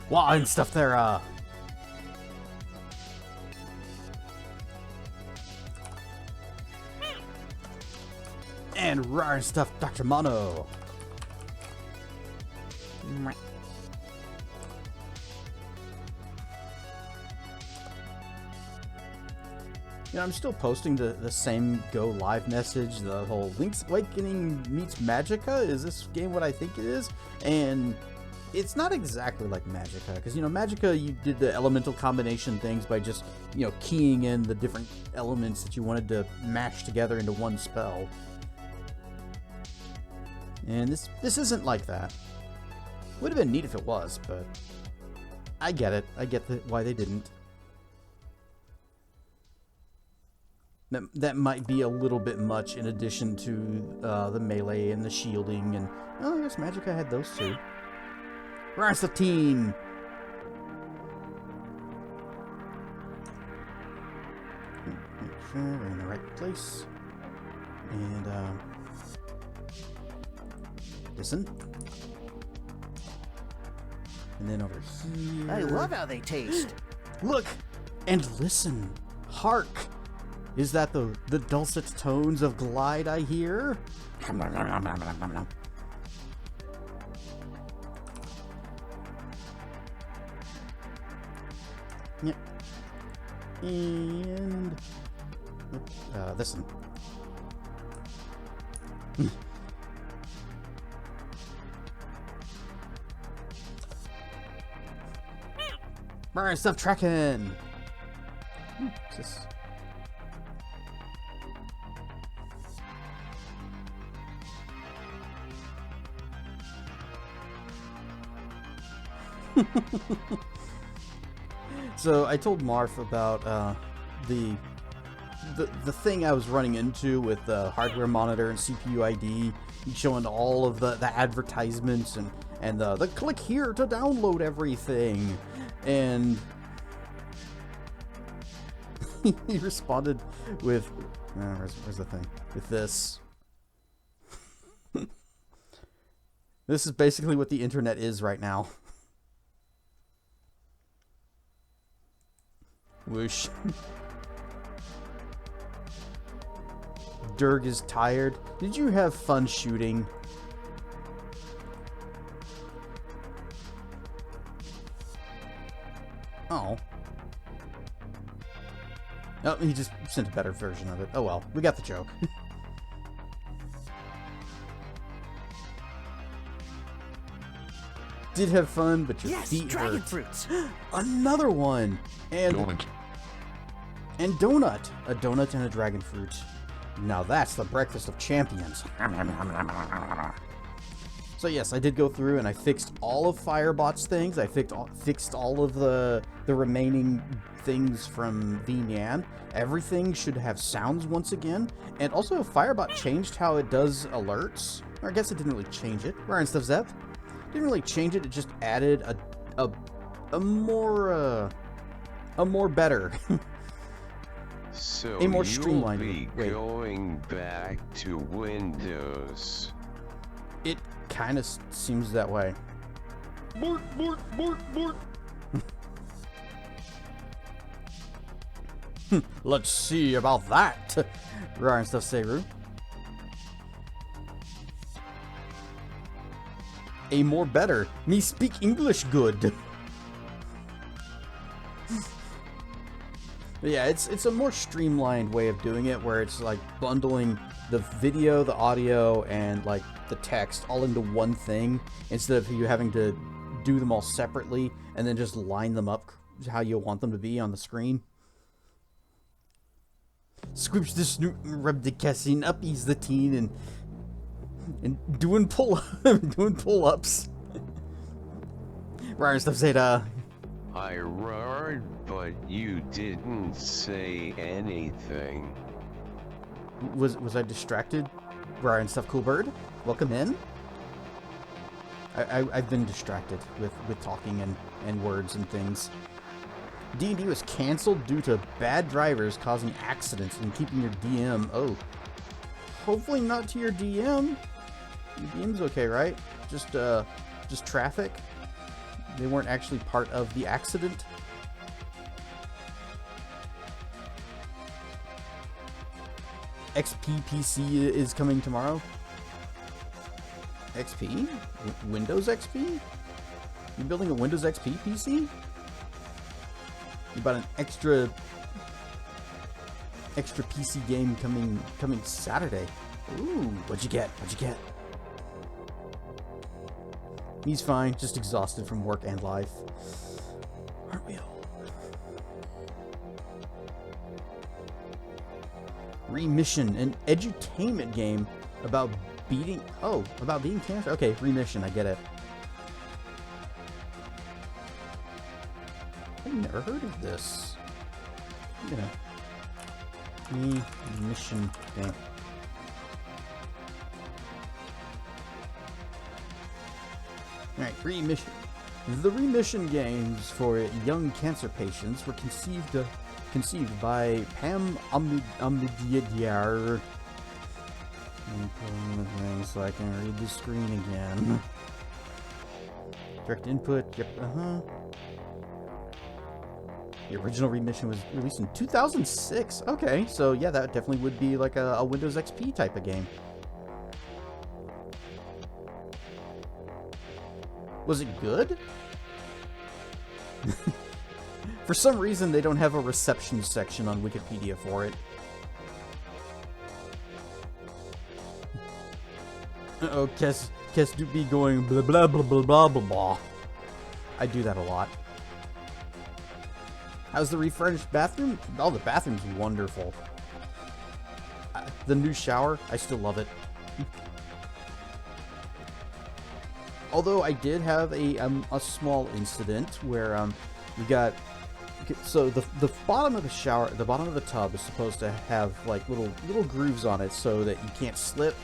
And stuff there, and rare stuff, Dr. Mono. You know, I'm still posting the same go live message, the whole Link's Awakening meets Magicka. Is this game what I think it is? And it's not exactly like Magicka, because, you know, Magicka, you did the elemental combination things by just, you know, keying in the different elements that you wanted to mash together into one spell. And this isn't like that. Would have been neat if it was, but I get it. I get why they didn't. That might be a little bit much in addition to the melee and the shielding, and oh, I guess Magicka had those too. Rise the team. Make sure we're in the right place. And listen. And then over here. I love how they taste. Look and listen. Hark. Is that the dulcet tones of Glide I hear? Yep. And listen. Alright, stop tracking. What's this? So I told Marf about the thing I was running into with the hardware monitor and CPU ID, showing all of the advertisements and the click here to download everything, and he responded with where's the thing with this. This is basically what the internet is right now. Whoosh. Durg is tired. Did you have fun shooting? Oh. Oh, he just sent a better version of it. Oh well, we got the joke. Did have fun, but your feet dragon hurt. fruits. Another one. And Donut. And donut. A donut and a dragon fruit. Now that's the breakfast of champions. So yes, I did go through and I fixed all of Firebot's things. I fixed all of the remaining things from VNyan. Everything should have sounds once again. And also Firebot changed how it does alerts. Or I guess it didn't really change it. Ryan Stuff Zep. Didn't really change it. It just added a more better, so a more streamlined. You'll be going back to Windows. It kind of seems that way. Bork, bork, bork, bork. Let's see about that. Ryan Stuff Seru. A more better. Me speak English good. But yeah, it's a more streamlined way of doing it, where it's like bundling the video, the audio, and like the text all into one thing, instead of you having to do them all separately and then just line them up how you want them to be on the screen. Scripts the snoot and rub the cassin up, ease the teen, and doing pull-ups. Ryan Stuff said, I roared, but you didn't say anything. Was I distracted? Ryan Stuff Cool Bird, welcome in. I've been distracted with talking and words and things. D&D was canceled due to bad drivers causing accidents and keeping your DM. Oh. Hopefully not to your DM. Your DM's okay, right? Just traffic. They weren't actually part of the accident. XP PC is coming tomorrow. XP? Windows XP? You building a Windows XP PC? You bought an extra PC game coming Saturday. Ooh, what'd you get? What'd you get? He's fine, just exhausted from work and life. Aren't we all? Remission, an edutainment game about beating cancer. Okay, Remission, I get it. I've never heard of this. I'm gonna Remission game. Alright, Remission. The Remission games for young cancer patients were conceived by Pam Amdidiar. So I can read the screen again. Direct input. Yep. The original Remission was released in 2006. Okay, so yeah, that definitely would be like a Windows XP type of game. Was it good? For some reason, they don't have a reception section on Wikipedia for it. Uh-oh, Kes do be going blah blah blah blah blah blah blah. I do that a lot. How's the refurnished bathroom? Oh, the bathroom's wonderful. The new shower, I still love it. Although I did have a small incident where we got, so the bottom of the shower, the bottom of the tub is supposed to have like little grooves on it so that you can't slip,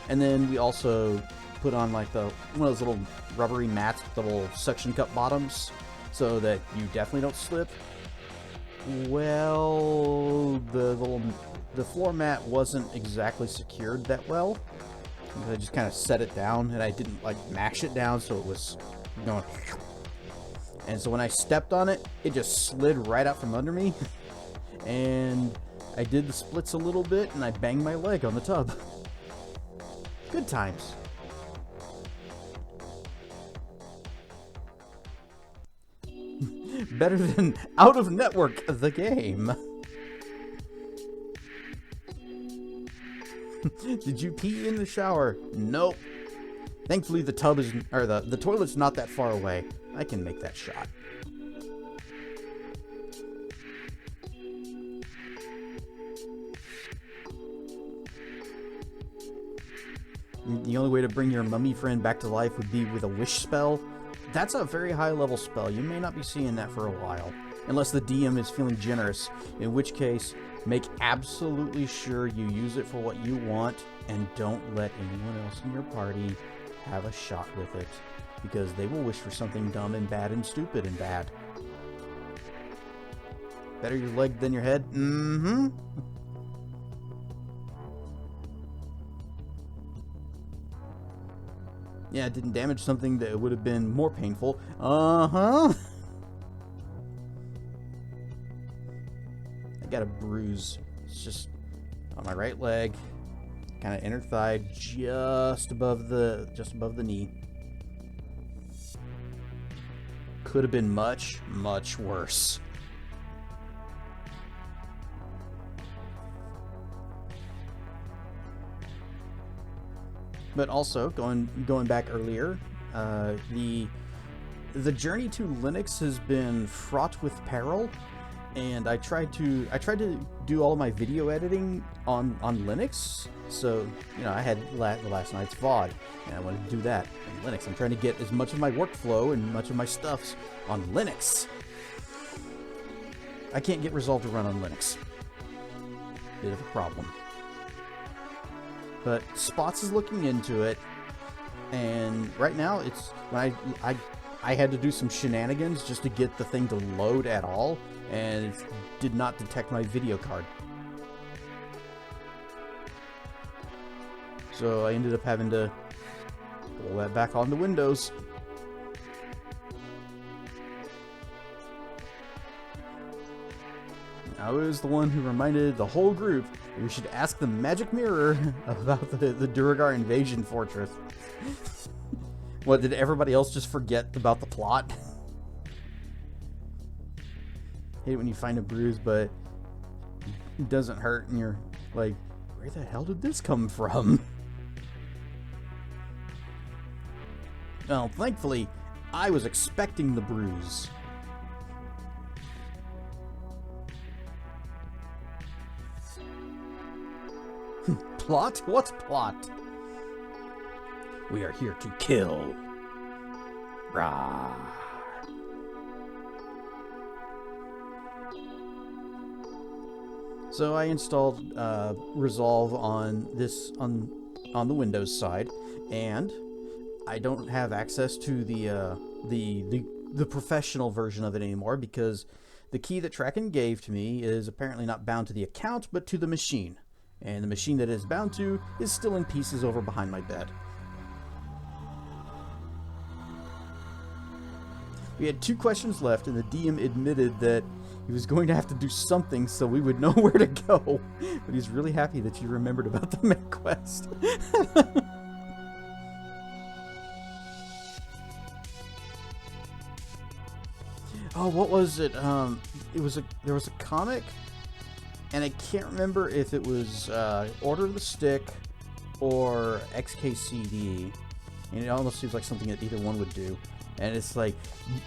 and then we also put on like one of those little rubbery mats with the little suction cup bottoms so that you definitely don't slip. Well, the floor mat wasn't exactly secured that well. I just kind of set it down, and I didn't like mash it down, so it was going. And so when I stepped on it, it just slid right out from under me, and I did the splits a little bit, and I banged my leg on the tub. Good times. Better than Out of Network, the game. Did you pee in the shower? Nope. Thankfully the tub is, or the toilet's not that far away. I can make that shot. The only way to bring your mummy friend back to life would be with a wish spell. That's a very high level spell. You may not be seeing that for a while. Unless the DM is feeling generous, in which case, make absolutely sure you use it for what you want, and don't let anyone else in your party have a shot with it, because they will wish for something dumb and bad and stupid and bad. Better your leg than your head? Mm-hmm. Yeah, it didn't damage something that would have been more painful. Uh-huh. I got a bruise. It's just on my right leg, kind of inner thigh, just above the knee. Could have been much, much worse. But also, going back earlier, the journey to Linux has been fraught with peril, and I tried to do all of my video editing on Linux. So, you know, I had last night's VOD, and I wanted to do that on Linux. I'm trying to get as much of my workflow and much of my stuffs on Linux. I can't get Resolve to run on Linux. Bit of a problem. But Spots is looking into it, and right now it's when I had to do some shenanigans just to get the thing to load at all, and it did not detect my video card. So I ended up having to pull that back onto Windows. I was the one who reminded the whole group we should ask the magic mirror about the Duragar invasion fortress. What, did everybody else just forget about the plot? Hate it when you find a bruise, but it doesn't hurt, and you're like, where the hell did this come from? Well, thankfully, I was expecting the bruise. Plot? What's plot? We are here to kill. Rah. So I installed Resolve on this on the Windows side, and I don't have access to the professional version of it anymore because the key that Dragoneu gave to me is apparently not bound to the account but to the machine. And the machine that it is bound to is still in pieces over behind my bed. We had 2 questions left, and the DM admitted that he was going to have to do something so we would know where to go. But he's really happy that you remembered about the main quest. Oh, what was it? There was a comic, and I can't remember if it was Order of the Stick or XKCD. And it almost seems like something that either one would do. And it's like,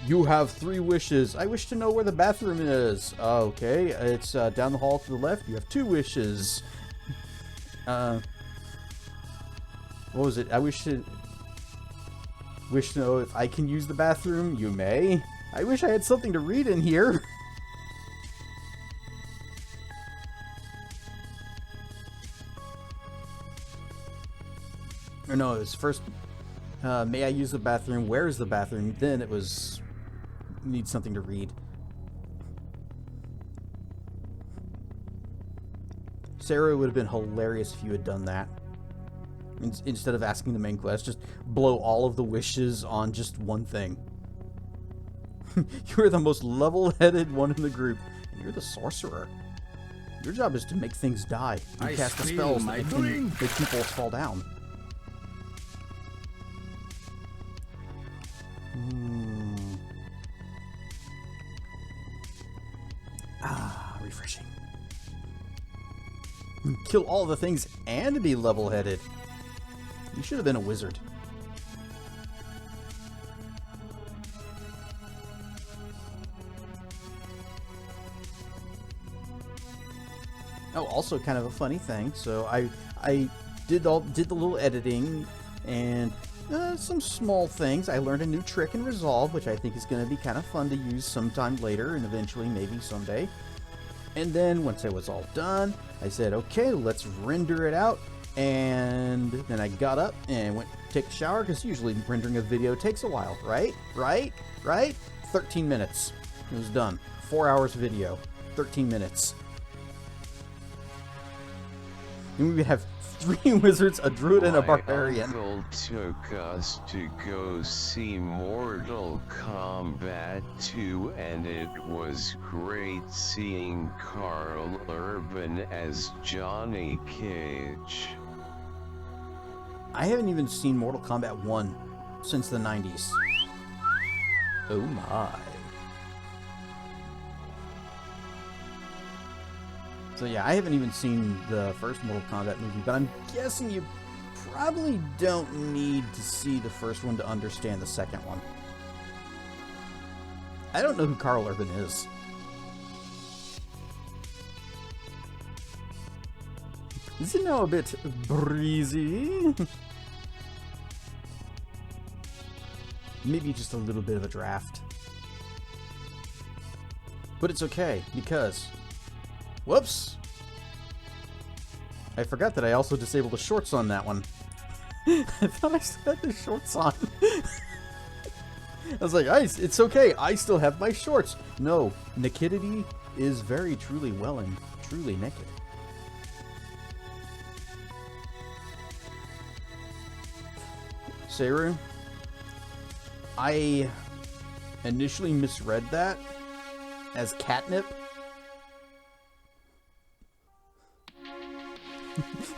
you have 3 wishes. I wish to know where the bathroom is. Okay, it's down the hall to the left. You have 2 wishes. What was it? I wish to know if I can use the bathroom. You may. I wish I had something to read in here. Or no, it was first, may I use the bathroom? Where is the bathroom? Then it was, need something to read. Sarah, it would have been hilarious if you had done that. Instead of asking the main quest, just blow all of the wishes on just one thing. You're the most level-headed one in the group, and you're the sorcerer. Your job is to make things die. You cast the spells that can make people fall down. Refreshing. Kill all the things and be level-headed. You should have been a wizard. Oh, also kind of a funny thing. So I did the little editing and some small things. I learned a new trick in Resolve, which I think is going to be kind of fun to use sometime later and eventually maybe someday. And then once it was all done, I said, okay, let's render it out. And then I got up and went to take a shower, because usually rendering a video takes a while, right? 13 minutes. It was done. 4 hours video. 13 minutes. And we would have 3 wizards, a druid, and a barbarian. My uncle took us to go see Mortal Kombat 2, and it was great seeing Carl Urban as Johnny Cage. I haven't even seen Mortal Kombat 1 since the 90s. Oh my. So yeah, I haven't even seen the first Mortal Kombat movie, but I'm guessing you probably don't need to see the first one to understand the second one. I don't know who Carl Urban is. Is it now a bit breezy? Maybe just a little bit of a draft. But it's okay, because... Whoops! I forgot that I also disabled the shorts on that one. I thought I still had the shorts on. I was like, it's okay, I still have my shorts. No, nakedity is very truly well and truly naked. Seru. I initially misread that as catnip.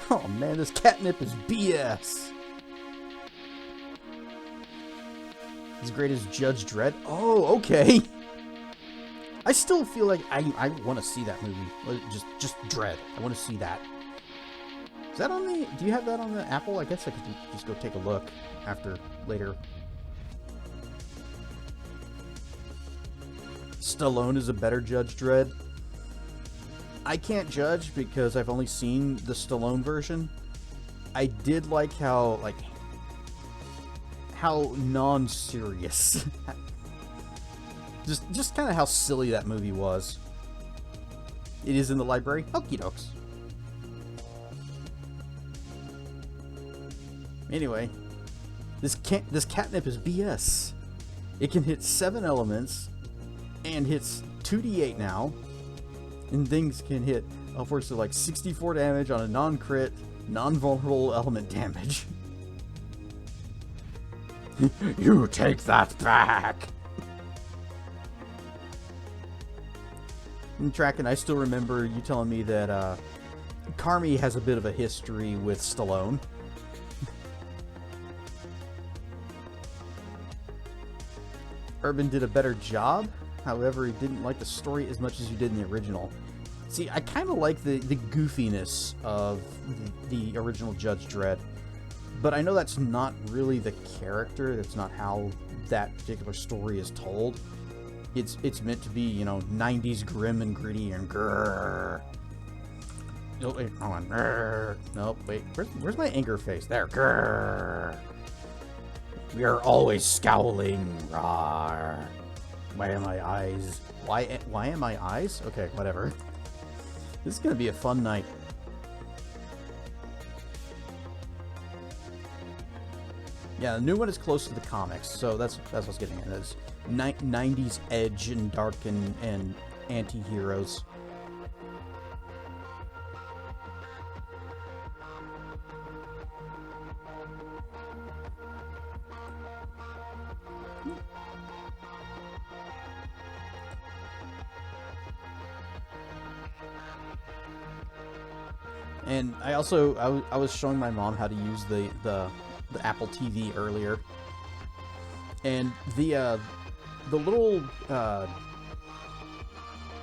Oh man, this catnip is BS. As great as Judge Dredd. Oh, okay. I still feel like I want to see that movie. Just Dredd. I want to see that. Is that on the... Do you have that on the Apple? I guess I could just go take a look after later. Stallone is a better Judge Dredd. I can't judge because I've only seen the Stallone version. I did like how non-serious. just kind of how silly that movie was. It is in the library. Okie dokes. Anyway, this catnip is BS. It can hit 7 elements and hits 2d8 now. And things can hit upwards of like 64 damage on a non-crit, non-vulnerable element damage. You take that back! And Tracken, I still remember you telling me that Carmi has a bit of a history with Stallone. Urban did a better job. However, he didn't like the story as much as you did in the original. See, I kind of like the goofiness of the original Judge Dredd. But I know that's not really the character. That's not how that particular story is told. It's meant to be, you know, 90s grim and gritty and grrr. Oh, wait, hold on. Grrr. Nope, wait. Where's my anger face? There. Grrr. We are always scowling. Rawr. Why am my eyes? Why am my eyes? Okay, whatever. This is gonna be a fun night. Yeah, the new one is close to the comics, so that's what I was getting at. It's 90s edge and dark and anti-heroes. And I also I was showing my mom how to use the Apple TV earlier, and the little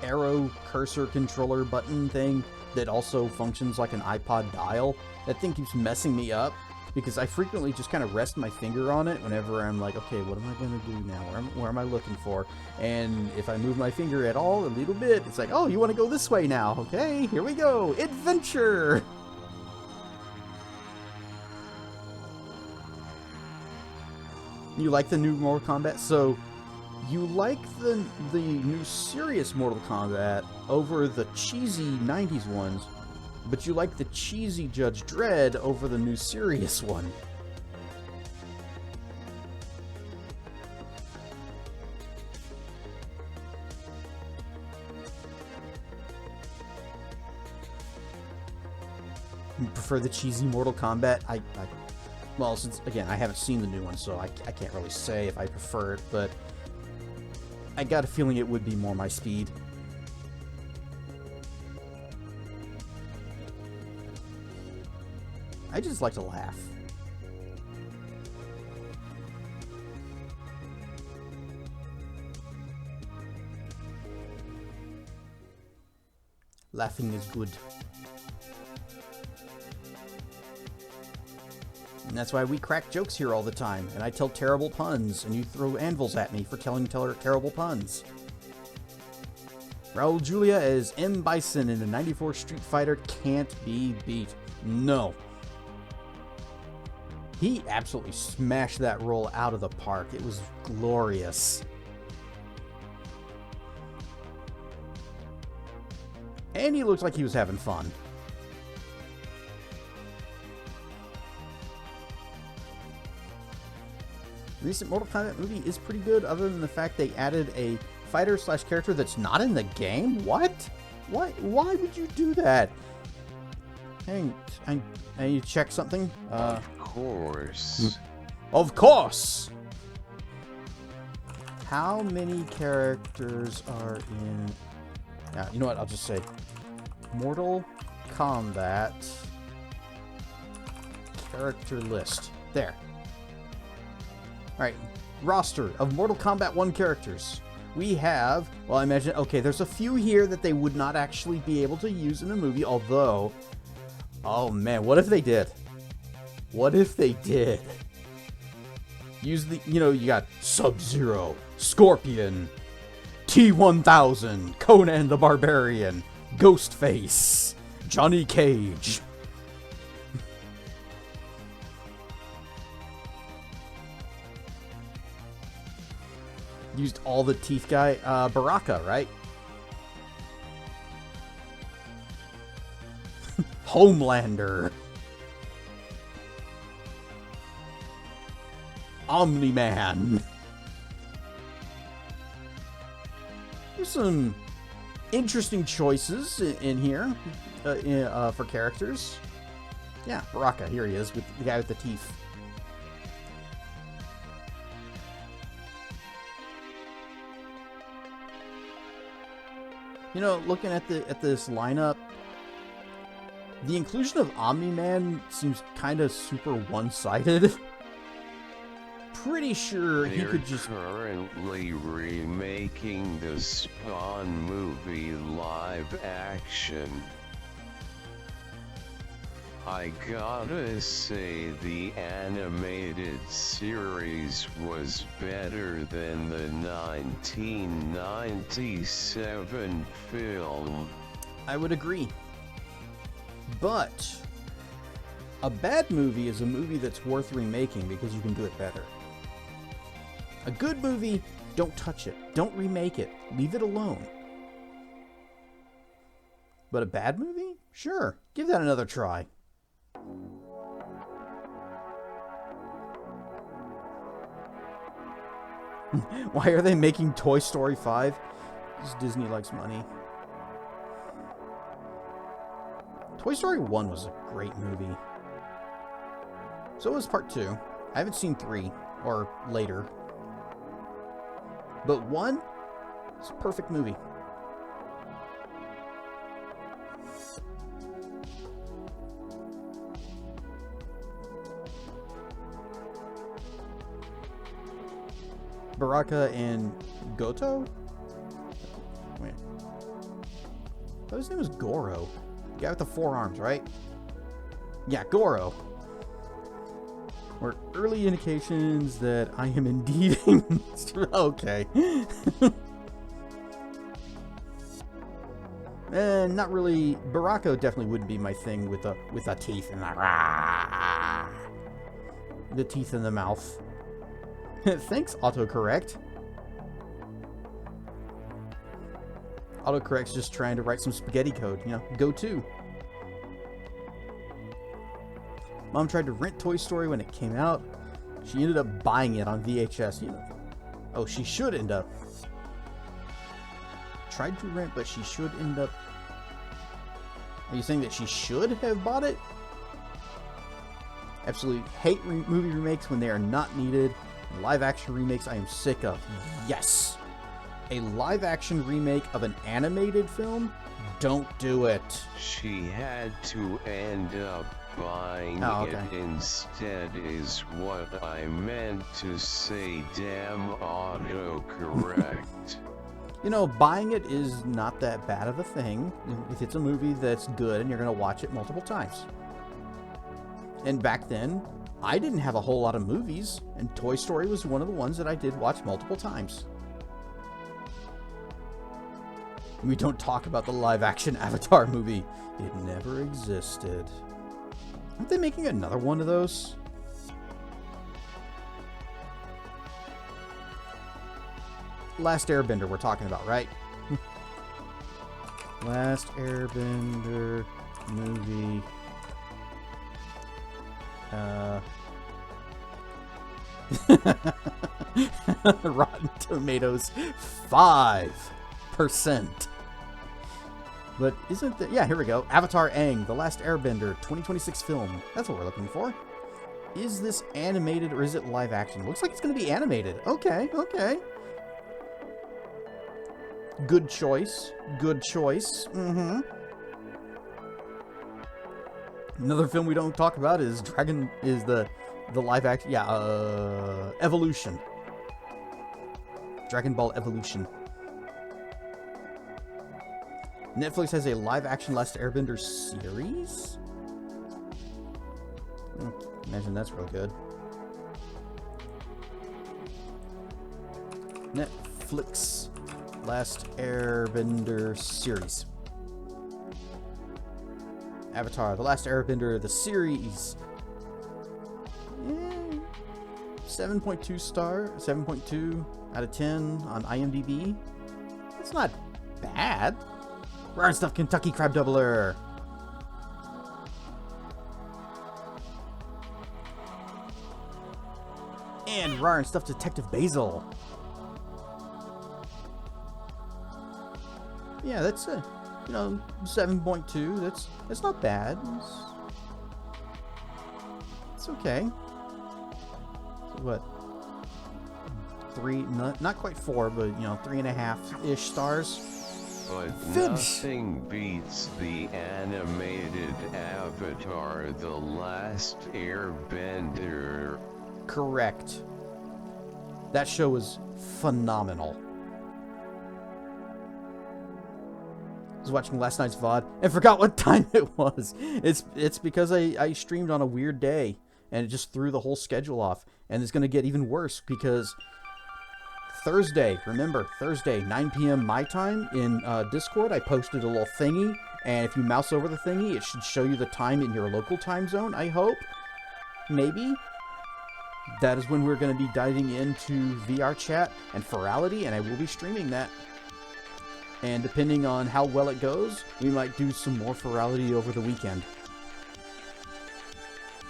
arrow cursor controller button thing that also functions like an iPod dial, that thing keeps messing me up because I frequently just kind of rest my finger on it whenever I'm like, okay, what am I going to do now? Where am I looking for? And if I move my finger at all, a little bit, it's like, oh, you want to go this way now? Okay, here we go. Adventure! You like the new Mortal Kombat? So, you like the new serious Mortal Kombat over the cheesy 90s ones, but you like the cheesy Judge Dredd over the new serious one. You prefer the cheesy Mortal Kombat? Well, since, again, I haven't seen the new one, so I can't really say if I prefer it, but I got a feeling it would be more my speed. I just like to laugh. Laughing is good. And that's why we crack jokes here all the time, and I tell terrible puns, and you throw anvils at me for telling terrible puns. Raul Julia as M. Bison in a 94 Street Fighter can't be beat. No. He absolutely smashed that role out of the park. It was glorious. And he looked like he was having fun. The recent Mortal Kombat movie is pretty good, other than the fact they added a fighter/character that's not in the game? What? Why would you do that? Hang, I need to check something. Of course. Of course! How many characters are in... you know what? I'll just say Mortal Kombat character list. There. Alright. Roster of Mortal Kombat 1 characters. We have... Well, I imagine... Okay, there's a few here that they would not actually be able to use in a movie, although... Oh, man. What if they did? What if they did? Use the... You know, you got Sub-Zero, Scorpion, T-1000, Conan the Barbarian, Ghostface, Johnny Cage. Used all the teeth guy. Baraka, right? Homelander. Omni-Man. There's some interesting choices in here for characters. Yeah, Baraka, here he is, with the guy with the teeth. You know, looking at this lineup, the inclusion of Omni-Man seems kind of super one-sided. Pretty sure he could just... currently remaking the Spawn movie live action. I gotta say the animated series was better than the 1997 film. I would agree. But a bad movie is a movie that's worth remaking because you can do it better. A good movie, don't touch it. Don't remake it. Leave it alone. But a bad movie? Sure. Give that another try. Why are they making Toy Story 5? Because Disney likes money. Toy Story 1 was a great movie. So was Part 2. I haven't seen 3, or later. But 1 is a perfect movie. Baraka and Goto? Wait. I thought his name was Goro. The guy with the 4 arms, right? Yeah, Goro. Were early indications that I am indeed... Okay. And not really... Baraka definitely wouldn't be my thing with the teeth and the teeth in the mouth. Thanks, autocorrect. Autocorrect's just trying to write some spaghetti code, you know, go to. Mom tried to rent Toy Story when it came out. She ended up buying it on VHS, you know. Oh, she should end up. Tried to rent, but she should end up. Are you saying that she should have bought it? Absolutely hate movie remakes when they are not needed. Live action remakes I am sick of. Yes. A live action remake of an animated film? Don't do it. She had to end up buying it instead is what I meant to say, damn autocorrect. You know, buying it is not that bad of a thing if it's a movie that's good and you're going to watch it multiple times. And back then, I didn't have a whole lot of movies, and Toy Story was one of the ones that I did watch multiple times. We don't talk about the live-action Avatar movie. It never existed. Aren't they making another one of those? Last Airbender we're talking about, right? Last Airbender movie. Rotten Tomatoes 5%. But isn't that... Yeah, here we go. Avatar Aang, The Last Airbender, 2026 film. That's what we're looking for. Is this animated or is it live action? Looks like it's going to be animated. Okay, okay. Good choice. Good choice. Mm-hmm. Another film we don't talk about is the live action. Yeah, Evolution. Dragon Ball Evolution. Netflix has a live action Last Airbender series? Imagine that's real good. Netflix Last Airbender series. Avatar, The Last Airbender, the series. 7.2 star, 7.2 out of 10 on IMDb. That's not bad. Rare Stuff Kentucky Crab Doubler. And Rare and Stuff Detective Basil. Yeah, that's a, 7.2. That's not bad. It's okay. So what? 3, not quite 4, but 3.5-ish stars. But nothing beats the animated Avatar, The Last Airbender. Correct. That show was phenomenal. I was watching last night's VOD and forgot what time it was. It's because I streamed on a weird day and it just threw the whole schedule off. And it's going to get even worse because Thursday, remember, Thursday, 9 p.m. my time in Discord, I posted a little thingy. And if you mouse over the thingy, it should show you the time in your local time zone, I hope. Maybe. That is when we're going to be diving into VR chat and Ferality, and I will be streaming that. And depending on how well it goes, we might do some more Ferality over the weekend.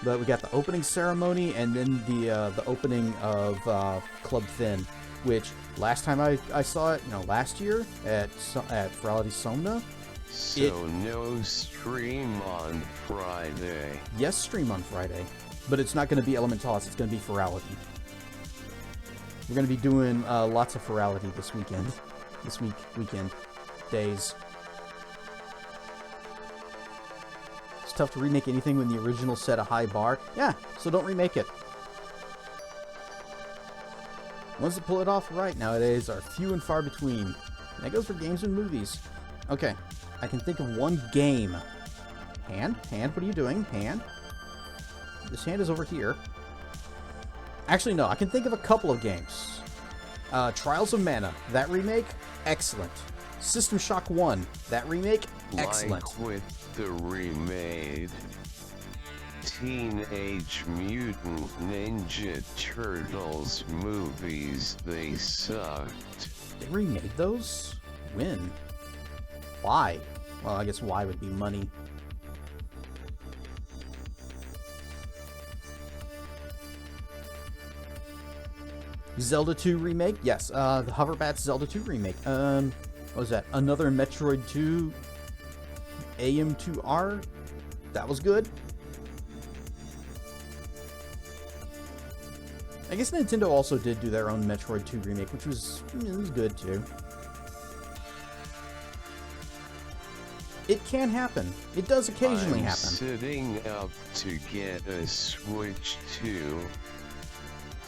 But we got the opening ceremony and then the opening of Club Thin, which last time I saw it, last year at Ferality Somna. So no stream on Friday. Yes, stream on Friday. But it's not going to be Elementallis, it's going to be Ferality. We're going to be doing lots of Ferality this weekend. Weekend days. It's tough to remake anything when the original set a high bar. Yeah, so don't remake it. Ones that pull it off right nowadays are few and far between. And that goes for games and movies. Okay, I can think of one game. Hand, what are you doing? Hand? This hand is over here. Actually, no, I can think of a couple of games. Trials of Mana, that remake, excellent. System Shock 1, that remake, excellent. Like with the remade Teenage Mutant Ninja Turtles movies, they sucked. They remade those? When? Why? Well, I guess why would be money. Zelda 2 remake? Yes, the Hoverbats Zelda 2 remake. What was that? Another Metroid 2 AM2R? That was good. I guess Nintendo also did do their own Metroid 2 remake, which was, it was good too. It can happen. It does occasionally happen. Sitting up to get a Switch 2.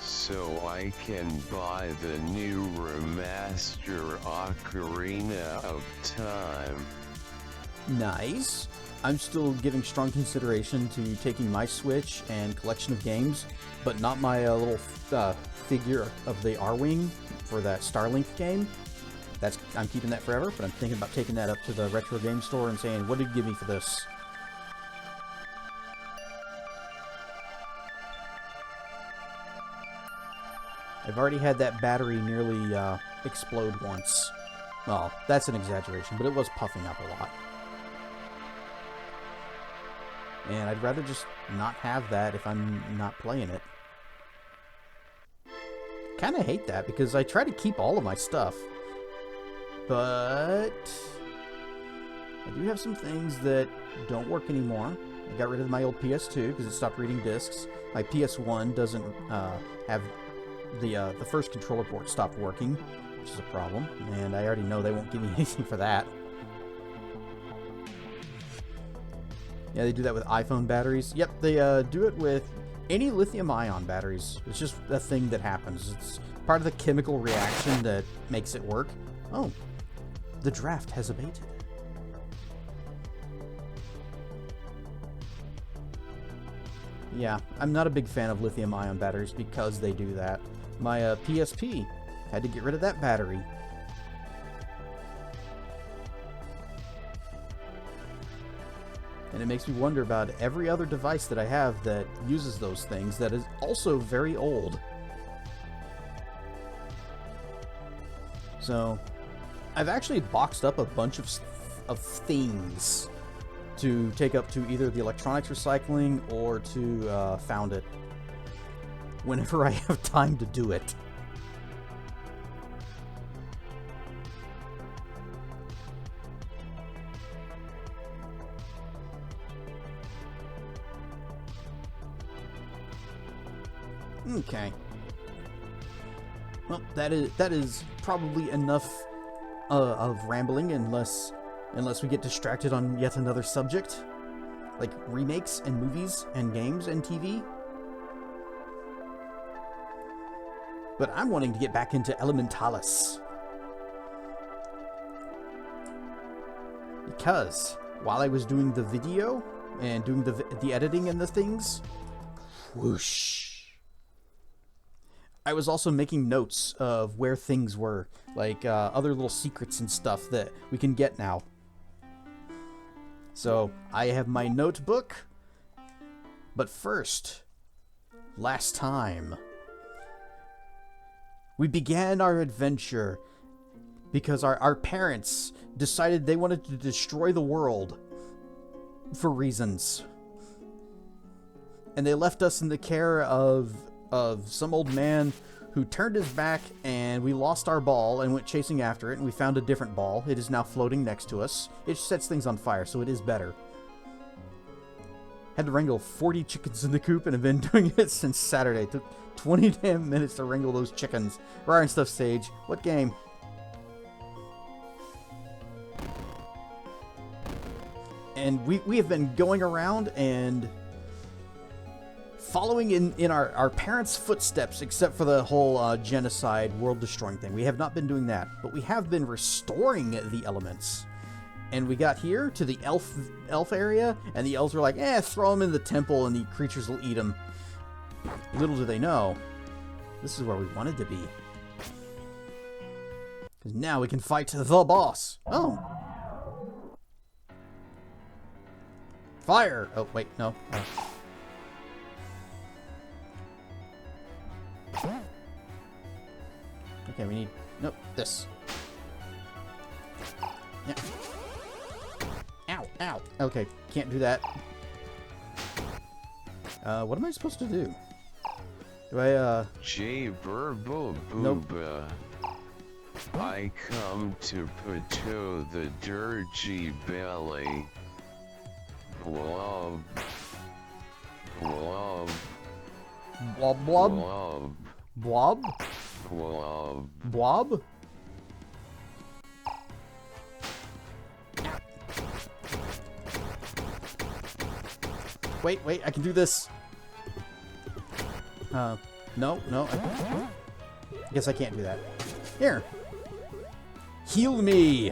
So I can buy the new remaster Ocarina of Time. Nice. I'm still giving strong consideration to taking my Switch and collection of games, but not my little figure of the R-Wing for that Starlink game. I'm keeping that forever, but I'm thinking about taking that up to the retro game store and saying, what did you give me for this? I've already had that battery nearly explode once. Well, that's an exaggeration, but it was puffing up a lot. And I'd rather just not have that if I'm not playing it. Kind of hate that, because I try to keep all of my stuff. But I do have some things that don't work anymore, I got rid of my old PS2 because it stopped reading discs. My PS1 doesn't have the first controller port stopped working, which is a problem, and I already know they won't give me anything for that. Yeah, they do that with iPhone batteries. Yep, they do it with any lithium-ion batteries. It's just a thing that happens. It's part of the chemical reaction that makes it work. Oh, the draft has abated. Yeah, I'm not a big fan of lithium-ion batteries because they do that. My PSP had to get rid of that battery. And it makes me wonder about every other device that I have that uses those things that is also very old. So, I've actually boxed up a bunch of things to take up to either the electronics recycling or to Found It whenever I have time to do it. Okay. Well, that is probably enough of rambling, unless we get distracted on yet another subject, like remakes and movies and games and TV. But I'm wanting to get back into Elementallis, because while I was doing the video and doing the editing and the things, whoosh, I was also making notes of where things were, like other little secrets and stuff that we can get now. So I have my notebook, but first, last time, we began our adventure because our parents decided they wanted to destroy the world for reasons. And they left us in the care of some old man who turned his back, and we lost our ball and went chasing after it, and we found a different ball. It is now floating next to us. It sets things on fire, so it is better. Had to wrangle 40 chickens in the coop and have been doing it since Saturday. It took 20 damn minutes to wrangle those chickens. Rare and stuff, Sage. What game? And we have been going around and following in our parents' footsteps, except for the whole genocide, world-destroying thing. We have not been doing that, but we have been restoring the elements. And we got here to the elf area, and the elves were like, throw them in the temple and the creatures will eat them. Little do they know, this is where we wanted to be. Because now we can fight the boss. Oh. Fire! Oh, wait, no. Okay, we need... Nope, this. Yeah. Ow, ow. Okay, can't do that. What am I supposed to do? Do I, J Burbo Nope. Booba. I come to pato the dirgy belly. Blob. Blob. Blob blob? Blob. Blob? Blob. Blob? Wait, I can do this. No, I guess I can't do that. Here. Heal me.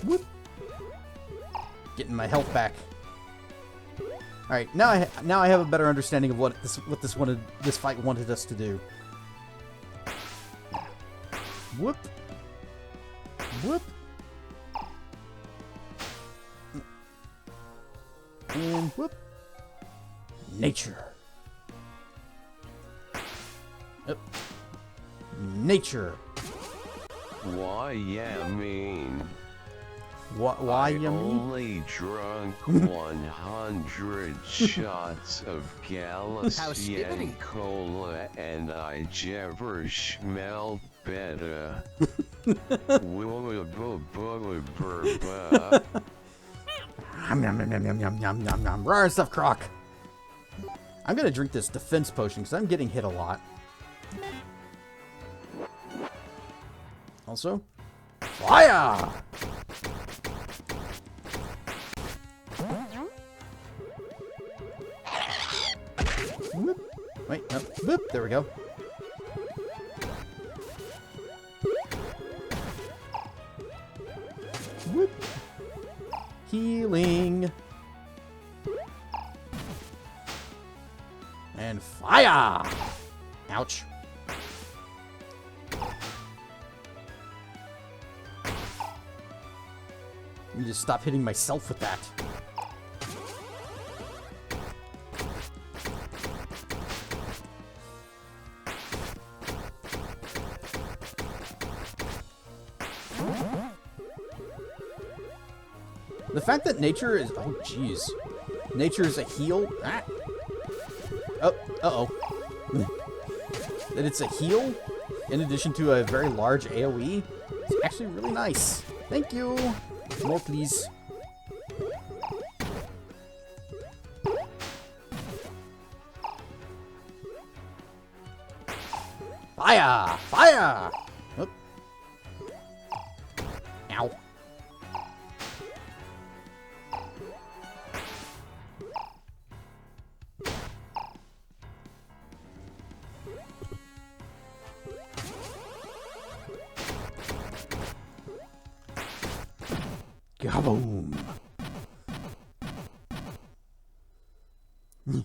Whoop. Getting my health back. All right, now I have a better understanding of what this fight wanted us to do. Whoop. Whoop. And whoop. Nature. Nature. Why, yeah, mean. Why you mean? Only drunk 100 shots of Galaxian cola and I never smelled better. Yum, yum, yum, yum, yum, yum, yum, yum, yum. Roar stuff, Croc. I'm gonna drink this defense potion because I'm getting hit a lot. Also, fire! Whoop. Wait, no. Boop. There we go. Whoop. Healing. And fire! Ouch. I need to stop hitting myself with that. The fact that nature is... Oh, jeez. Nature is a heal... Ah. Oh, uh-oh. That it's a heal, in addition to a very large AoE, is actually really nice. Thank you. More, please. Fire! Fire! Oop. Ow. Kaboom!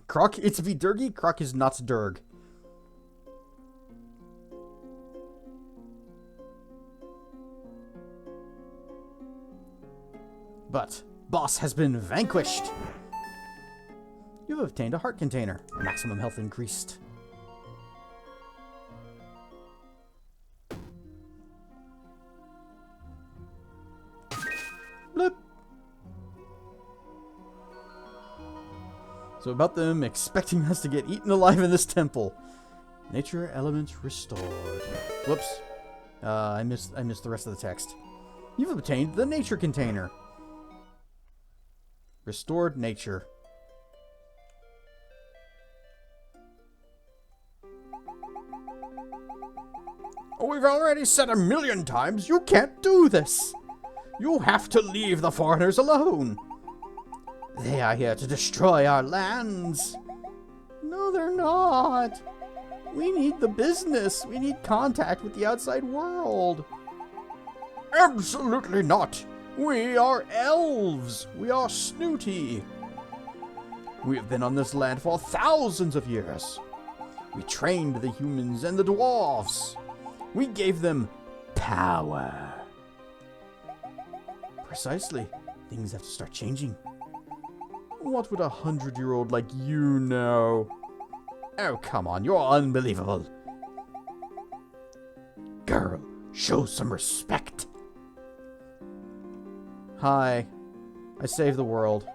Croc, it's Vidurgi. Croc is not Durg. But boss has been vanquished. You have obtained a heart container. Maximum health increased. Bloop. So about them expecting us to get eaten alive in this temple. Nature element restored. Whoops. I missed the rest of the text. You've obtained the nature container. Restored nature. Oh, we've already said 1,000,000 times, you can't do this. You have to leave the foreigners alone. They are here to destroy our lands. No, they're not. We need the business. We need contact with the outside world. Absolutely not. We are elves. We are snooty. We have been on this land for thousands of years. We trained the humans and the dwarves. We gave them power. Precisely. Things have to start changing. What would a 100-year-old like you know? Oh, come on. You're unbelievable. Girl, show some respect. Hi. I saved the world.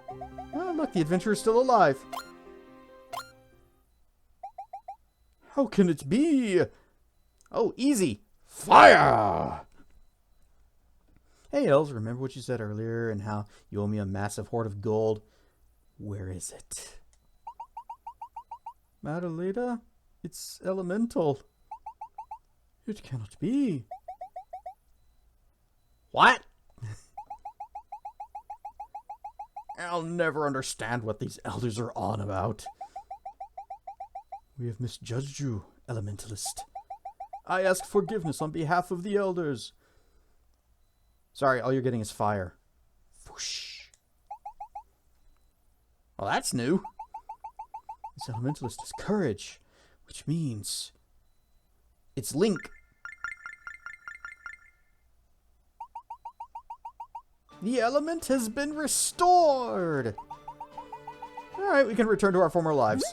Oh, look, the adventurer's still alive. How can it be? Oh, easy. Fire! Hey, elves, remember what you said earlier and how you owe me a massive hoard of gold? Where is it? Madalena? It's elemental. It cannot be. What? I'll never understand what these elders are on about. We have misjudged you, Elementalist. I ask forgiveness on behalf of the elders. Sorry, all you're getting is fire. Whoosh. Well, that's new. This Elementalist has courage, which means it's Link. The element has been restored! Alright, we can return to our former lives.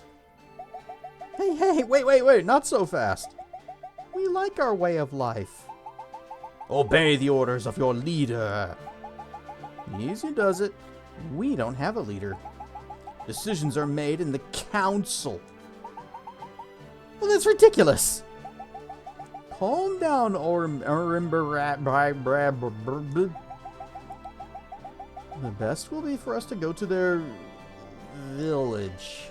Hey, wait, not so fast. We like our way of life. Obey the orders of your leader. Easy does it. We don't have a leader. Decisions are made in the council. Well, that's ridiculous. Calm down, The best will be for us to go to their village.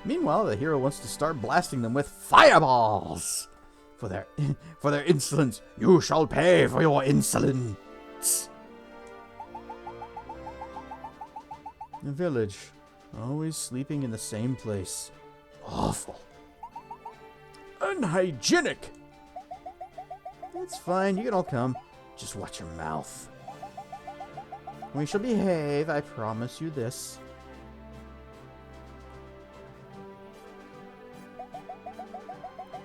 Meanwhile, the hero wants to start blasting them with fireballs. For their insolence, you shall pay for your insolence. The village, always sleeping in the same place. Awful. Unhygienic. It's fine, you can all come. Just watch your mouth. We shall behave, I promise you this.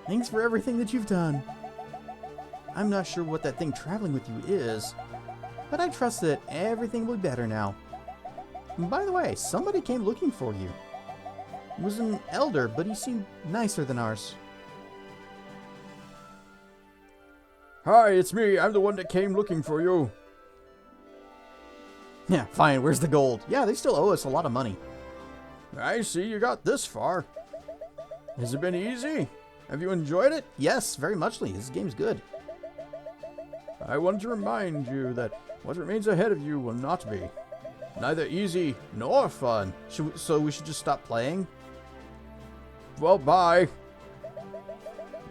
Thanks for everything that you've done. I'm not sure what that thing traveling with you is, but I trust that everything will be better now. And by the way, somebody came looking for you. He was an elder, but he seemed nicer than ours. Hi, it's me. I'm the one that came looking for you. Yeah, fine. Where's the gold? Yeah, they still owe us a lot of money. I see you got this far. Has it been easy? Have you enjoyed it? Yes, very muchly. This game's good. I want to remind you that what remains ahead of you will not be. Neither easy nor fun. So we should just stop playing? Well, bye.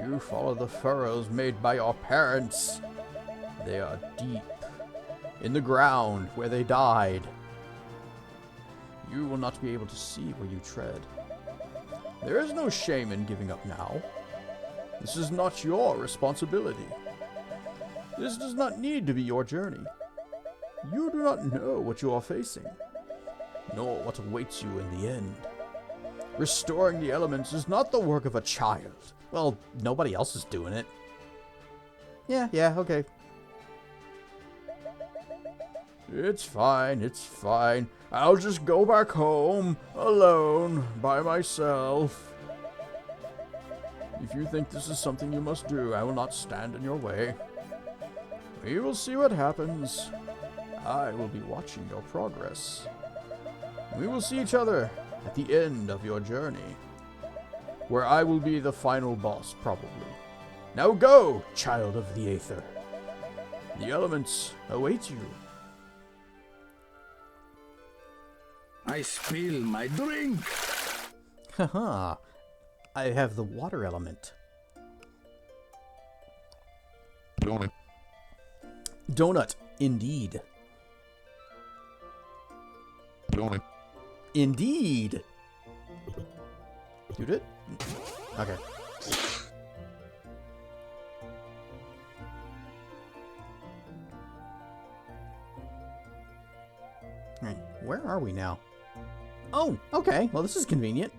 You follow the furrows made by your parents. They are deep in the ground where they died. You will not be able to see where you tread. There is no shame in giving up now. This is not your responsibility. This does not need to be your journey. You do not know what you are facing, nor what awaits you in the end. Restoring the elements is not the work of a child. Well, nobody else is doing it. Yeah, okay. It's fine. I'll just go back home, alone, by myself. If you think this is something you must do, I will not stand in your way. We will see what happens. I will be watching your progress. We will see each other at the end of your journey, where I will be the final boss, probably. Now go, child of the Aether. The elements await you. I spill my drink. Haha. I have the water element. Donut, indeed. Indeed. You did? Okay. Alright, where are we now? Oh, okay. Well, this is convenient.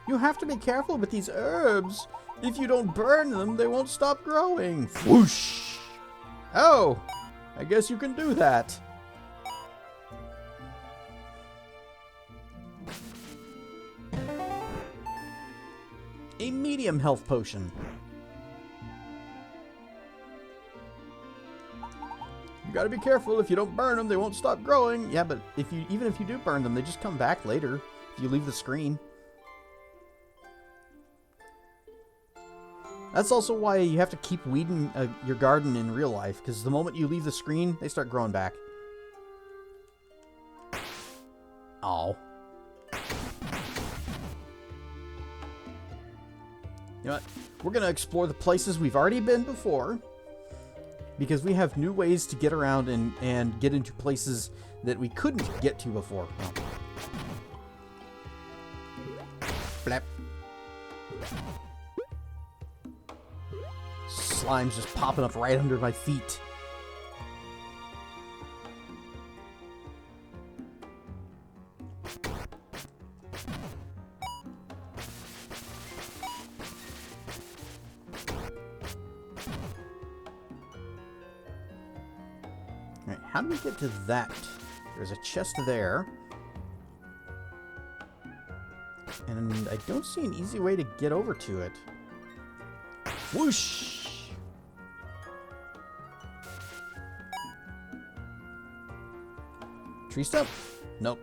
You have to be careful with these herbs. If you don't burn them, they won't stop growing. Whoosh! Oh, I guess you can do that. A medium health potion. You gotta be careful. If you don't burn them, they won't stop growing. Yeah, but even if you do burn them, they just come back later if you leave the screen. That's also why you have to keep weeding your garden in real life, because the moment you leave the screen, they start growing back. Oh. You know what? We're going to explore the places we've already been before, because we have new ways to get around and get into places that we couldn't get to before. Oh. Blap. Slime's just popping up right under my feet. Alright, how do we get to that? There's a chest there. And I don't see an easy way to get over to it. Whoosh! Tree stump? Nope.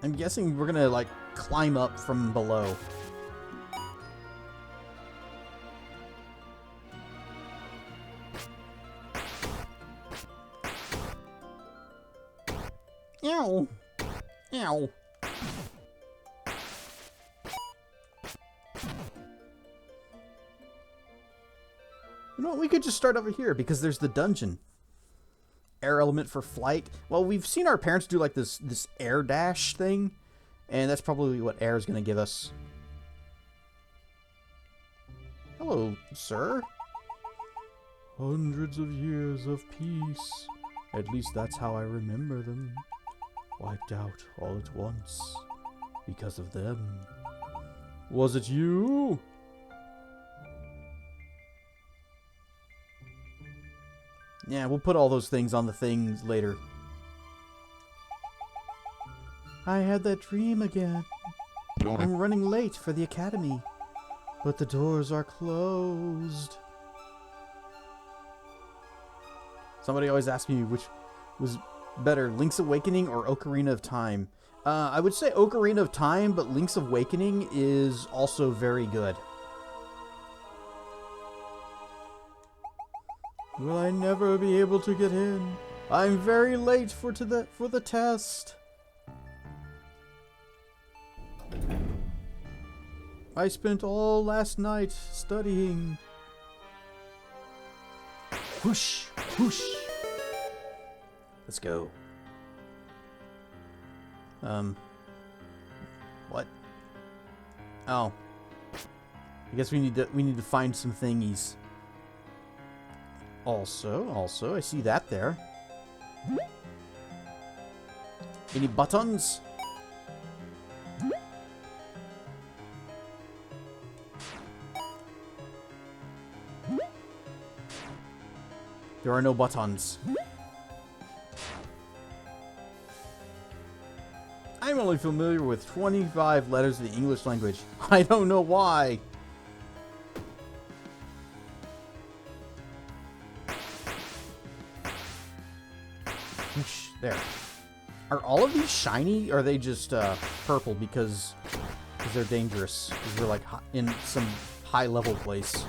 I'm guessing we're gonna, like, climb up from below. Ow! Ow! You know what? We could just start over here because there's the dungeon. Air element for flight. Well, we've seen our parents do like this air dash thing, and that's probably what air is going to give us. Hello, sir. Hundreds of years of peace. At least that's how I remember them. Wiped out all at once. Because of them. Was it you? Yeah, we'll put all those things on the things later. I had that dream again. I'm running late for the academy, but the doors are closed. Somebody always asks me which was better, Link's Awakening or Ocarina of Time. I would say Ocarina of Time, but Link's Awakening is also very good. Will I never be able to get in? I'm very late for the test. I spent all last night studying. Whoosh, whoosh. Let's go. What? Oh. I guess we need to find some thingies. Also, I see that there. Any buttons? There are no buttons. I'm only familiar with 25 letters of the English language. I don't know why. There. Are all of these shiny, or are they just purple because they're dangerous? Because we're like in some high level place.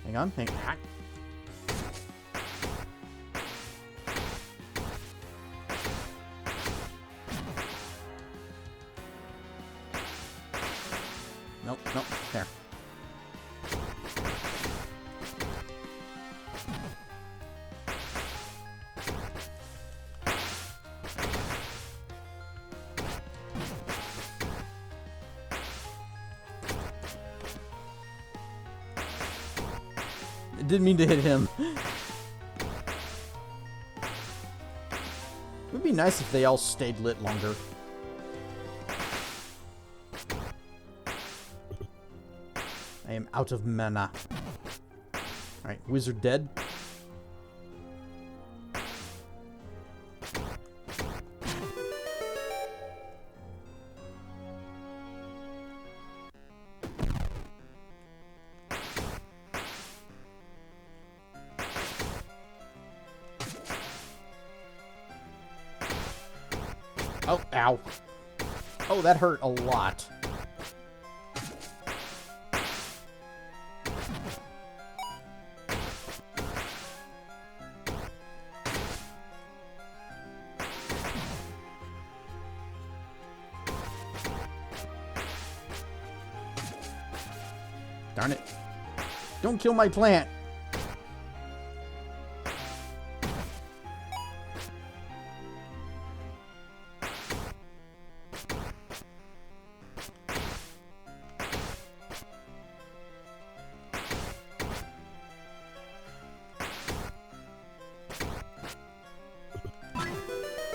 Hang on. Nope, there. Didn't mean to hit him. It would be nice if they all stayed lit longer. I am out of mana. Alright, wizard dead. Oh, ow. Oh, that hurt a lot. Darn it. Don't kill my plant.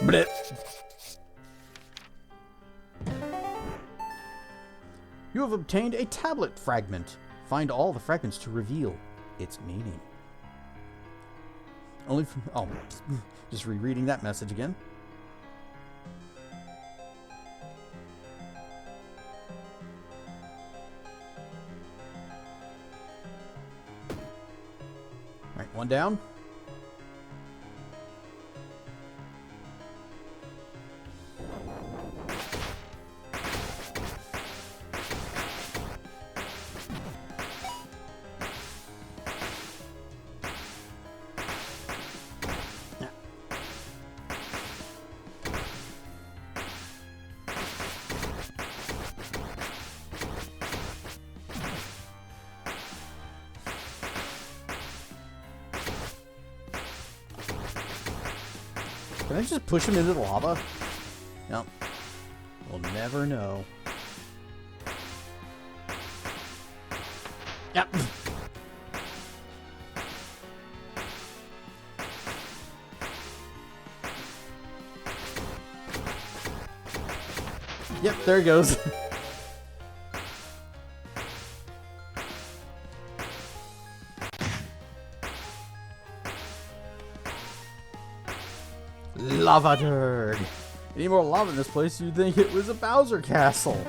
Blech. You have obtained a tablet fragment. Find all the fragments to reveal its meaning. Only from... Oh, just rereading that message again. Alright, one down. Can I just push him into the lava? No. We'll never know. Yep. Yep, there he goes. Lava turd. Any more lava in this place, you'd think it was a Bowser castle.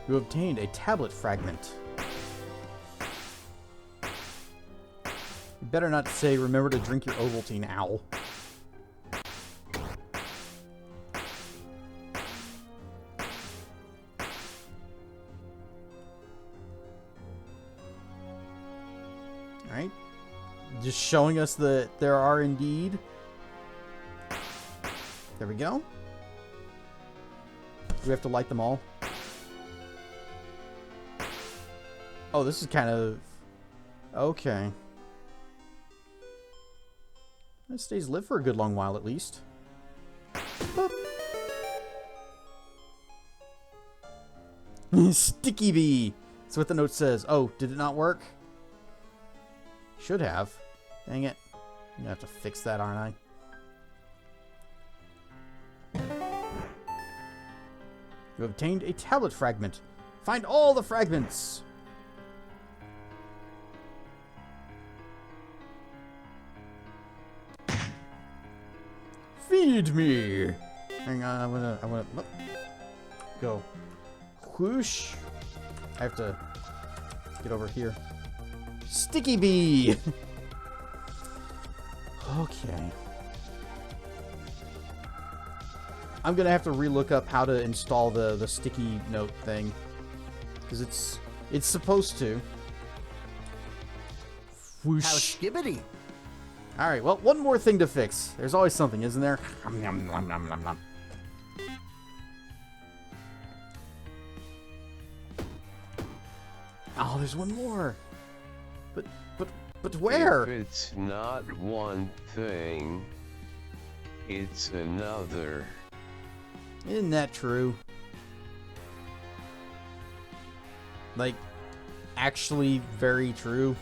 You obtained a tablet fragment. You better not say, remember to drink your Ovaltine, owl. Alright. Just showing us that there are indeed. There we go. Do we have to light them all? Oh, this is kind of... Okay. It stays lit for a good long while, at least. Boop. Sticky bee! That's what the note says. Oh, did it not work? Should have. Dang it. I'm gonna have to fix that, aren't I? You obtained a tablet fragment. Find all the fragments. Feed me. Hang on, I wanna go. Whoosh. I have to get over here. Sticky bee. Okay. I'm gonna have to relook up how to install the sticky note thing, because it's supposed to. Whoosh. How skibbity. All right. Well, one more thing to fix. There's always something, isn't there? Oh, there's one more. But where? If it's not one thing, it's another. Isn't that true? Like, actually very true.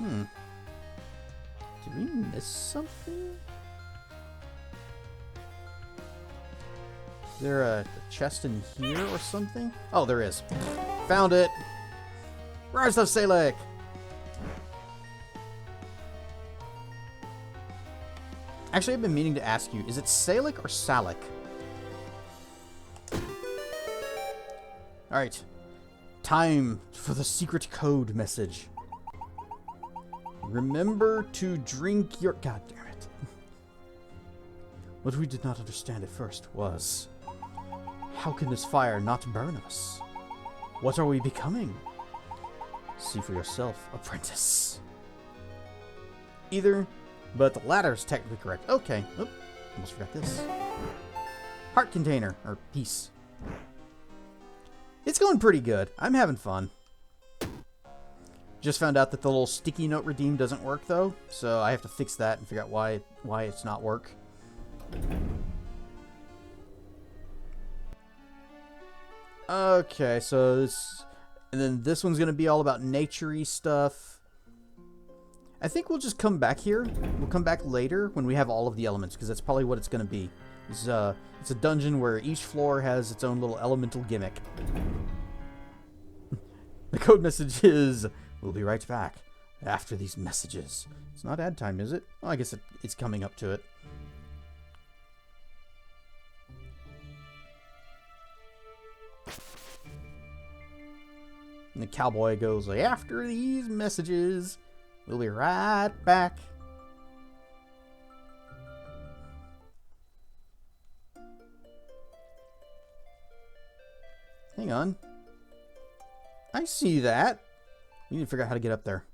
Did we miss something? Is there a chest in here or something? Oh, there is. Found it. Rise of Salek. Actually, I've been meaning to ask you, is it Salek or Salek? Alright. Time for the secret code message. Remember to drink your... God damn it. What we did not understand at first was... How can this fire not burn us? What are we becoming? See for yourself, apprentice. Either... But the latter is technically correct. Okay. Oop. Almost forgot this. Heart container. Or piece. It's going pretty good. I'm having fun. Just found out that the little sticky note redeem doesn't work, though. So I have to fix that and figure out why it's not work. Okay, so this... And then this one's going to be all about nature-y stuff. I think we'll just come back here. We'll come back later when we have all of the elements, because that's probably what it's going to be. It's a dungeon where each floor has its own little elemental gimmick. The code message is, we'll be right back after these messages. It's not ad time, is it? Oh, I guess it's coming up to it. And the cowboy goes, after these messages... We'll be right back. Hang on. I see that. We need to figure out how to get up there.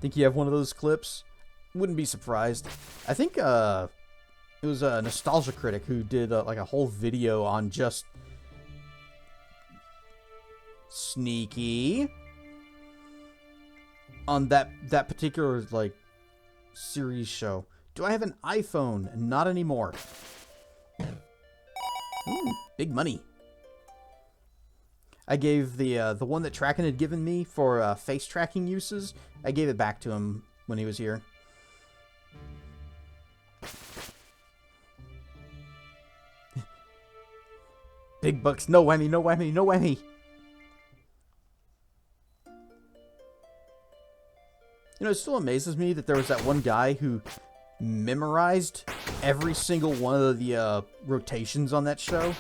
Think you have one of those clips? Wouldn't be surprised. I think it was a Nostalgia Critic who did like a whole video on just... Sneaky. on that particular, like, series show. Do I have an iPhone? Not anymore. Ooh, big money. I gave the one that Dragon had given me for face tracking uses, I gave it back to him when he was here. Big bucks. No whammy, no whammy, no whammy. You know, it still amazes me that there was that one guy who memorized every single one of the rotations on that show.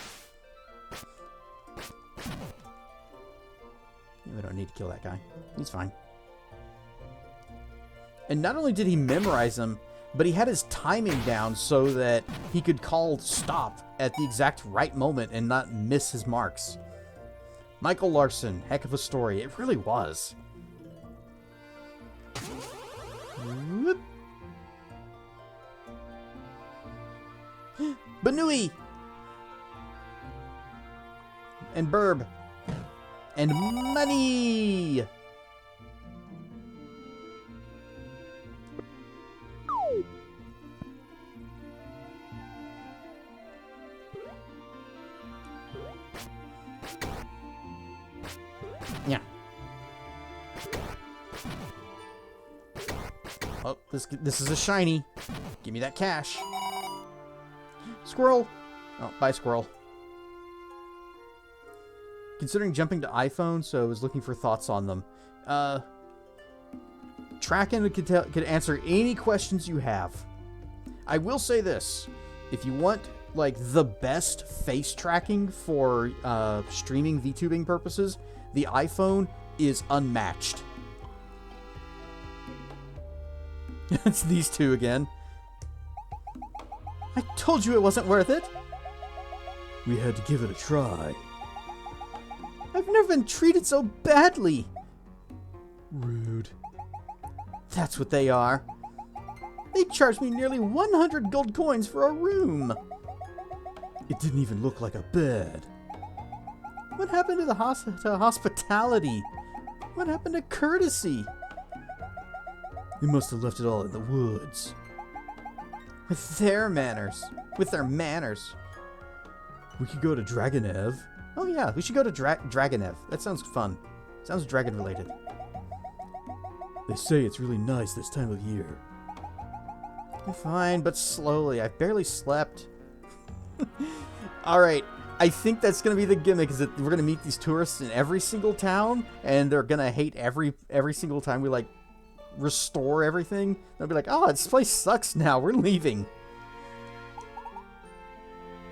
We don't need to kill that guy. He's fine. And not only did he memorize them, but he had his timing down so that he could call stop at the exact right moment and not miss his marks. Michael Larson, heck of a story. It really was. Whoop. Banui! And Burb. And money! Yeah. Oh, this is a shiny. Give me that cash. Squirrel. Oh, bye, squirrel. Considering jumping to iPhone, so I was looking for thoughts on them. Dragon could answer any questions you have. I will say this. If you want, like, the best face tracking for streaming VTubing purposes, the iPhone is unmatched. It's these two again. I told you it wasn't worth it. We had to give it a try. I've never been treated so badly. Rude. That's what they are. They charged me nearly 100 gold coins for a room. It didn't even look like a bed. What happened to the hospitality? What happened to courtesy? They must have left it all in the woods. With their manners. With their manners. We could go to Dragoneu. Oh yeah, we should go to Dragoneu. That sounds fun. Sounds dragon related. They say it's really nice this time of year. Fine, but slowly. I've barely slept. Alright, I think that's going to be the gimmick, is that we're going to meet these tourists in every single town, and they're going to hate every single time we, like, restore everything. They'll be like, oh, this place sucks now. We're leaving.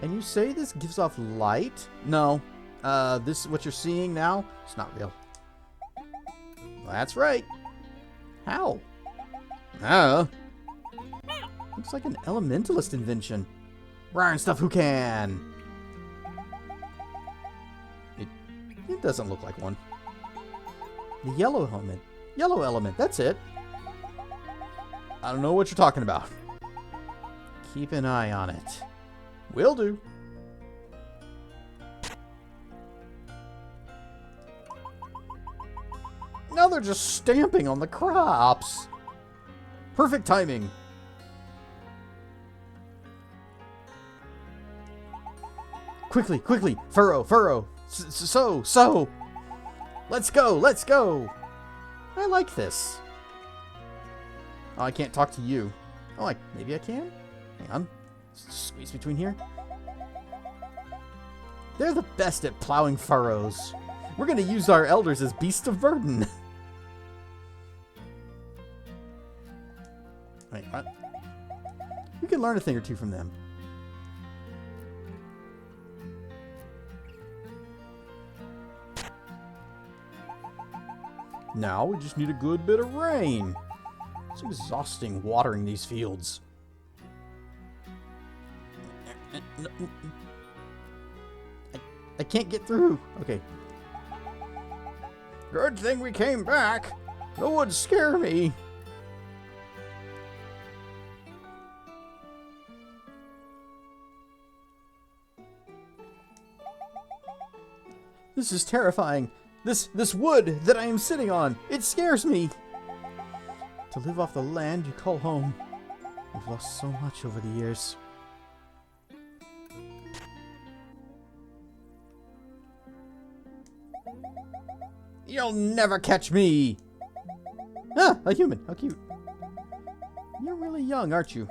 And you say this gives off light? No. This, what you're seeing now, it's not real. That's right. How? Looks like an Elementalist invention. Ryan stuff who can. It doesn't look like one. The yellow helmet. Yellow element, that's it. I don't know what you're talking about. Keep an eye on it. Will do. Now they're just stamping on the crops. Perfect timing. Quickly, quickly. Furrow, furrow. So. Let's go, let's go. I like this. Oh, I can't talk to you. Oh, maybe I can? Hang on. Squeeze between here. They're the best at plowing furrows. We're going to use our elders as beasts of burden. Wait, what? We can learn a thing or two from them. Now we just need a good bit of rain. It's exhausting watering these fields. I can't get through. Okay. Good thing we came back. That would scare me. This is terrifying. This wood that I am sitting on, it scares me. To live off the land you call home. We've lost so much over the years. You'll never catch me! Ah, a human. How cute. You're really young, aren't you?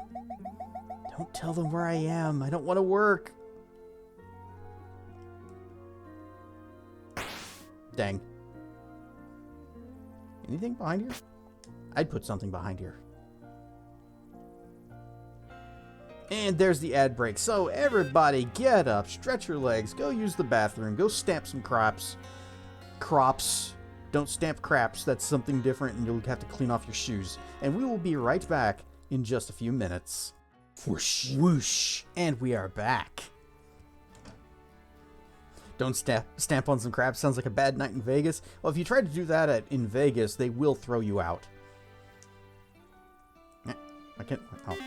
Don't tell them where I am. I don't want to work. Dang. Anything behind here? I'd put something behind here. And there's the ad break. So everybody get up, stretch your legs, go use the bathroom, go stamp some crops. Crops. Don't stamp craps. That's something different and you'll have to clean off your shoes. And we will be right back in just a few minutes. Whoosh. Whoosh. And we are back. Don't stamp on some crap. Sounds like a bad night in Vegas. Well, if you try to do that in Vegas, they will throw you out. I can't... Oh.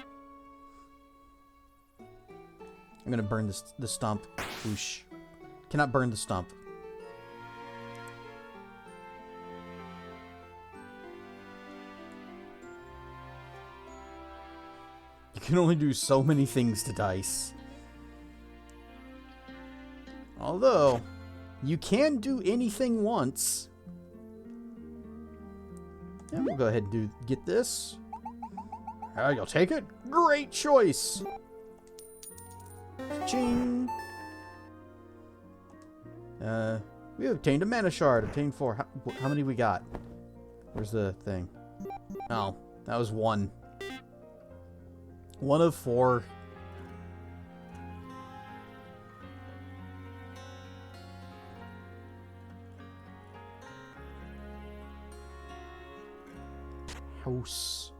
I'm gonna burn the stump. Whoosh. Cannot burn the stump. You can only do so many things to dice. Although, you can do anything once. And we'll go ahead and get this. You'll take it? Great choice! Ching! We obtained a mana shard. Obtained 4. How many we got? Where's the thing? Oh, that was 1. 1 of 4. House.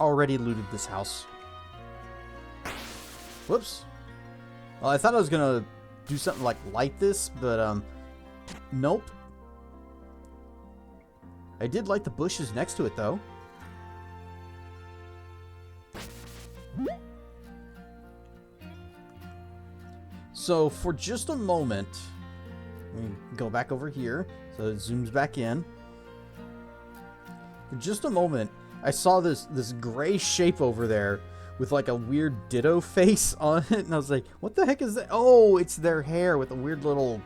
Already looted this house. Whoops. Well, I thought I was gonna do something like light this, but nope. I did light the bushes next to it though. So for just a moment, let me go back over here so it zooms back in. For just a moment, I saw this gray shape over there with like a weird ditto face on it, and I was like, what the heck is that? Oh, it's their hair with a weird little...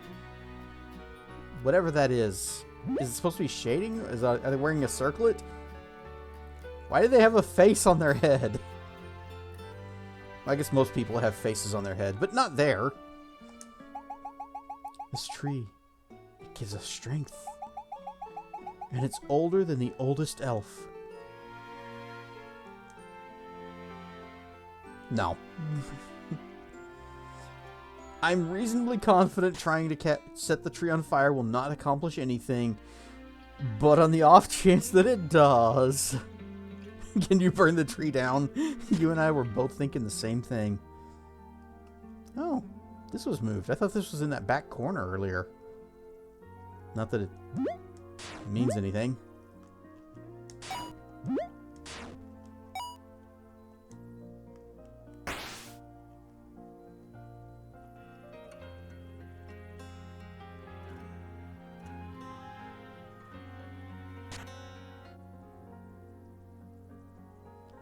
whatever that is. Is it supposed to be shading? Are they wearing a circlet? Why do they have a face on their head? I guess most people have faces on their head, but not there. This tree, it gives us strength. And it's older than the oldest elf. No. I'm reasonably confident trying to set the tree on fire will not accomplish anything, but on the off chance that it does, can you burn the tree down? You and I were both thinking the same thing. Oh, this was moved. I thought this was in that back corner earlier. Not that it means anything.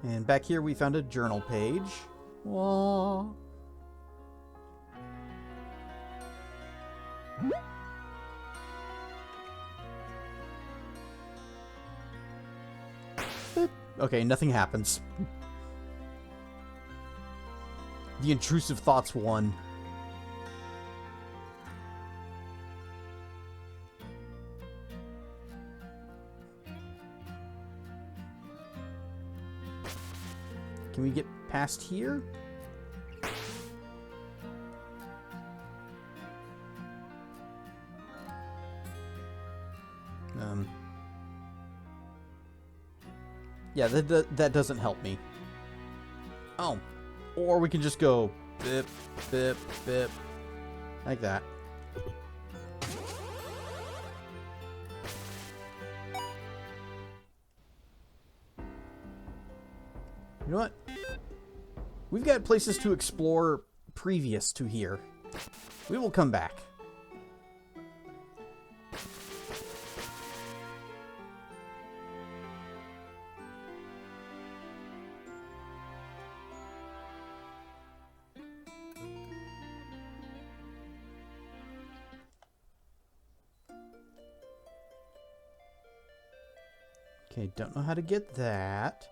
And back here we found a journal page. Whoa. Okay, nothing happens. The intrusive thoughts won. Can we get past here? Yeah, that doesn't help me. Oh. Or we can just go bip, bip, bip. Like that. You know what? We've got places to explore previous to here. We will come back. Okay, don't know how to get that.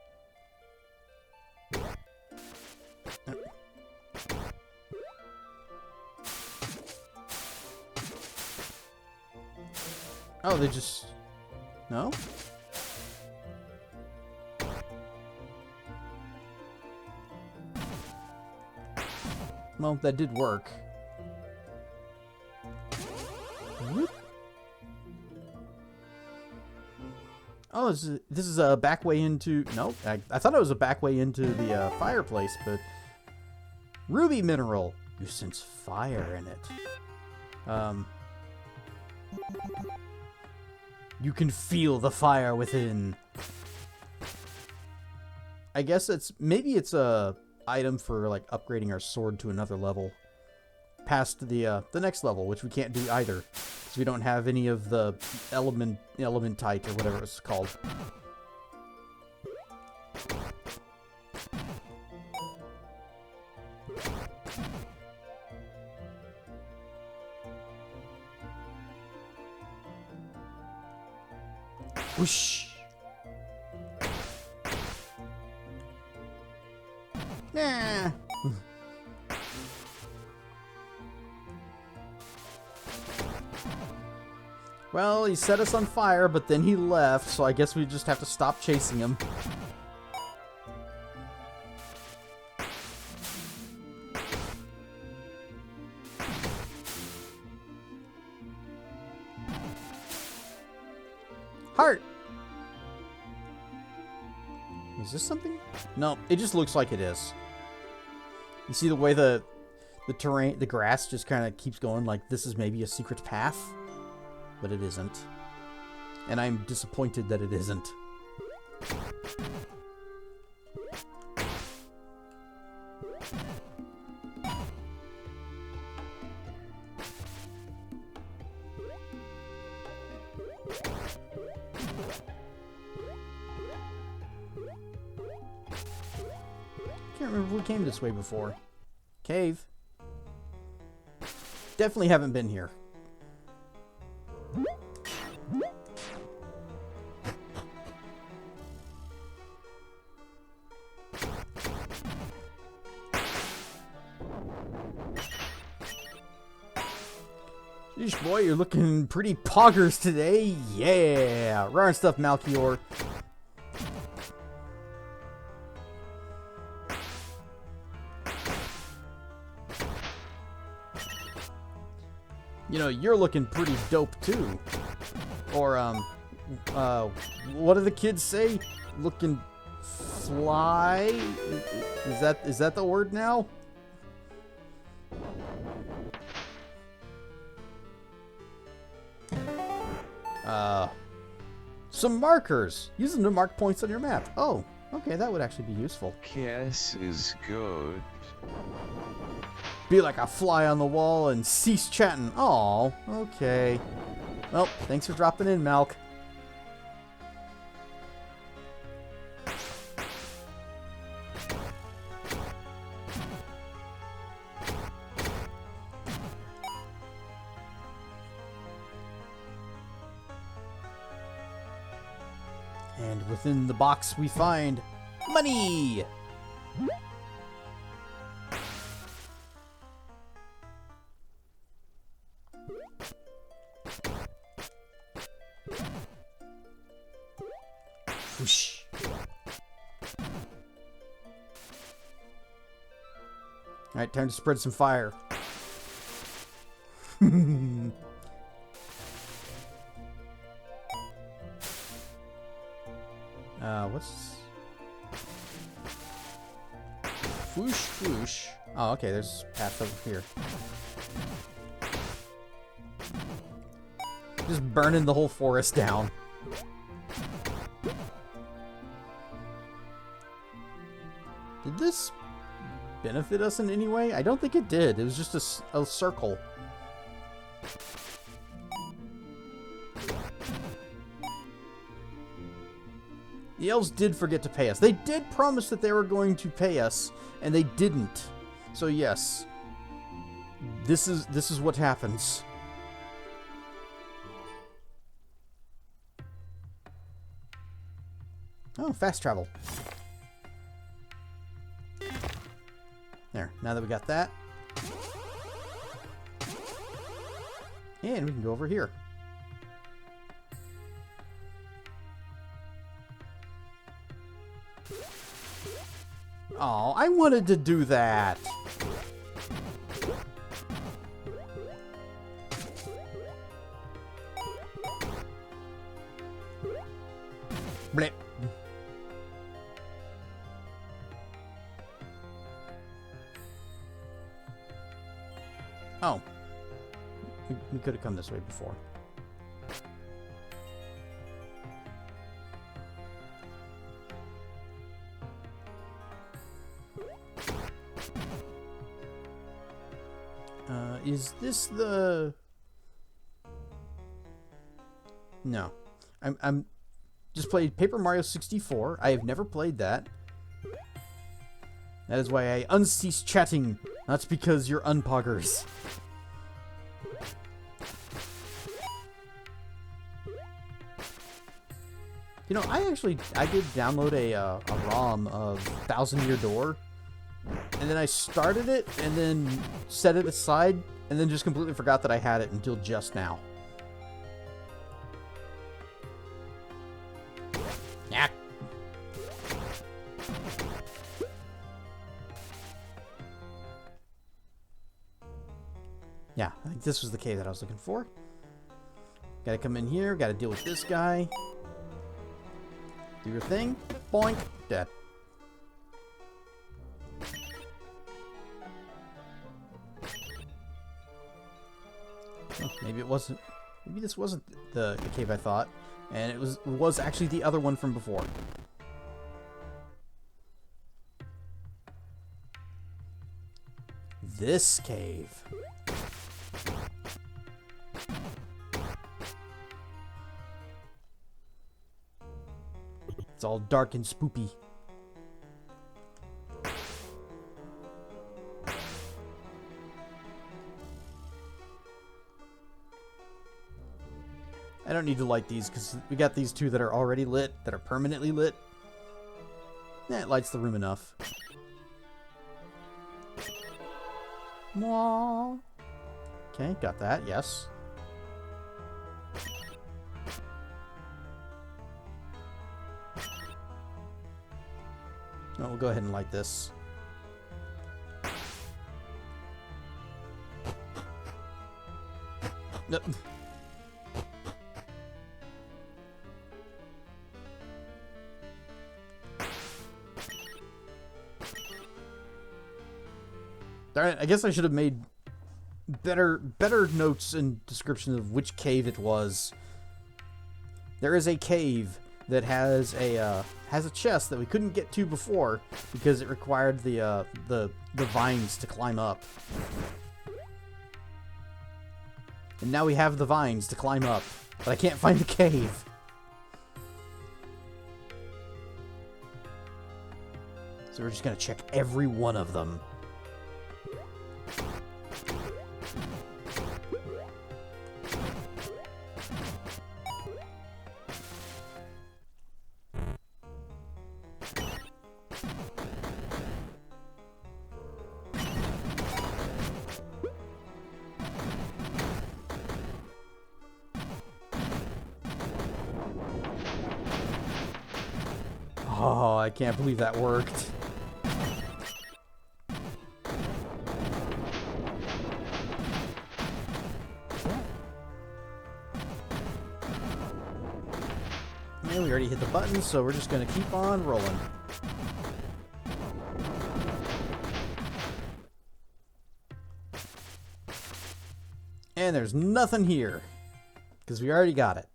Oh, they just... No? Well, that did work. Whoop. Oh, this is a back way into... No, I thought it was a back way into the fireplace, but... Ruby mineral. You sense fire in it. You can feel the fire within. I guess maybe it's a item for like upgrading our sword to another level. Past the next level, which we can't do either. Because we don't have any of the elementite or whatever it's called. Whoosh. Nah. Well, he set us on fire, but then he left, so I guess we just have to stop chasing him. Heart! Is this something? No, it just looks like it is. You see the way the terrain, the grass just kind of keeps going like this is maybe a secret path? But it isn't. And I'm disappointed that it isn't. Can't remember if we came this way before. Cave. Definitely haven't been here. Sheesh, boy, you're looking pretty poggers today. Yeah. Rare stuff, Malchior. You know, you're looking pretty dope too. Or, what do the kids say? Looking fly? Is that the word now? Some markers. Use them to mark points on your map. Oh, okay, that would actually be useful. Guess is good. Be like a fly on the wall and cease chatting. Oh, okay. Well, thanks for dropping in, Malk. And within the box we find money! Whoosh. Alright, time to spread some fire. What's... Whoosh, whoosh. Oh, okay, there's a path over here. Just burning the whole forest down. Did this benefit us in any way? I don't think it did. It was just a circle. The elves did forget to pay us. They did promise that they were going to pay us, and they didn't. So yes, this is what happens. Oh, fast travel. There, now that we got that. And we can go over here. Oh, I wanted to do that. Blip. Oh. We could have come this way before. Is this the... No. I'm just played Paper Mario 64. I have never played that. That is why I uncease chatting. That's because you're unpoggers. You know, I did download a ROM of 1000 Year Door, and then I started it, and then set it aside, and then just completely forgot that I had it until just now. Yeah. Yeah, I think this was the cave that I was looking for. Gotta come in here, gotta deal with this guy. Do your thing. Boink. Dead. Oh, maybe it wasn't. Maybe this wasn't the cave I thought, and it was actually the other one from before. This cave. It's all dark and spoopy. I don't need to light these because we got these two that are already lit, that are permanently lit. It lights the room enough. Mwah. Okay, got that, yes. Oh, we'll go ahead and light this. Nope. Darn it, I guess I should have made better notes and descriptions of which cave it was. There is a cave that has a chest that we couldn't get to before because it required the vines to climb up. And now we have the vines to climb up, but I can't find the cave. So we're just gonna check every one of them. Oh, I can't believe that worked. And we already hit the button, so we're just going to keep on rolling. And there's nothing here, because we already got it.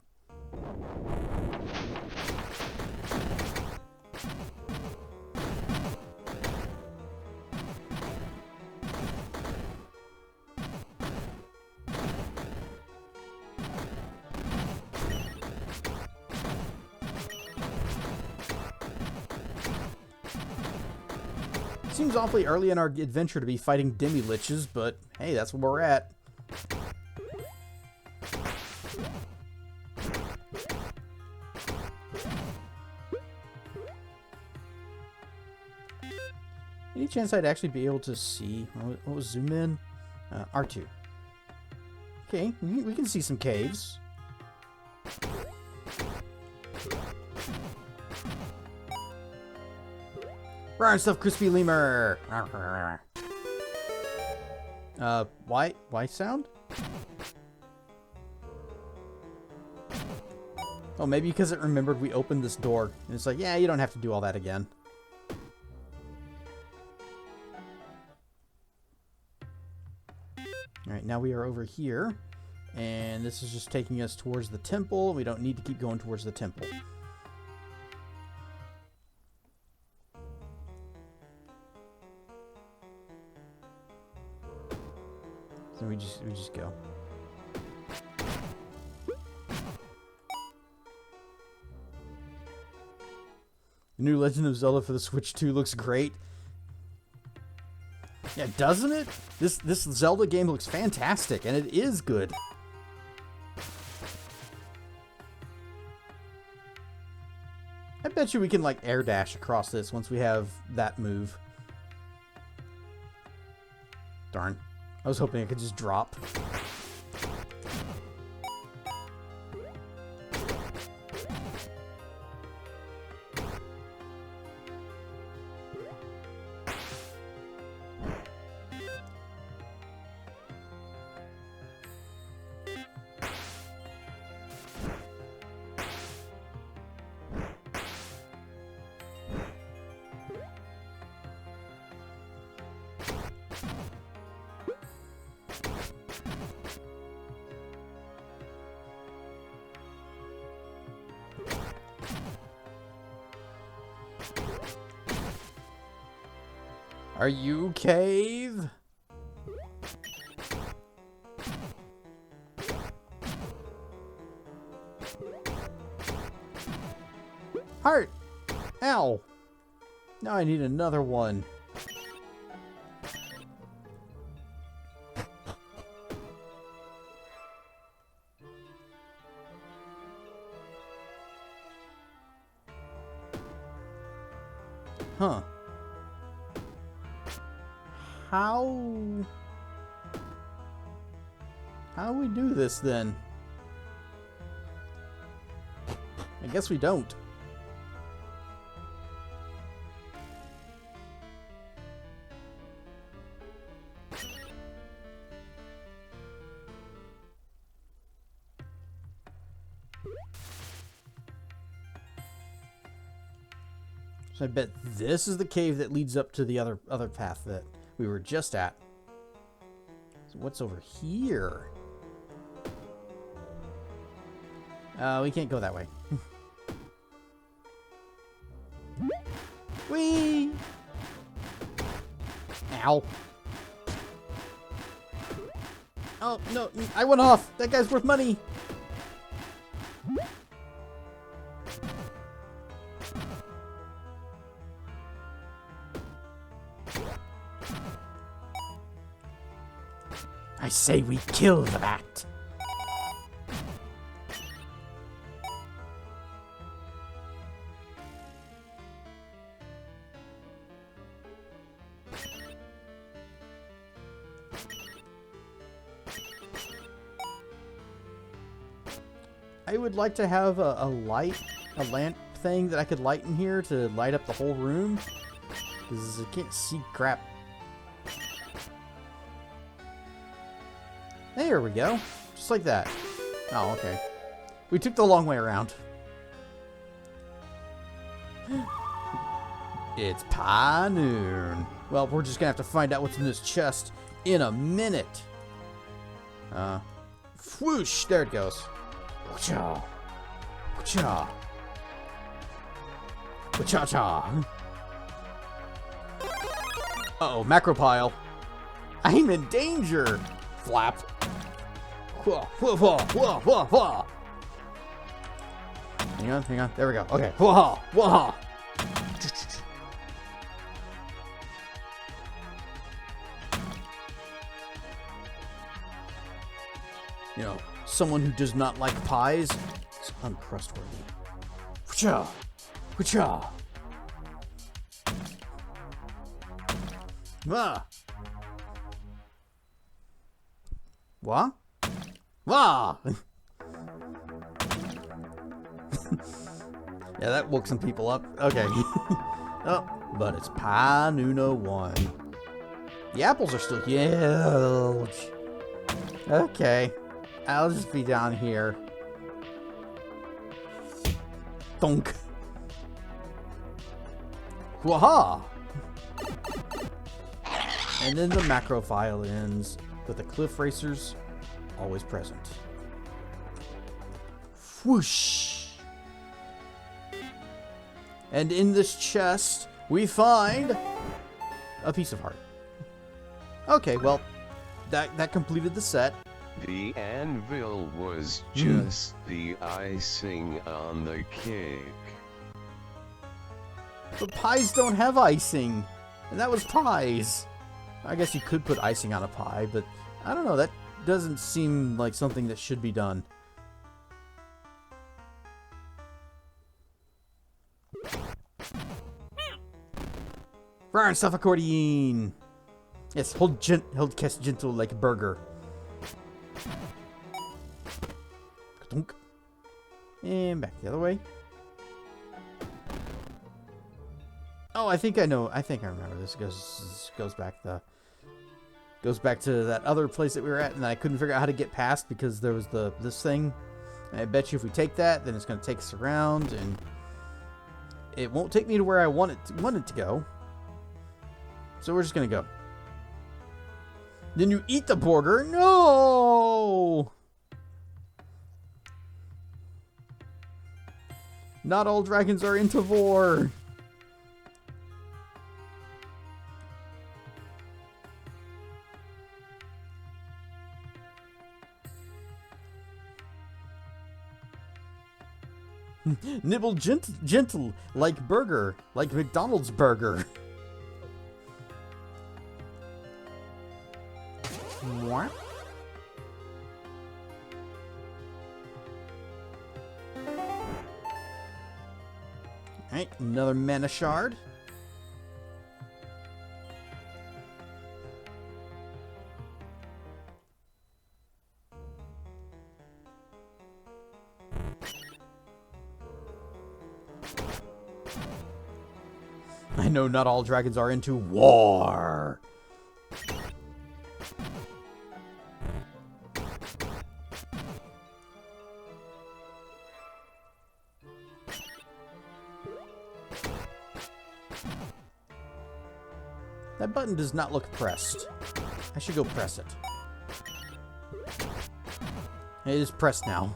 Seems awfully early in our adventure to be fighting demi-liches, but hey, that's where we're at. Any chance I'd actually be able to see? What was zoom in? R2. Okay, we can see some caves. Rawr stuff, crispy lemur. Why sound? Oh, maybe because it remembered we opened this door. And it's like, yeah, you don't have to do all that again. Alright, now we are over here. And this is just taking us towards the temple. We don't need to keep going towards the temple. So we just go. The new Legend of Zelda for the Switch 2 looks great. Yeah, doesn't it? This Zelda game looks fantastic, and it is good. I bet you we can, like, air dash across this once we have that move. Darn. I was hoping I could just drop. Are you cave? Heart! Ow! Now I need another one. Huh. How do we do this then? I guess we don't. So I bet this is the cave that leads up to the other path that we were just at. So what's over here? We can't go that way. Whee! Ow. Oh, no, I went off. That guy's worth money. I say we kill the bat. I would like to have a lamp thing that I could light in here to light up the whole room. Because I can't see crap. There we go. Just like that. Oh, okay. We took the long way around. It's pie noon. Well, we're just gonna have to find out what's in this chest in a minute. Whoosh! There it goes. Cha, cha, cha, cha. Uh-oh, macro pile. I'm in danger. Flap. Whoa, whoa, whoa, whoa, whoa, whoa. Hang on. There we go. Okay. Whoa, whoa. You know, someone who does not like pies is uncrustworthy. Wcha, wcha. Ah. What? Ah. Yeah, that woke some people up. Okay. Oh, but it's Pie Nuno 1. The apples are still huge. Okay. I'll just be down here. Thunk. Waha! And then the macro file ends with the cliff racers always present. Whoosh! And in this chest, we find a piece of heart. Okay, well, that completed the set. The anvil was just the icing on the cake. But pies don't have icing. And that was pies. I guess you could put icing on a pie, but I don't know. That doesn't seem like something that should be done. Run, stuff accordion. Yes, hold cast gentle like a burger. Ka-dunk. And back the other way. Oh, I think I know. I think I remember this. Goes back to that other place that we were at, and I couldn't figure out how to get past because there was this thing. And I bet you if we take that, then it's going to take us around, and it won't take me to where I want it to go. So we're just going to go. Then you eat the burger. No! Not all dragons are into vor. Nibble gentle, like burger, like McDonald's burger. What? Alright, another mana shard. I know not all dragons are into war. That button does not look pressed. I should go press it. It is pressed now.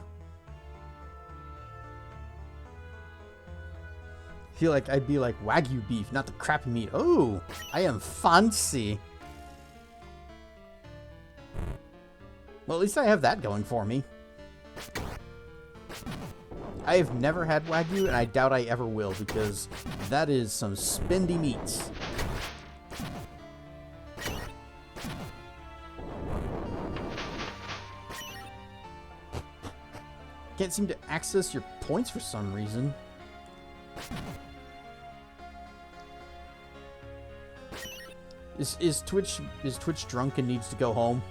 I feel like I'd be like Wagyu beef, not the crappy meat. Oh, I am fancy. Well, at least I have that going for me. I have never had Wagyu, and I doubt I ever will, because that is some spendy meats. Can't seem to access your points for some reason. Is Twitch drunk and needs to go home?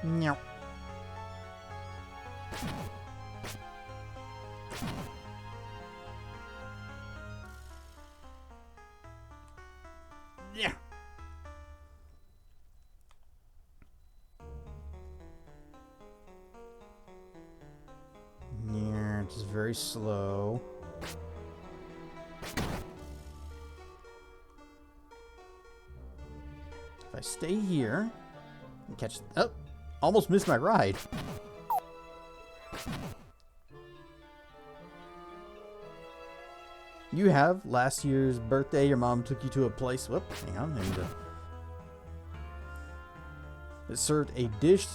No. Yeah. Yeah, it's very slow. If I stay here and catch... Oh! Almost missed my ride. You have last year's birthday. Your mom took you to a place. Whoop, hang on. It served a dish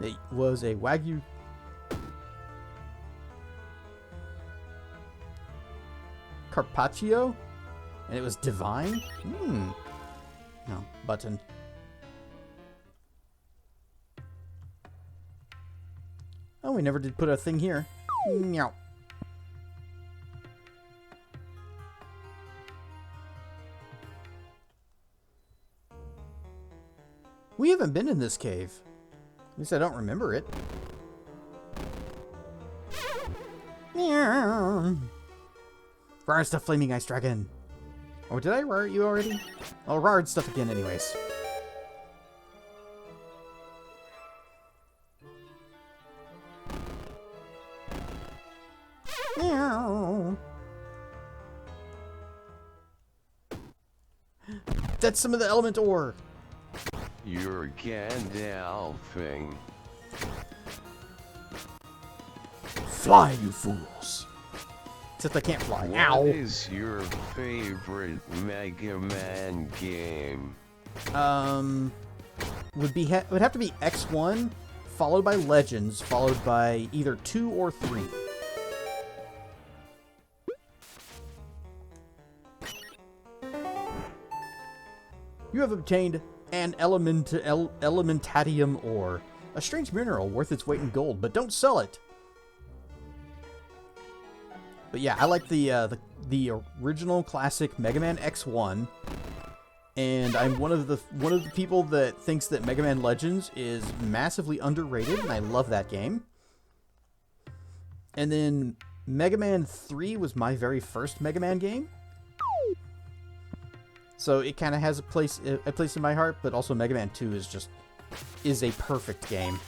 that was a Wagyu carpaccio, and it was divine. No, button. Oh, we never did put a thing here. Meow. We haven't been in this cave. At least I don't remember it. Meow. Rar stuff, flaming ice dragon. Oh, did I rar you already? I'll rar stuff again anyways. Meow. That's some of the element ore. You're Gandalfing. Fly, you fools. Except I can't fly. Ow. What is your favorite Mega Man game? Would have to be X1, followed by Legends, followed by either 2 or 3. You have obtained an Elementatium ore, a strange mineral worth its weight in gold, but don't sell it. But yeah, I like the original classic Mega Man X1, and I'm one of the people that thinks that Mega Man Legends is massively underrated, and I love that game. And then Mega Man 3 was my very first Mega Man game, so it kind of has a place in my heart. But also Mega Man 2 is a perfect game.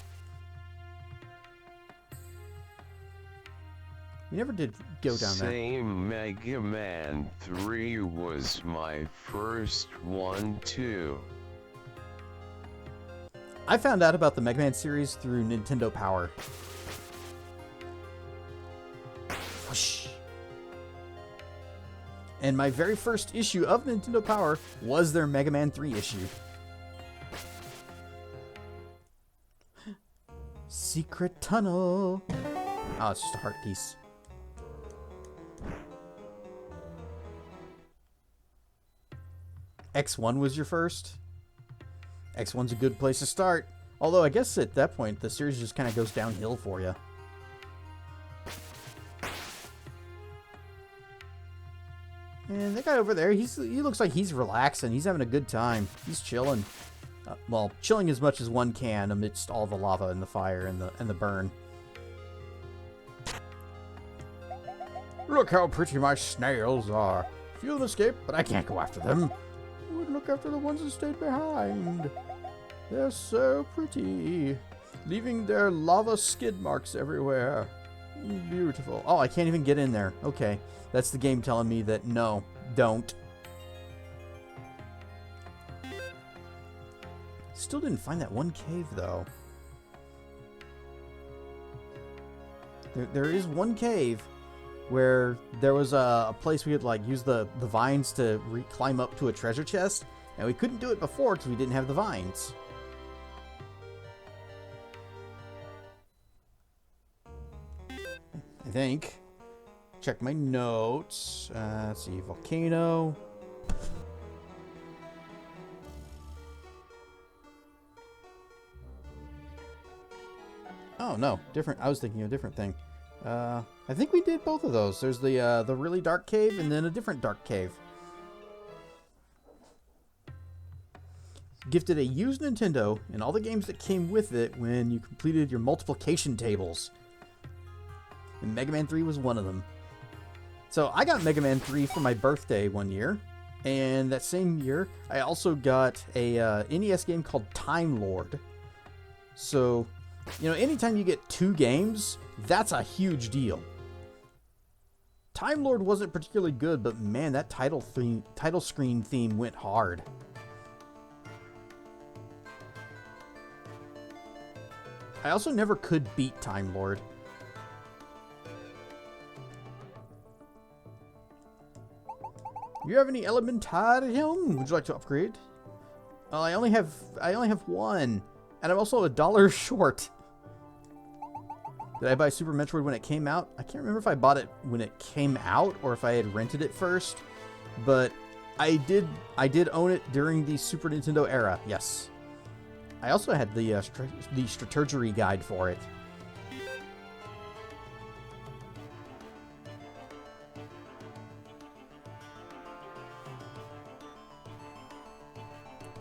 We never did go down there. Same, Mega Man 3 was my first one too. I found out about the Mega Man series through Nintendo Power. Whoosh. And my very first issue of Nintendo Power was their Mega Man 3 issue. Secret tunnel. Oh, it's just a heart piece. X1 was your first? X1's a good place to start. Although I guess at that point the series just kind of goes downhill for you. And that guy over there, he looks like he's relaxing. He's having a good time. He's chilling. Well, chilling as much as one can amidst all the lava and the fire and the burn. Look how pretty my snails are. Few of them escaped, but I can't go after them. I would look after the ones that stayed behind. They're so pretty, leaving their lava skid marks everywhere. Beautiful. Oh, I can't even get in there. Okay, that's the game telling me that no, don't. Still didn't find that one cave, though. There is one cave where there was a place we could like use the vines to climb up to a treasure chest, and we couldn't do it before because we didn't have the vines. I think. Check my notes. Let's see, volcano. Oh no, different. I was thinking of a different thing. I think we did both of those. There's the really dark cave and then a different dark cave. Gifted a used Nintendo and all the games that came with it when you completed your multiplication tables. And Mega Man 3 was one of them. So I got Mega Man 3 for my birthday one year. And that same year, I also got a NES game called Time Lord. So, you know, anytime you get 2 games, that's a huge deal. Time Lord wasn't particularly good, but man, that title screen theme went hard. I also never could beat Time Lord. You have any Elementarium? Would you like to upgrade? I only have one, and I'm also $1 short. Did I buy Super Metroid when it came out? I can't remember if I bought it when it came out or if I had rented it first, but I did own it during the Super Nintendo era. Yes. I also had the Strategery guide for it.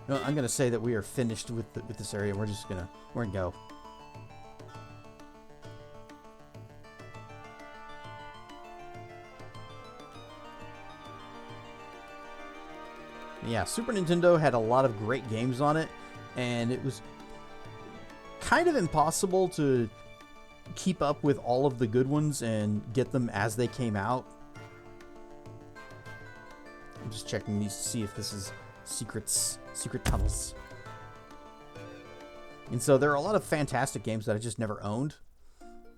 No, I'm gonna say that we are finished with this area. We're gonna go. Yeah, Super Nintendo had a lot of great games on it, and it was kind of impossible to keep up with all of the good ones and get them as they came out. I'm just checking these to see if this is secret tunnels. And so there are a lot of fantastic games that I just never owned,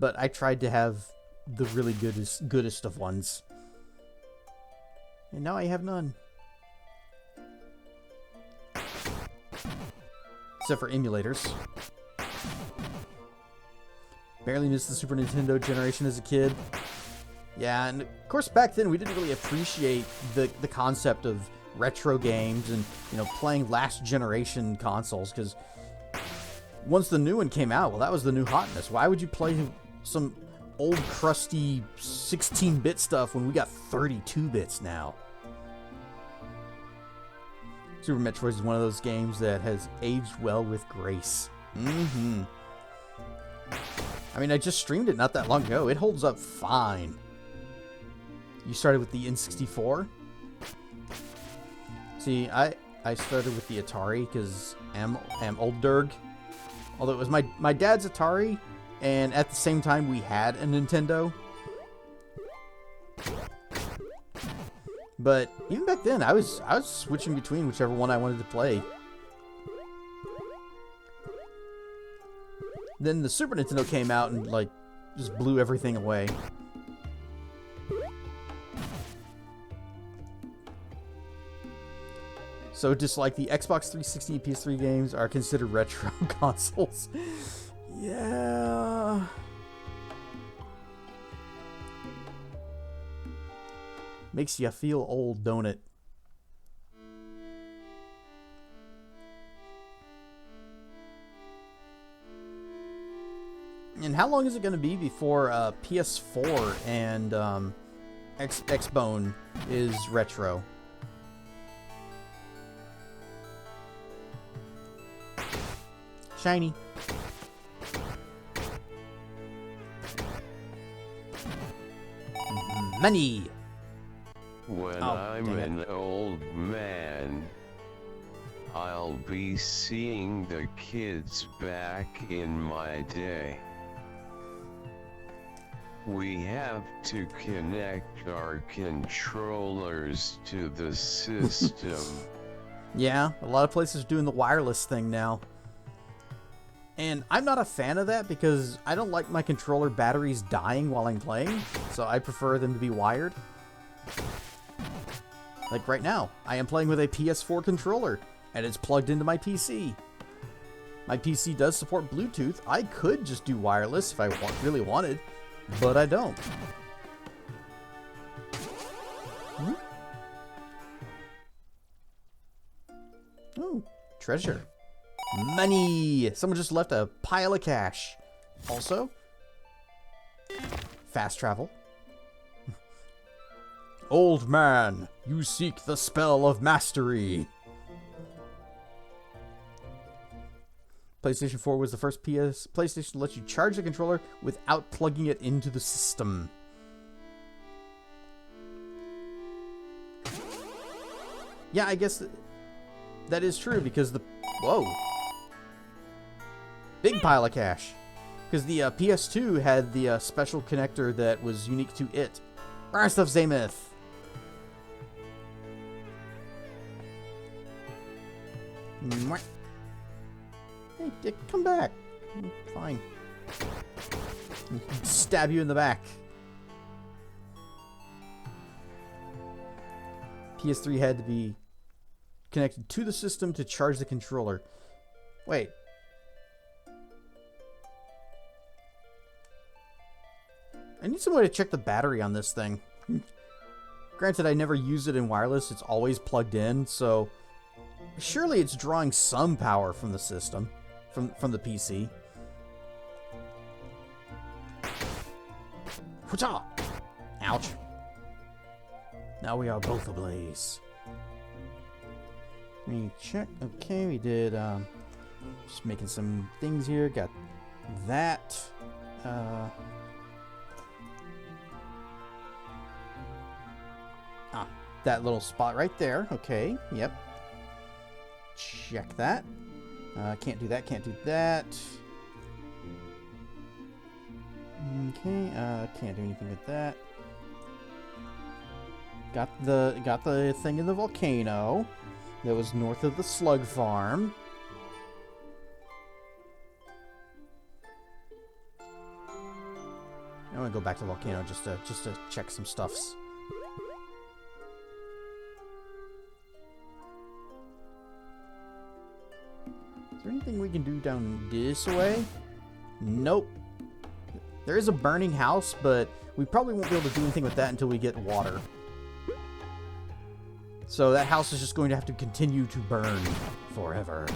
but I tried to have the really goodest of ones. And now I have none. Except for emulators. Barely missed the Super Nintendo generation as a kid. Yeah, and of course back then we didn't really appreciate the concept of retro games and, you know, playing last generation consoles, because once the new one came out, well, that was the new hotness. Why would you play some old crusty 16-bit stuff when we got 32 bits now? Super Metroid is one of those games that has aged well with grace. Mm-hmm. I mean, I just streamed it not that long ago. It holds up fine. You started with the N64? See, I started with the Atari because I'm old derg. Although it was my dad's Atari, and at the same time we had a Nintendo. But even back then, I was switching between whichever one I wanted to play. Then the Super Nintendo came out and, like, just blew everything away. So just like the Xbox 360 and PS3 games are considered retro consoles. Yeah. Makes you feel old, don't it? And how long is it going to be before PS4 and Xbone is retro? Shiny. Money. When I'm an old man, I'll be seeing the kids back in my day. We have to connect our controllers to the system. Yeah, a lot of places are doing the wireless thing now. And I'm not a fan of that because I don't like my controller batteries dying while I'm playing, so I prefer them to be wired. Like right now, I am playing with a PS4 controller, and it's plugged into my PC. My PC does support Bluetooth. I could just do wireless if I really wanted, but I don't. Ooh, treasure. Money! Someone just left a pile of cash. Also, fast travel. Old man, you seek the spell of mastery. PlayStation 4 was the first PlayStation to let you charge the controller without plugging it into the system. Yeah, I guess that is true because the... Whoa. Big pile of cash. Because the PS2 had the special connector that was unique to it. Rise of Zamoth. Hey, Dick, come back. Fine. Stab you in the back. PS3 had to be connected to the system to charge the controller. Wait. I need some way to check the battery on this thing. Granted, I never use it in wireless. It's always plugged in, so surely it's drawing some power from the system, from the PC. Ouch. Now we are both ablaze. Let me check. Okay, we did, just making some things here. Got that. That little spot right there. Okay, yep. Check that. Can't do that, can't do that. Okay, can't do anything with that. Got the thing in the volcano that was north of the slug farm. I want to go back to the volcano just to check some stuffs. Is there anything we can do down this way? Nope. There is a burning house, but we probably won't be able to do anything with that until we get water. So that house is just going to have to continue to burn forever.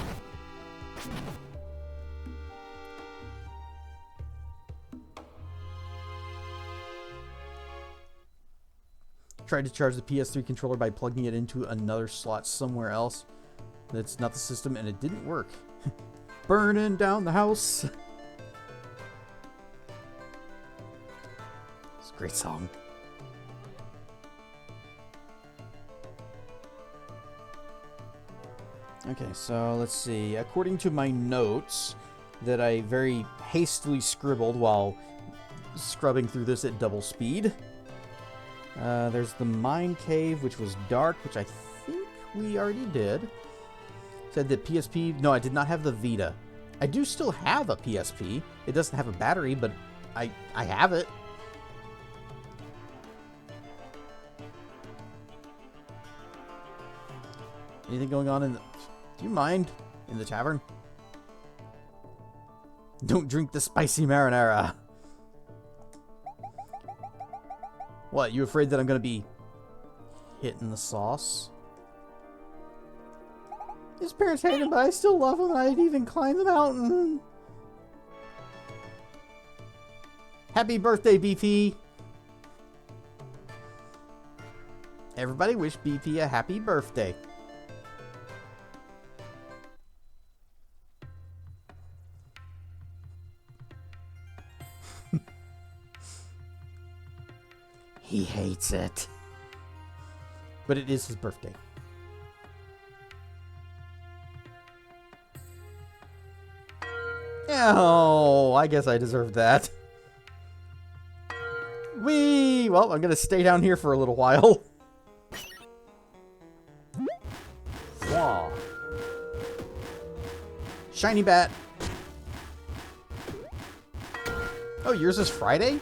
Tried to charge the PS3 controller by plugging it into another slot somewhere else. That's not the system, and it didn't work. Burning down the house. It's a great song. Okay, so let's see. According to my notes that I very hastily scribbled while scrubbing through this at double speed, there's the mine cave, which was dark, which I think we already did. Said that PSP... No, I did not have the Vita. I do still have a PSP. It doesn't have a battery, but I have it. Anything going on in the... Do you mind? In the tavern? Don't drink the spicy marinara. What, you afraid that I'm gonna be hitting the sauce? His parents hate him, but I still love him, and I'd even climb the mountain. Happy birthday, BP! Everybody wish BP a happy birthday. He hates it. But it is his birthday. Oh, I guess I deserved that. Whee! Well, I'm gonna stay down here for a little while. Wow. Shiny bat. Oh, yours is Friday?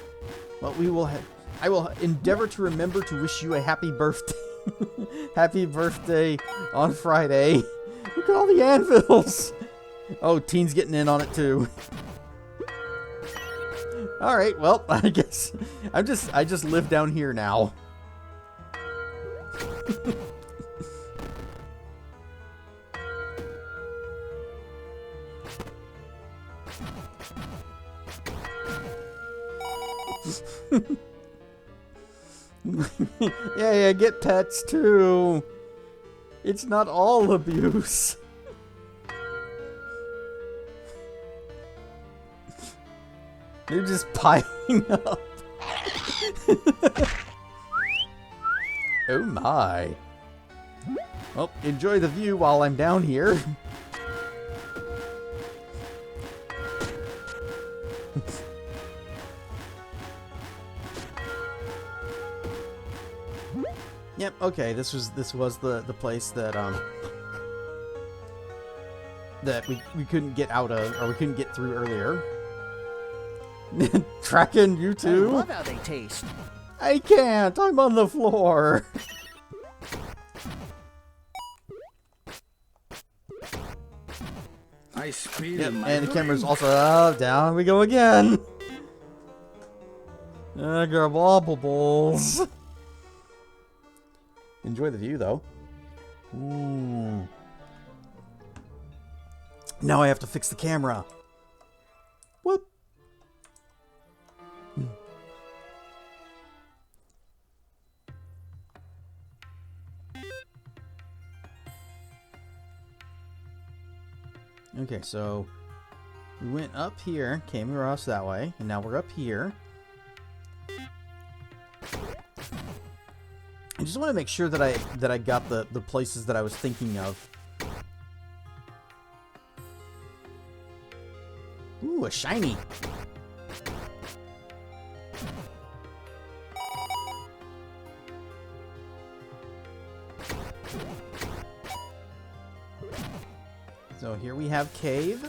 Well, we will have... I will endeavor to remember to wish you a happy birthday. Happy birthday on Friday. Look at all the anvils. Oh, Teen's getting in on it too. Alright, well, I guess I just live down here now. Yeah, get pets too. It's not all abuse. They're just piling up. Oh my. Well, enjoy the view while I'm down here. Yep, okay, this was the place that that we couldn't get out of, or we couldn't get through earlier. Tracking you too? I love how they taste. I can't, I'm on the floor. I spill Yep, my and the drink. camera's also down we go again. Bubbles. Enjoy the view though. Ooh. Now I have to fix the camera. Whoop. Okay, so we went up here, came across that way, and now we're up here. I just want to make sure that I got the places that I was thinking of. Ooh, a shiny. So here we have cave.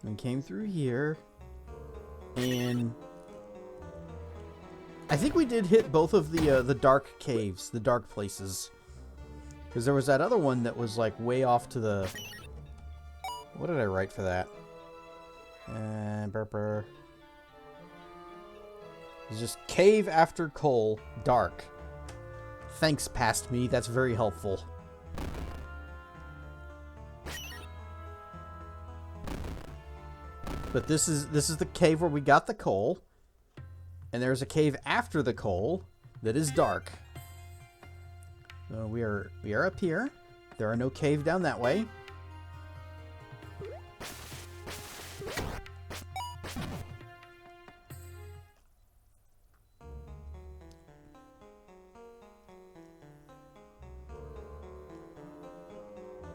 And came through here. And I think we did hit both of the dark caves, the dark places. Because there was that other one that was like way off to the... What did I write for that? Burper. It's just cave after coal, dark. Thanks, past me. That's very helpful. But this is the cave where we got the coal. And there's a cave after the coal that is dark. So we are up here. There are no cave down that way.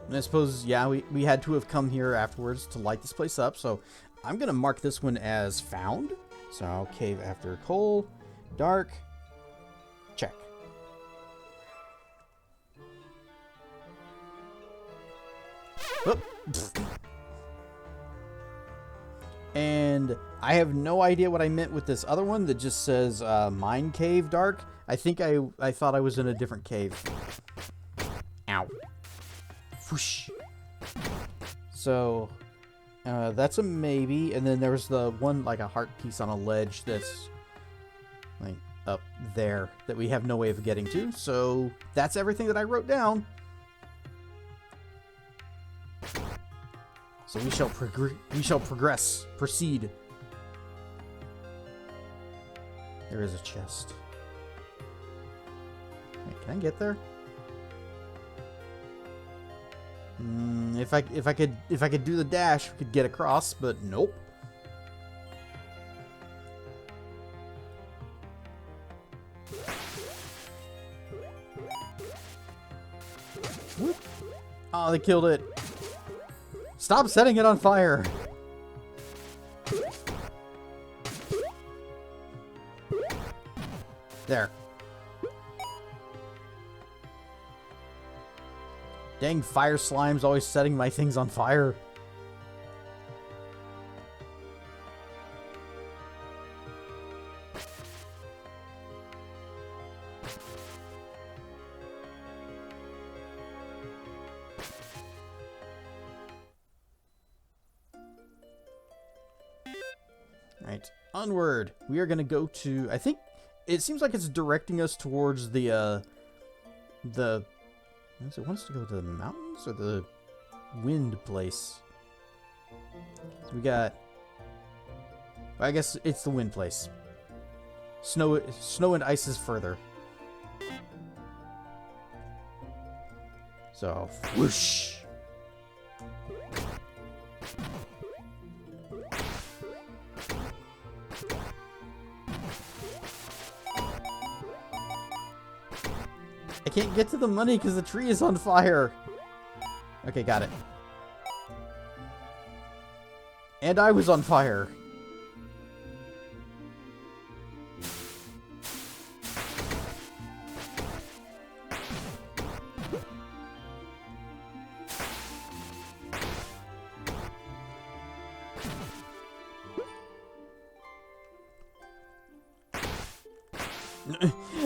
And I suppose, yeah, we had to have come here afterwards to light this place up. So I'm going to mark this one as found. So cave after coal, dark, check. Oop. And I have no idea what I meant with this other one that just says mine cave dark. I think I thought I was in a different cave. Ow. Whoosh. So that's a maybe, and then there's the one like a heart piece on a ledge that's like up there that we have no way of getting to. So that's everything that I wrote down. So we shall progress, proceed. There is a chest. Wait, can I get there? If I could do the dash, we could get across, but nope. Whoop. Oh, they killed it. Stop setting it on fire. There. Dang, fire slime's always setting my things on fire. Right, onward. We are gonna go to, I think, it seems like it's directing us towards the does it want us to go to the mountains or the wind place? So we got... I guess it's the wind place. Snow and ice is further. So, whoosh! I can't get to the money because the tree is on fire. Okay, got it. And I was on fire.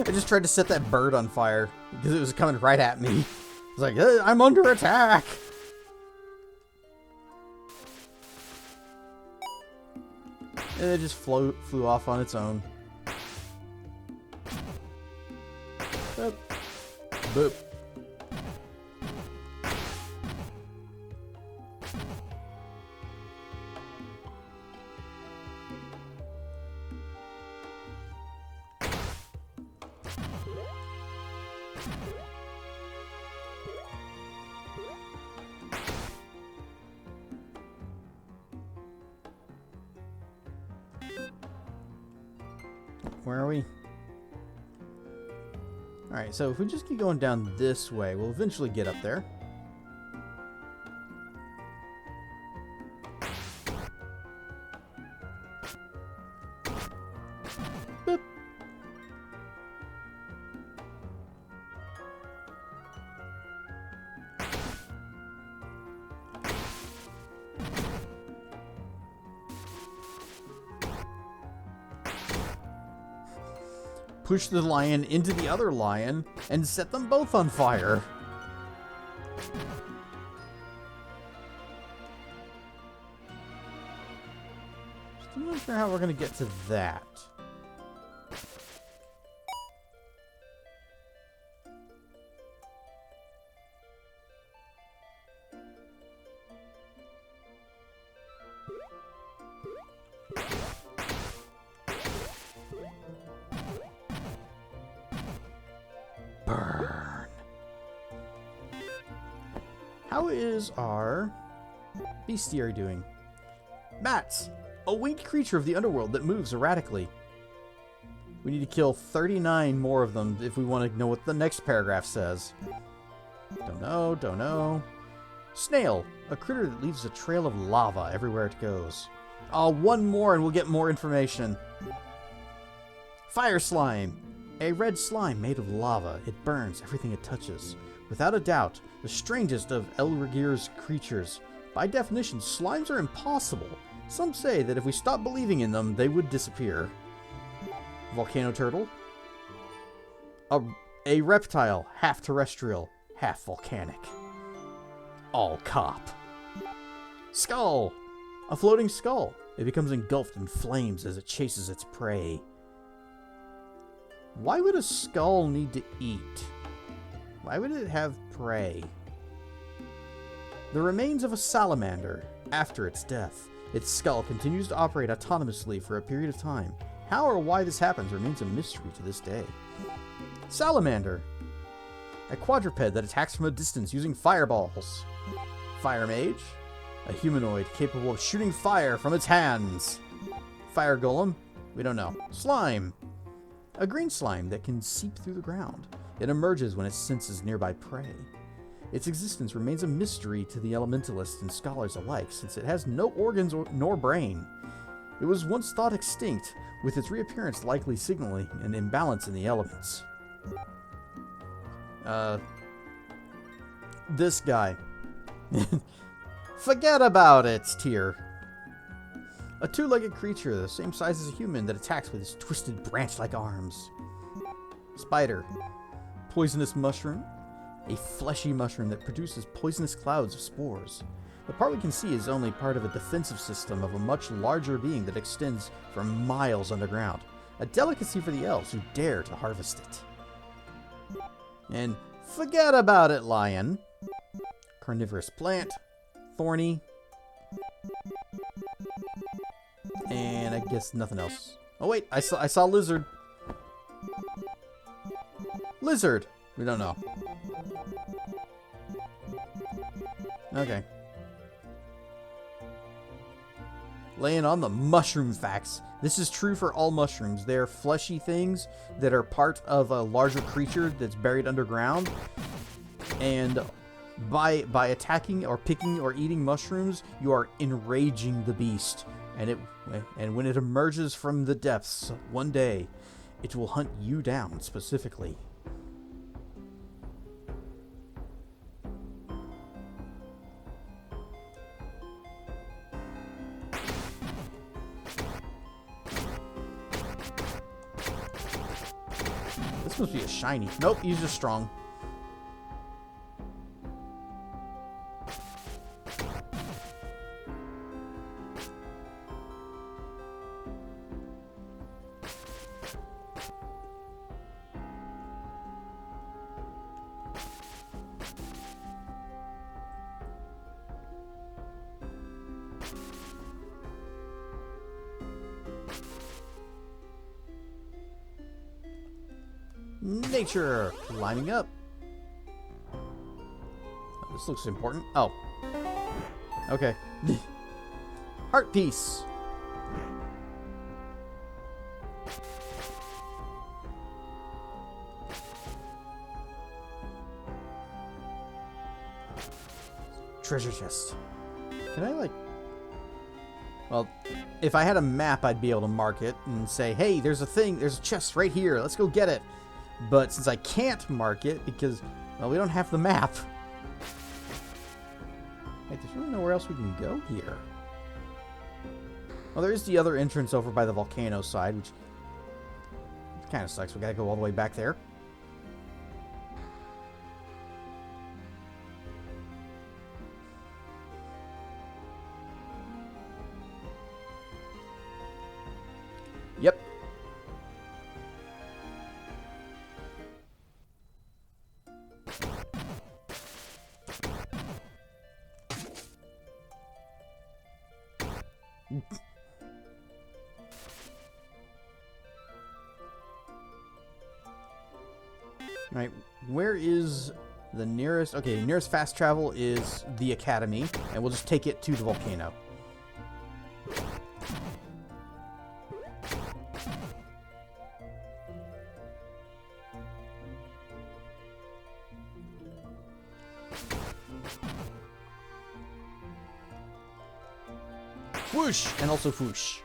I just tried to set that bird on fire because it was coming right at me. I was like, hey, I'm under attack. And it just flew off on its own. Boop. Boop. Where are we? Alright, so if we just keep going down this way, we'll eventually get up there. Boop. Push the lion into the other lion and set them both on fire. Still not sure how we're going to get to that. Burn. How is our bestiary doing? Bats, a winged creature of the underworld that moves erratically. We need to kill 39 more of them if we want to know what the next paragraph says. Don't know. Snail, a critter that leaves a trail of lava everywhere it goes. Oh, one more and we'll get more information. Fire slime. A red slime made of lava. It burns everything it touches. Without a doubt, the strangest of Elrigir's creatures. By definition, slimes are impossible. Some say that if we stopped believing in them, they would disappear. Volcano turtle. A reptile, half terrestrial, half volcanic. All cop. Skull. A floating skull. It becomes engulfed in flames as it chases its prey. Why would a skull need to eat? Why would it have prey? The remains of a salamander. After its death, its skull continues to operate autonomously for a period of time. How or why this happens remains a mystery to this day. Salamander. A quadruped that attacks from a distance using fireballs. Fire mage. A humanoid capable of shooting fire from its hands. Fire golem. We don't know. Slime. A green slime that can seep through the ground. It emerges when it senses nearby prey. Its existence remains a mystery to the elementalists and scholars alike, since it has no organs nor brain. It was once thought extinct, with its reappearance likely signaling an imbalance in the elements. This guy. Forget about it, tier. A two-legged creature the same size as a human that attacks with its twisted branch-like arms. Spider. Poisonous mushroom. A fleshy mushroom that produces poisonous clouds of spores. The part we can see is only part of a defensive system of a much larger being that extends for miles underground. A delicacy for the elves who dare to harvest it. And forget about it, lion. Carnivorous plant. Thorny. And I guess nothing else. Oh wait, I saw lizard. Lizard. We don't know. Okay. Laying on the mushroom facts. This is true for all mushrooms. They're fleshy things that are part of a larger creature that's buried underground. And by attacking or picking or eating mushrooms, you are enraging the beast. And when it emerges from the depths one day, it will hunt you down specifically. This must be a shiny. Nope, he's just strong. Nature! Climbing up. Oh, this looks important. Oh. Okay. Heart piece. Treasure chest. Can I, like... Well, if I had a map, I'd be able to mark it and say, hey, there's a chest right here. Let's go get it. But since I can't mark it because, well, we don't have the map. Wait, there's really nowhere else we can go here. Well, there is the other entrance over by the volcano side, which kind of sucks. We gotta go all the way back there. Yep. Alright, where is the nearest... Okay, nearest fast travel is the academy, and we'll just take it to the volcano. Whoosh! And also whoosh.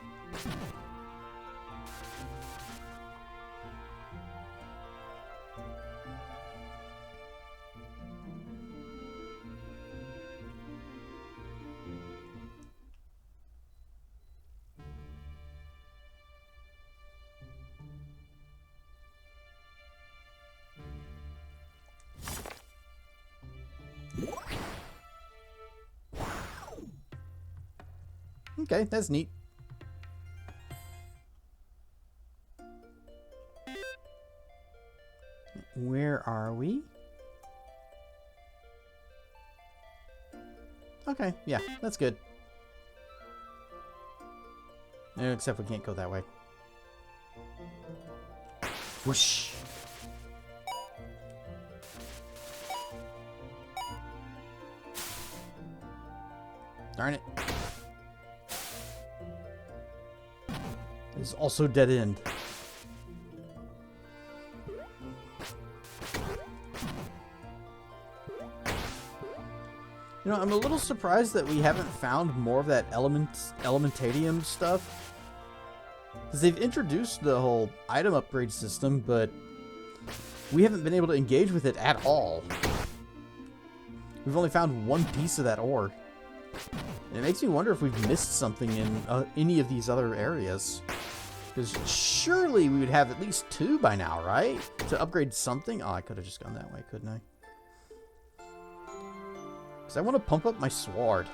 Okay, that's neat. Where are we? Okay, yeah, that's good. Except we can't go that way. Whoosh. Darn it. Is also dead end. You know, I'm a little surprised that we haven't found more of that Elementatium stuff. Because they've introduced the whole item upgrade system, but we haven't been able to engage with it at all. We've only found one piece of that ore. And it makes me wonder if we've missed something in any of these other areas. Because surely we would have at least 2 by now, right? To upgrade something? Oh, I could have just gone that way, couldn't I? Because I want to pump up my sword.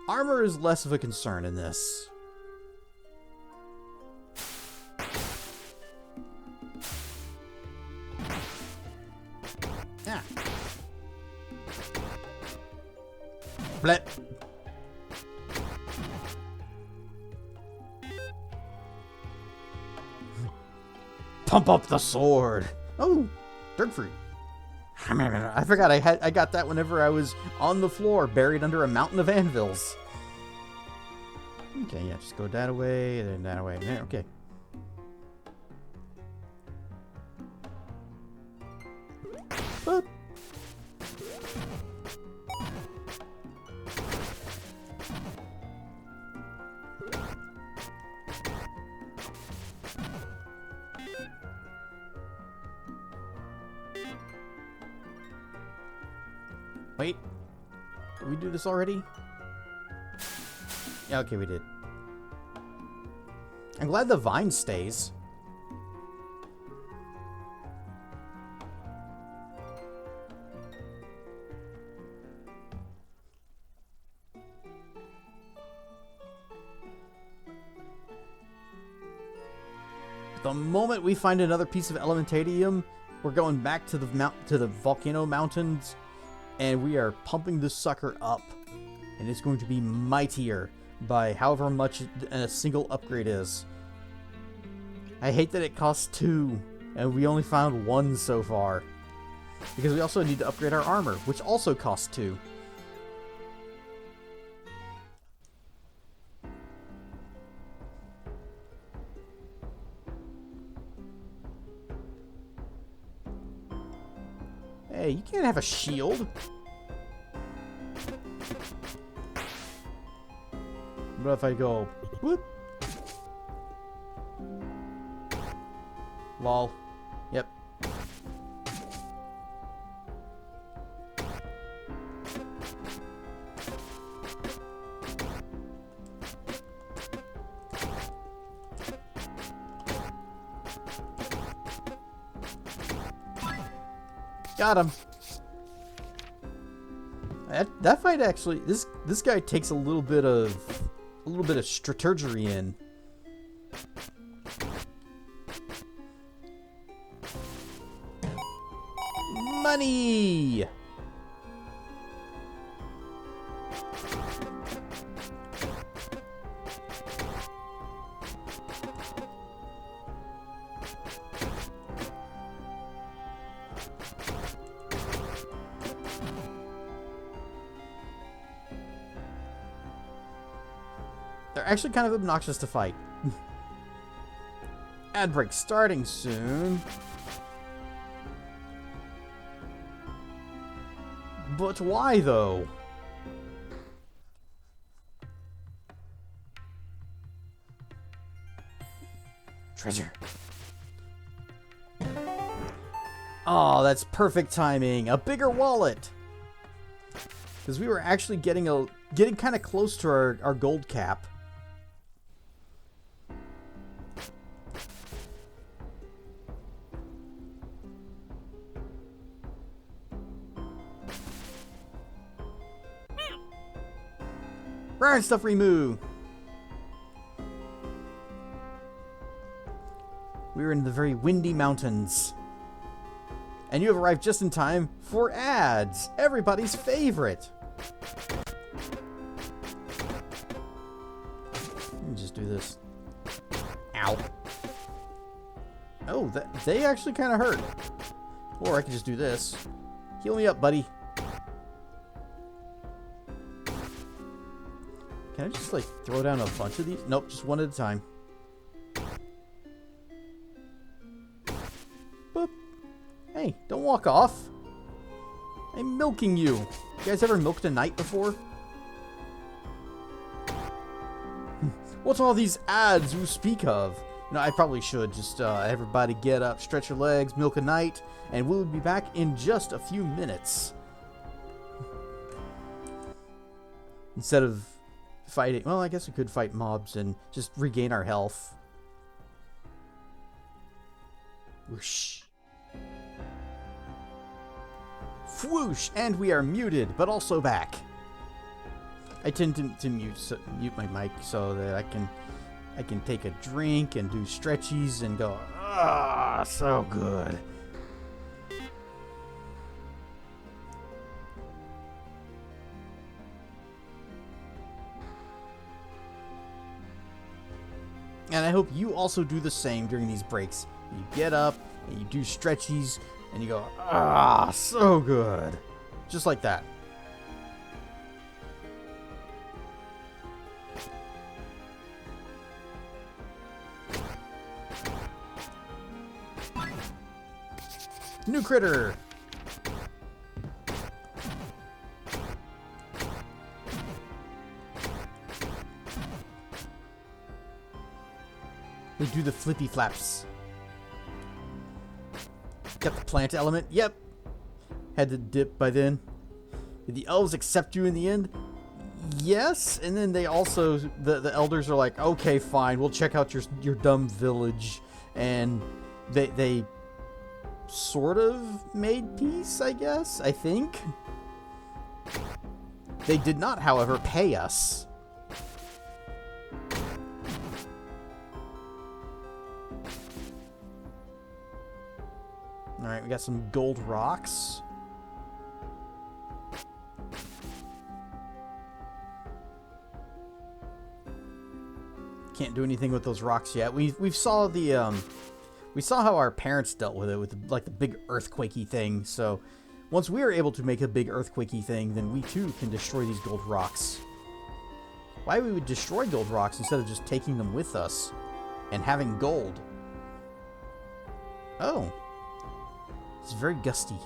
Armor is less of a concern in this. Yeah. Blep. Pump up the sword. Oh, dirt fruit. I forgot I got that whenever I was on the floor, buried under a mountain of anvils. Okay, yeah, just go that way, and then that way, and there. Okay. Boop. Wait, did we do this already? Yeah, okay, we did. I'm glad the vine stays. The moment we find another piece of Elementatium, we're going back to the volcano mountains. And we are pumping this sucker up. And it's going to be mightier by however much a single upgrade is. I hate that it costs 2. And we only found 1 so far. Because we also need to upgrade our armor, which also costs 2. Hey, you can't have a shield. What if I go whoop? Lol. Yep. Got him. That fight actually, this guy takes a little bit of strategery in. Money. They're actually kind of obnoxious to fight. Ad break starting soon. But why, though? Treasure. Oh, that's perfect timing. A bigger wallet. Because we were actually getting kind of close to our gold cap. Rare stuff remove. We're in the very windy mountains. And you have arrived just in time for ads. Everybody's favorite. Let me just do this. Ow. Oh, they actually kind of hurt. Or I can just do this. Heal me up, buddy. Can I just, like, throw down a bunch of these? Nope, just one at a time. Boop. Hey, don't walk off. I'm milking you. You guys ever milked a knight before? What's all these ads you speak of? No, I probably should. Just, everybody get up, stretch your legs, milk a knight, and we'll be back in just a few minutes. Instead of fighting, well, I guess we could fight mobs and just regain our health. Whoosh. Whoosh, and we are muted, but also back. I tend to mute my mic so that I can take a drink and do stretchies and go, ah, so good. And I hope you also do the same during these breaks. You get up and you do stretchies and you go, ah, so good. Just like that. New critter. They do the flippy flaps. Got the plant element. Yep. Had to dip by then. Did the elves accept you in the end? Yes. And then they also, the elders are like, okay, fine. We'll check out your dumb village. And they sort of made peace, I guess. I think. They did not, however, pay us. Alright, we got some gold rocks. Can't do anything with those rocks yet. We saw the we saw how our parents dealt with it with like the big earthquakey thing. So once we are able to make a big earthquakey thing, then we too can destroy these gold rocks. Why we would destroy gold rocks instead of just taking them with us and having gold? Oh. It's very gusty.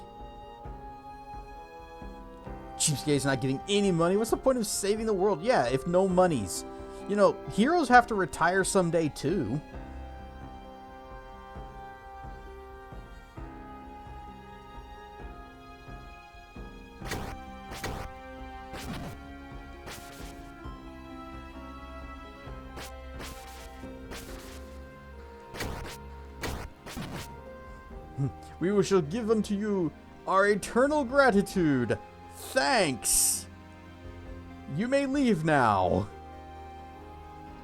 Cheapskate's not getting any money. What's the point of saving the world? Yeah, if no monies. You know, heroes have to retire someday, too. We shall give unto you our eternal gratitude. Thanks. You may leave now.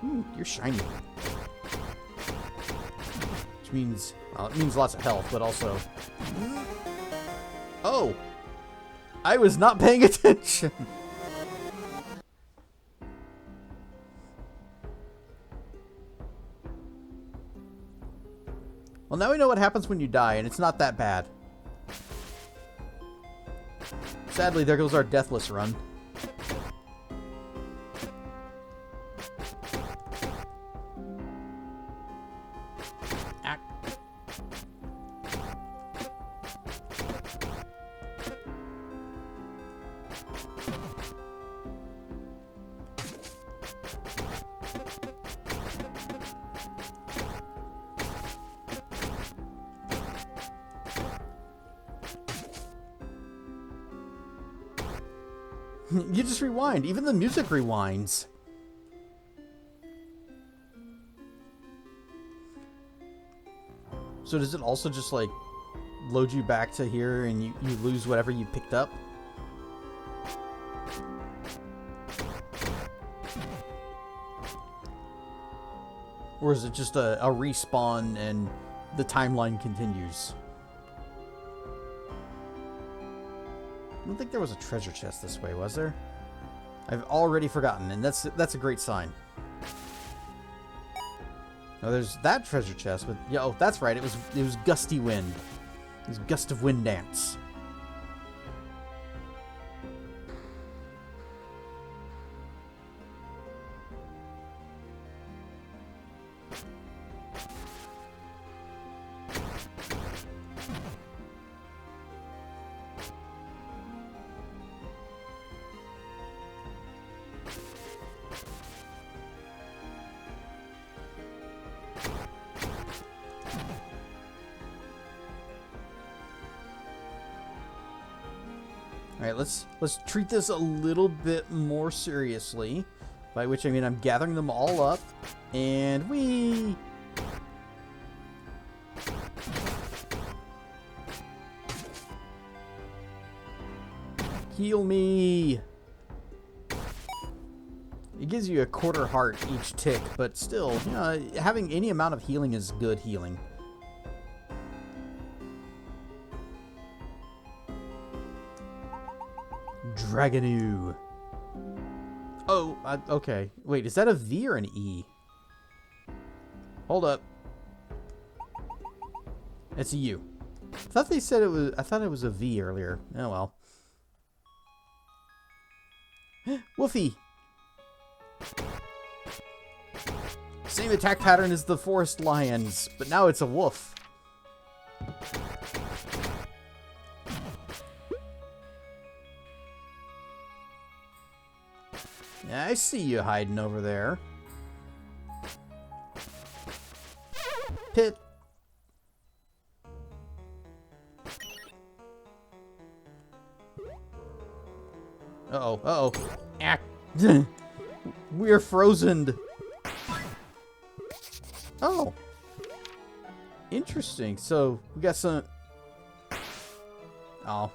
Ooh, you're shiny. Which means, well, it means lots of health, but also... Oh! I was not paying attention! Well, now we know what happens when you die, and it's not that bad. Sadly, there goes our deathless run. You just rewind. Even the music rewinds. So does it also just, like, load you back to here and you lose whatever you picked up? Or is it just a respawn and the timeline continues? I don't think there was a treasure chest this way, was there? I've already forgotten, and that's a great sign. Oh, there's that treasure chest, but yeah, oh, that's right. It was gusty wind. It was gust of wind dance. Alright, let's treat this a little bit more seriously. By which I mean I'm gathering them all up. And we... Heal me! It gives you a quarter heart each tick, but still, you know, having any amount of healing is good healing. Dragoneu. Oh, okay. Wait, is that a V or an E? Hold up. It's a U. I thought they said it was. I thought it was a V earlier. Oh well. Woofy. Same attack pattern as the forest lions, but now it's a wolf. Yeah, I see you hiding over there. Pit. Uh-oh, uh-oh. Ah. We're frozen. Oh. Interesting. So, we got some... Oh.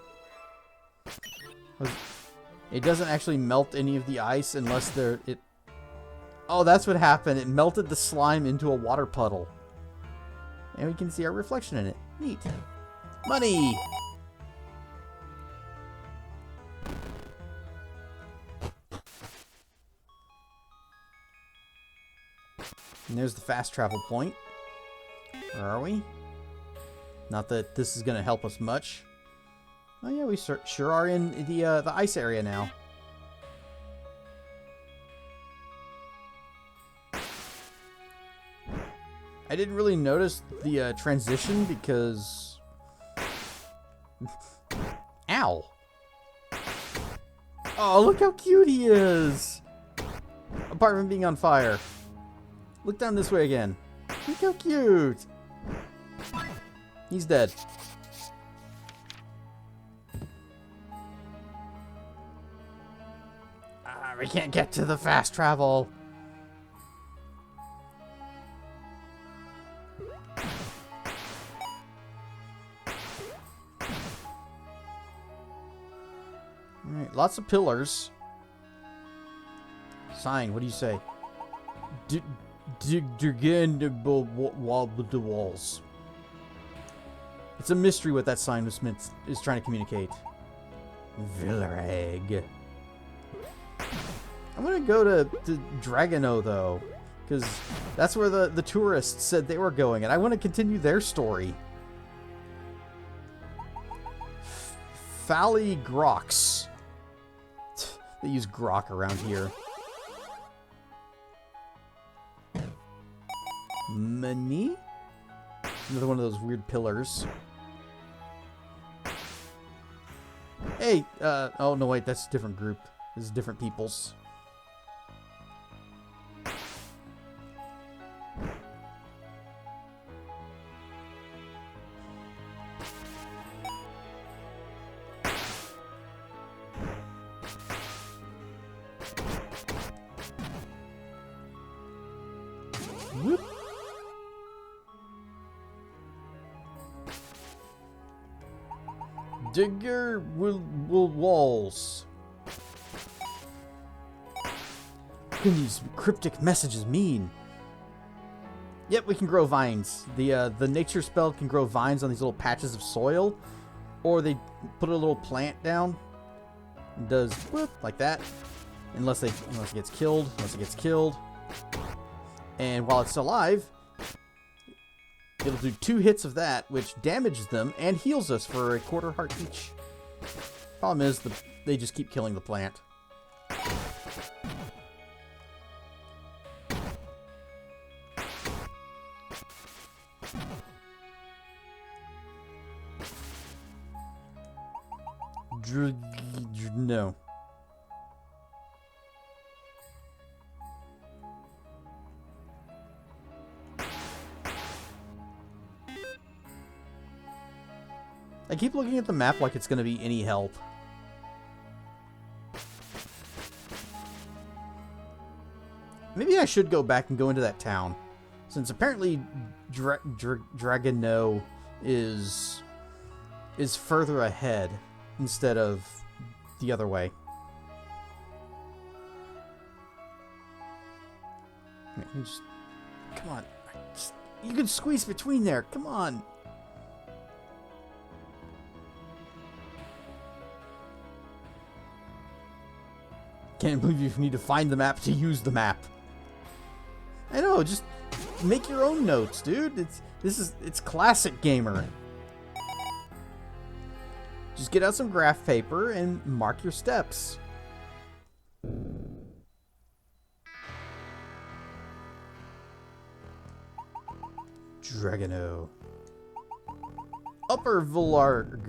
It doesn't actually melt any of the ice unless there... Oh, that's what happened. It melted the slime into a water puddle. And we can see our reflection in it. Neat. Money! And there's the fast travel point. Where are we? Not that this is going to help us much. Oh yeah, we sure are in the ice area now. I didn't really notice the transition because... Ow! Oh, look how cute he is! apart from being on fire. Look down this way again. Look how cute. He's dead. We can't get to the fast travel. Alright, lots of pillars. Sign, what do you say? Walls. It's a mystery what that sign is trying to communicate. Villareg. I'm gonna go to Dragoneu though, because that's where the tourists said they were going, and I want to continue their story. Fally Grox. They use grok around here. Money? Another one of those weird pillars. Hey, oh no wait, that's a different group. This is different peoples. Whoop. Digger will walls. What can these cryptic messages mean? Yep, we can grow vines. The nature spell can grow vines on these little patches of soil, or they put a little plant down. It does whoop, like that, unless it gets killed. And while it's alive, it'll do 2 hits of that, which damages them and heals us for a quarter heart each. Problem is, they just keep killing the plant. No. I keep looking at the map like it's going to be any help. Maybe I should go back and go into that town, since apparently Dragoneu is further ahead instead of the other way. Come on. You can squeeze between there. Come on. Can't believe you need to find the map to use the map. I know, just make your own notes, dude. It's classic gamer. Just get out some graph paper and mark your steps. Dragoneu. Upper Villar.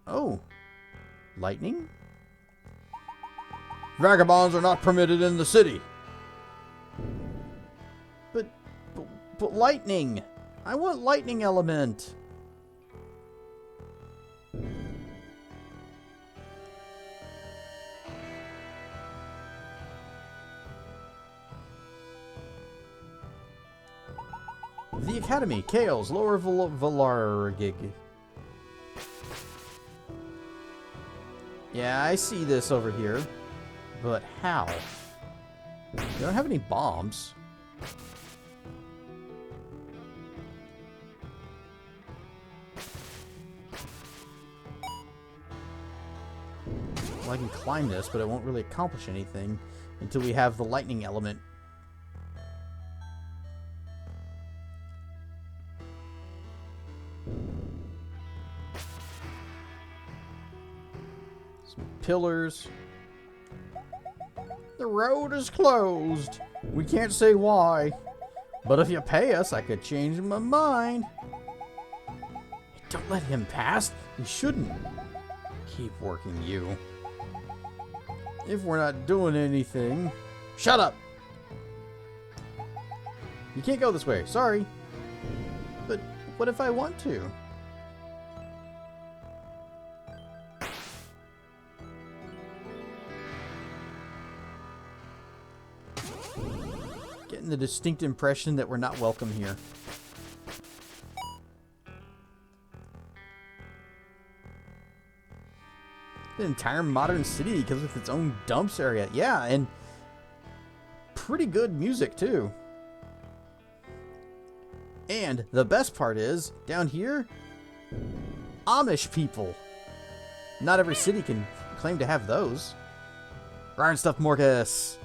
Oh. Lightning? Vagabonds are not permitted in the city. But lightning. I want lightning element. The Academy, Chaos, Lower Villargig. Yeah, I see this over here. But how? They don't have any bombs. Well, I can climb this, but it won't really accomplish anything until we have the lightning element. Some pillars. The road is closed. We can't say why. But if you pay us, I could change my mind. Don't let him pass. You shouldn't. Keep working, you. If we're not doing anything, Shut up! You can't go this way. Sorry. But what if I want to? Getting the distinct impression that we're not welcome here. The entire modern city comes with its own dumps area. Yeah, and pretty good music too. And the best part is, down here, Amish people. Not every city can claim to have those. Iron stuff, Morgus.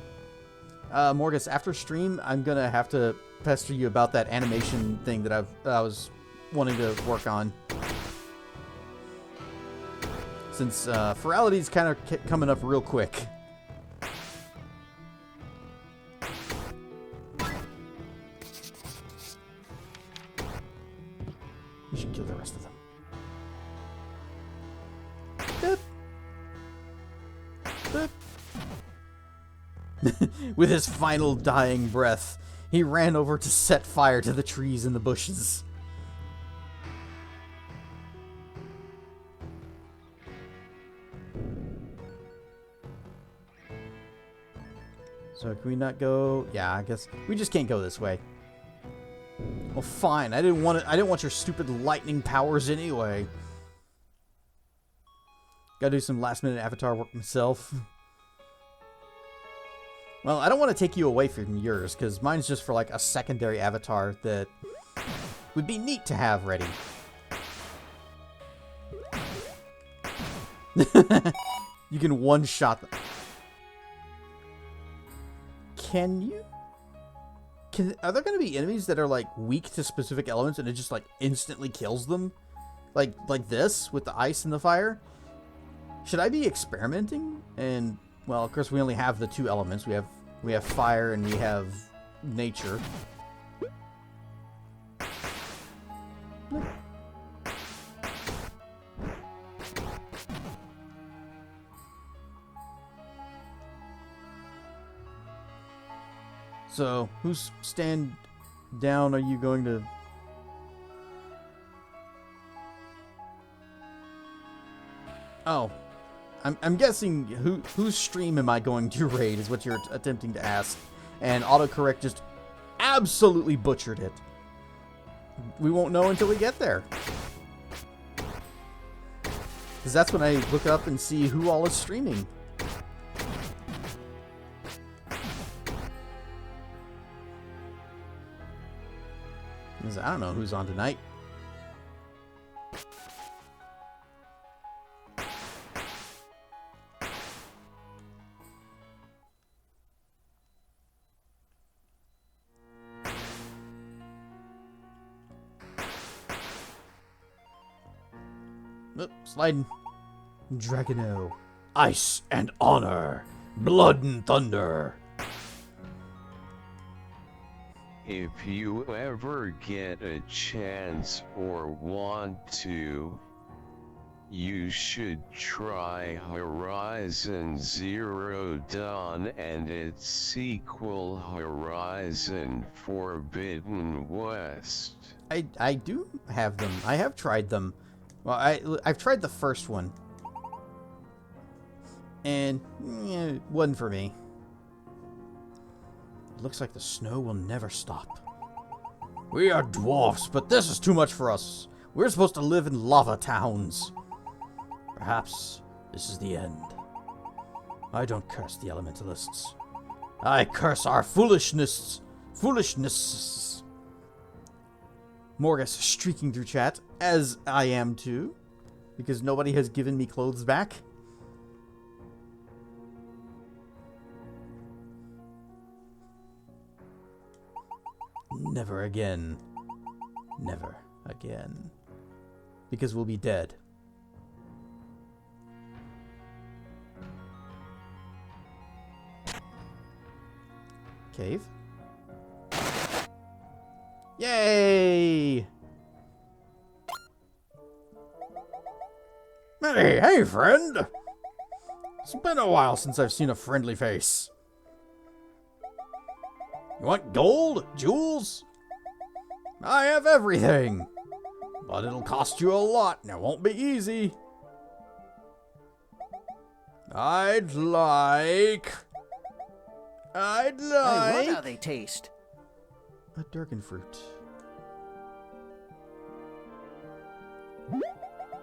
Morgus, after stream, I'm gonna have to pester you about that animation thing that I was wanting to work on. Since Ferality's kind of coming up real quick. We should kill the rest of them. Boop. Boop. With his final dying breath, he ran over to set fire to the trees and the bushes. So can we not go? Yeah, I guess we just can't go this way. Well, fine. I didn't want your stupid lightning powers anyway. Gotta do some last minute avatar work myself. Well, I don't want to take you away from yours, because mine's just for like a secondary avatar that would be neat to have ready. You can one-shot them. Can you? Are there going to be enemies that are like weak to specific elements and it just like instantly kills them? Like this with the ice and the fire? Should I be experimenting? And well, of course we only have the two elements. We have fire and we have nature. So, whose stand down are you going to... Oh. I'm guessing whose stream am I going to raid is what you're attempting to ask. And autocorrect just absolutely butchered it. We won't know until we get there. Because that's when I look up and see who all is streaming. I don't know who's on tonight. Oop, sliding. Dragoneu. Ice and honor. Blood and thunder. If you ever get a chance or want to, you should try Horizon Zero Dawn and its sequel Horizon Forbidden West. I do have them. I have tried them. Well, I've tried the first one. And it wasn't for me. It looks like the snow will never stop. We are dwarfs, but this is too much for us. We're supposed to live in lava towns. Perhaps this is the end. I don't curse the Elementalists. I curse our foolishness. Morgus streaking through chat, as I am too, because nobody has given me clothes back. Never again. Never again. Because we'll be dead. Cave. Yay! Hey, friend! It's been a while since I've seen a friendly face. You want gold? Jewels? I have everything. But it'll cost you a lot, and it won't be easy. I'd like... I love how they taste. A Durgan fruit.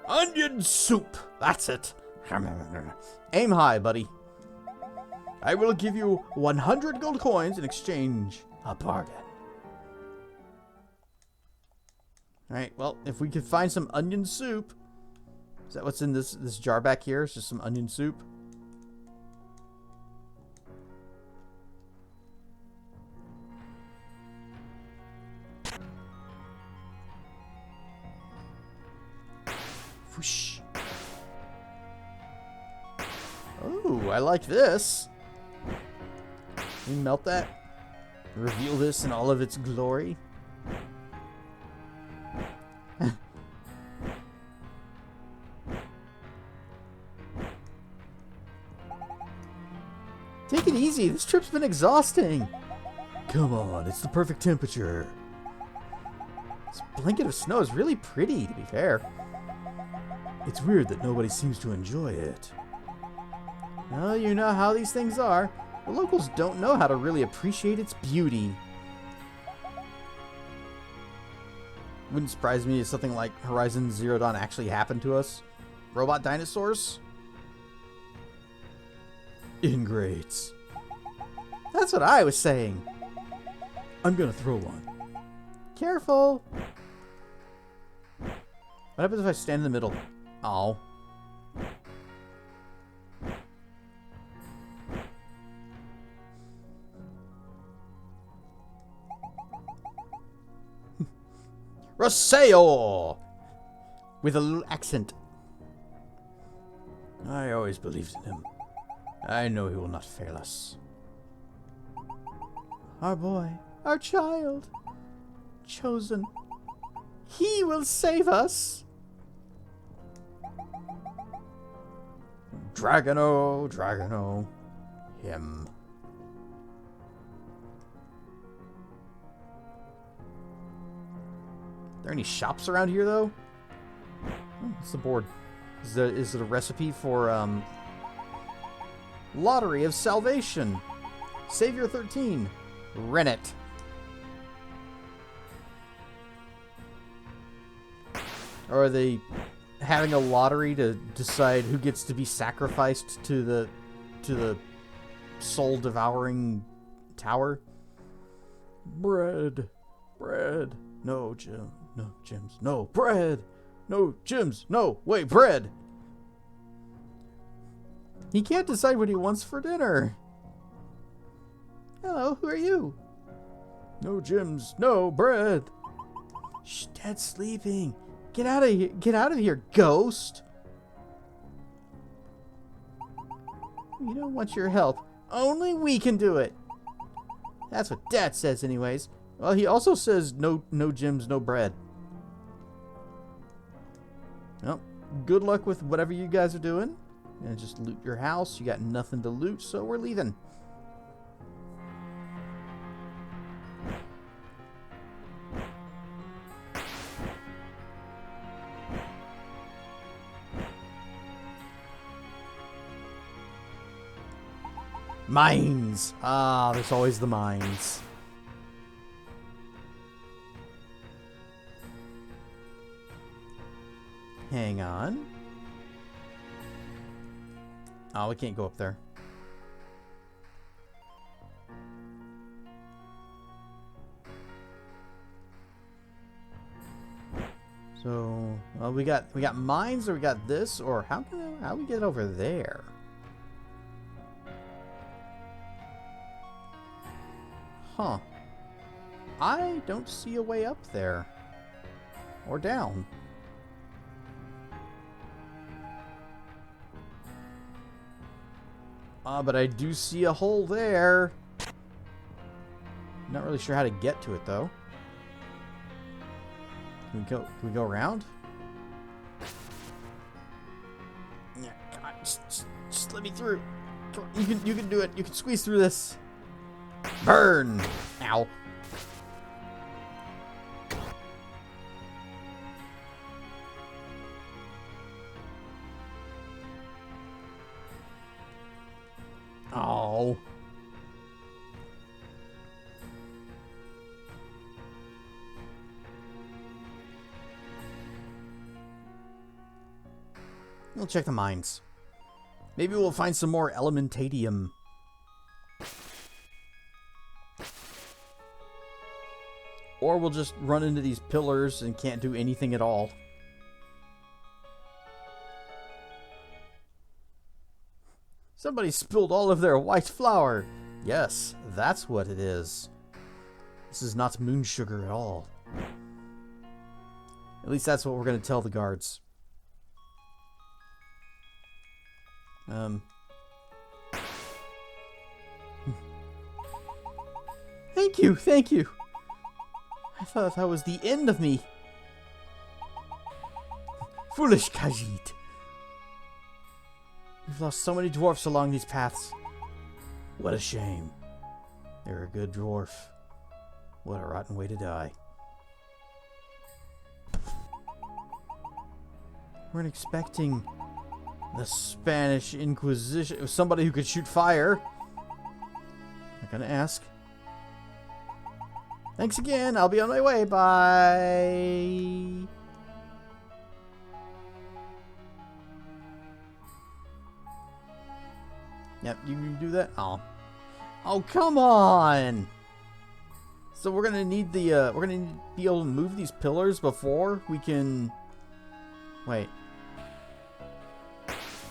Onion soup. That's it. Aim high, buddy. I will give you 100 gold coins in exchange. A bargain. Alright, well, if we could find some onion soup. Is that what's in this jar back here? It's just some onion soup. Whoosh. Oh, I like this. Can we melt that? Reveal this in all of its glory. Take it easy. This trip's been exhausting. Come on, it's the perfect temperature. This blanket of snow is really pretty, to be fair. It's weird that nobody seems to enjoy it. Well, you know how these things are. The locals don't know how to really appreciate its beauty. Wouldn't surprise me if something like Horizon Zero Dawn actually happened to us. Robot dinosaurs? Ingrates. That's what I was saying. I'm gonna throw one. Careful. What happens if I stand in the middle? Oh. Roseo! With a little accent. I always believed in him. I know he will not fail us. Our boy, our child, chosen. He will save us. Dragoneu, Dragoneu, him. Are there any shops around here, though? Oh, what's the board? Is it a recipe for, Lottery of Salvation. Savior 13. Rennet. Or are they having a lottery to decide who gets to be sacrificed to the soul-devouring tower? Bread. Bread. No, Jim. No, Jims. No, bread. No, Jims. No, wait, bread. He can't decide what he wants for dinner. Hello, who are you? No, Jims. No, bread. Shh, Dad's sleeping. Get out of here. Get out of here, ghost. We don't want your help. Only we can do it. That's what Dad says anyways. Well, he also says no Jims, no bread. Well, good luck with whatever you guys are doing. And just loot your house. You got nothing to loot, so we're leaving. Mines! Ah, there's always the mines. Hang on. Oh, we can't go up there. So, well, we got mines, or we got this, or how we get over there? Huh. I don't see a way up there. Or down. But I do see a hole there. Not really sure how to get to it, though. Can we go around? Yeah, come on, just let me through. Come on, you can do it. You can squeeze through this. Burn! Ow. Oh. We'll check the mines. Maybe we'll find some more Elementatium. Or we'll just run into these pillars and can't do anything at all. Somebody spilled all of their white flour. Yes, that's what it is. This is not moon sugar at all. At least that's what we're going to tell the guards. Thank you, thank you. I thought that was the end of me. Foolish Khajiit. We've lost so many dwarfs along these paths. What a shame. They're a good dwarf. What a rotten way to die. Weren't expecting the Spanish Inquisition. Somebody who could shoot fire. Not gonna ask. Thanks again. I'll be on my way. Bye. Yep, you can do that. Oh, oh, come on. So we're gonna need the we're gonna be able to move these pillars before we can. Wait.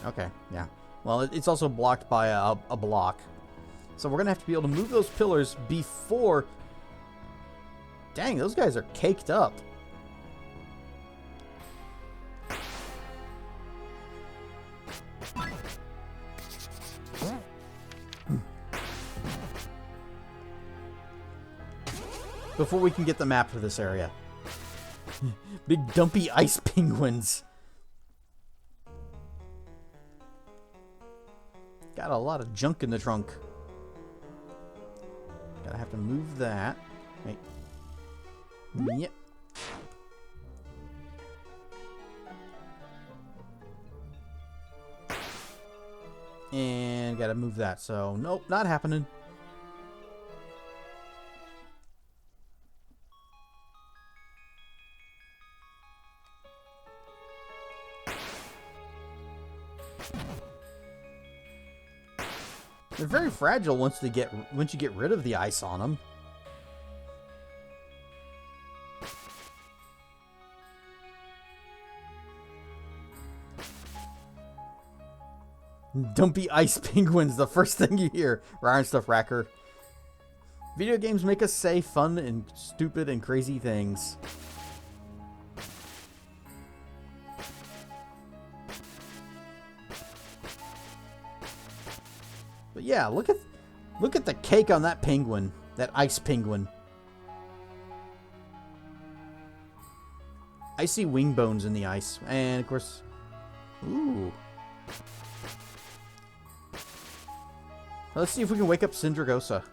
Okay, yeah. Well, it's also blocked by a block, so we're gonna have to be able to move those pillars before. Dang, those guys are caked up. Before we can get the map for this area. Big dumpy ice penguins. Got a lot of junk in the trunk. Gotta have to move that. Wait. Yep. And gotta move that. So, nope, not happening. They're very fragile once you get rid of the ice on them. Dumpy ice penguins, the first thing you hear. Ryan Stuff Racker. Video games make us say fun and stupid and crazy things. But yeah, look at the cake on that penguin, that ice penguin. I see wing bones in the ice, and of course, ooh. Let's see if we can wake up Syndragosa.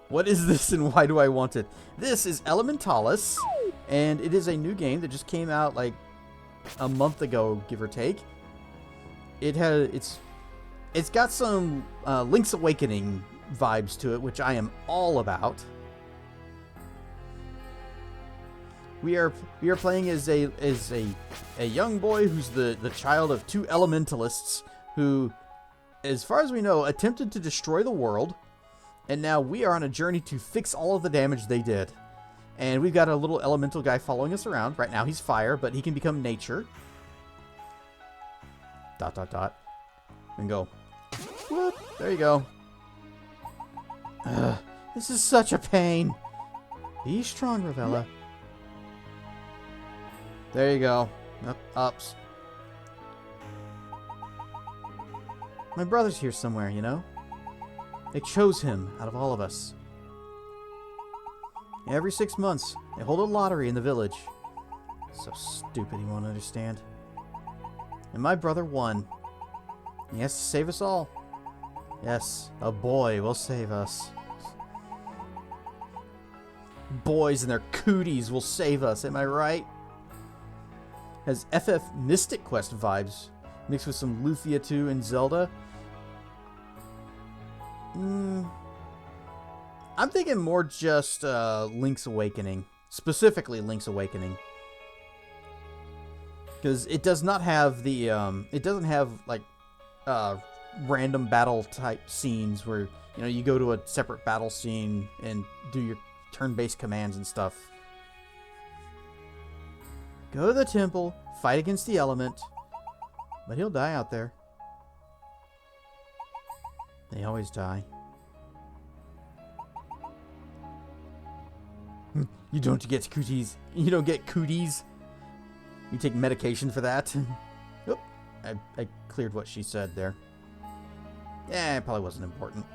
What is this and why do I want it? This is Elementallis, and it is a new game that just came out like a month ago, give or take. It's got some Link's Awakening vibes to it, which I am all about. We are playing as a young boy who's the child of two elementalists who, as far as we know, attempted to destroy the world, and now we are on a journey to fix all of the damage they did. And we've got a little elemental guy following us around. Right now he's fire, but he can become nature. ... And go. Whoop. There you go. This is such a pain. Be strong, Ravella. There you go. Ups. My brother's here somewhere, you know? They chose him out of all of us. Every 6 months, they hold a lottery in the village. So stupid he won't understand. And my brother won. He has to save us all. Yes, a boy will save us. Boys and their cooties will save us, am I right? Has FF Mystic Quest vibes, mixed with some Lufia 2 and Zelda. I'm thinking more just Link's Awakening. Specifically Link's Awakening. Because it does not have the, it doesn't have, like, random battle type scenes where, you know, you go to a separate battle scene and do your turn-based commands and stuff. Go to the temple, fight against the element, but he'll die out there. They always die. You don't get cooties. You don't get cooties. You take medication for that. Oop, I cleared what she said there. Yeah, it probably wasn't important.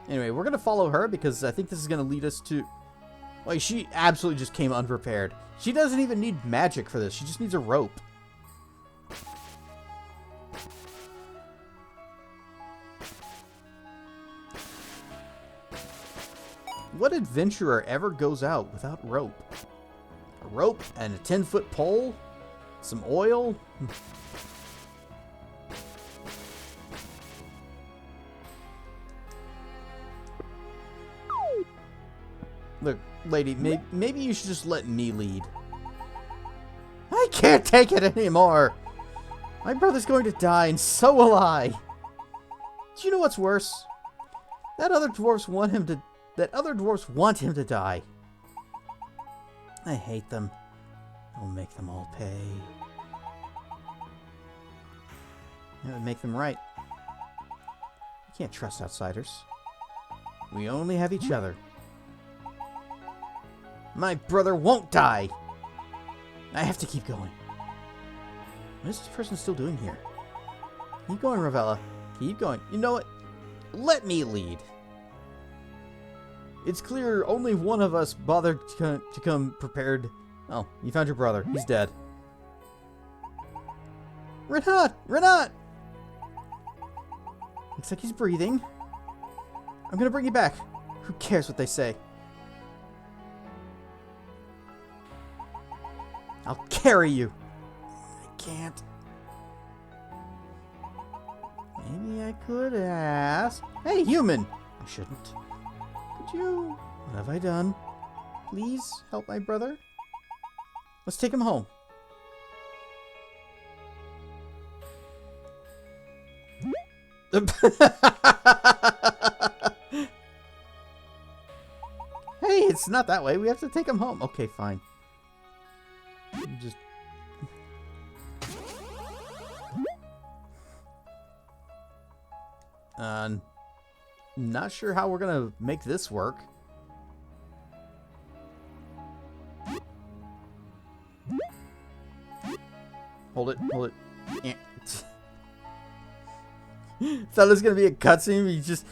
Anyway, we're going to follow her because I think this is going to lead us to... Like, she absolutely just came unprepared. She doesn't even need magic for this. She just needs a rope. What adventurer ever goes out without rope? A rope and a 10-foot pole? Some oil? Look, lady, maybe you should just let me lead. I can't take it anymore! My brother's going to die, and so will I! Do you know what's worse? That other dwarves want him to die. I hate them. I'll make them all pay. That would make them right. You can't trust outsiders. We only have each other. My brother won't die! I have to keep going. What is this person still doing here? Keep going, Ravella. Keep going. You know what? Let me lead. It's clear only one of us bothered to come prepared. Oh, you found your brother. He's dead. Renat! Renat! Looks like he's breathing. I'm gonna bring you back. Who cares what they say? I'll carry you. I can't. Maybe I could ask. Hey, human! I shouldn't. Could you... What have I done? Please help my brother? Let's take him home. Hey, it's not that way. We have to take him home. Okay, fine. You just... Not sure how we're gonna make this work. Hold it, hold it. Eh. Thought it was gonna be a cutscene. You just...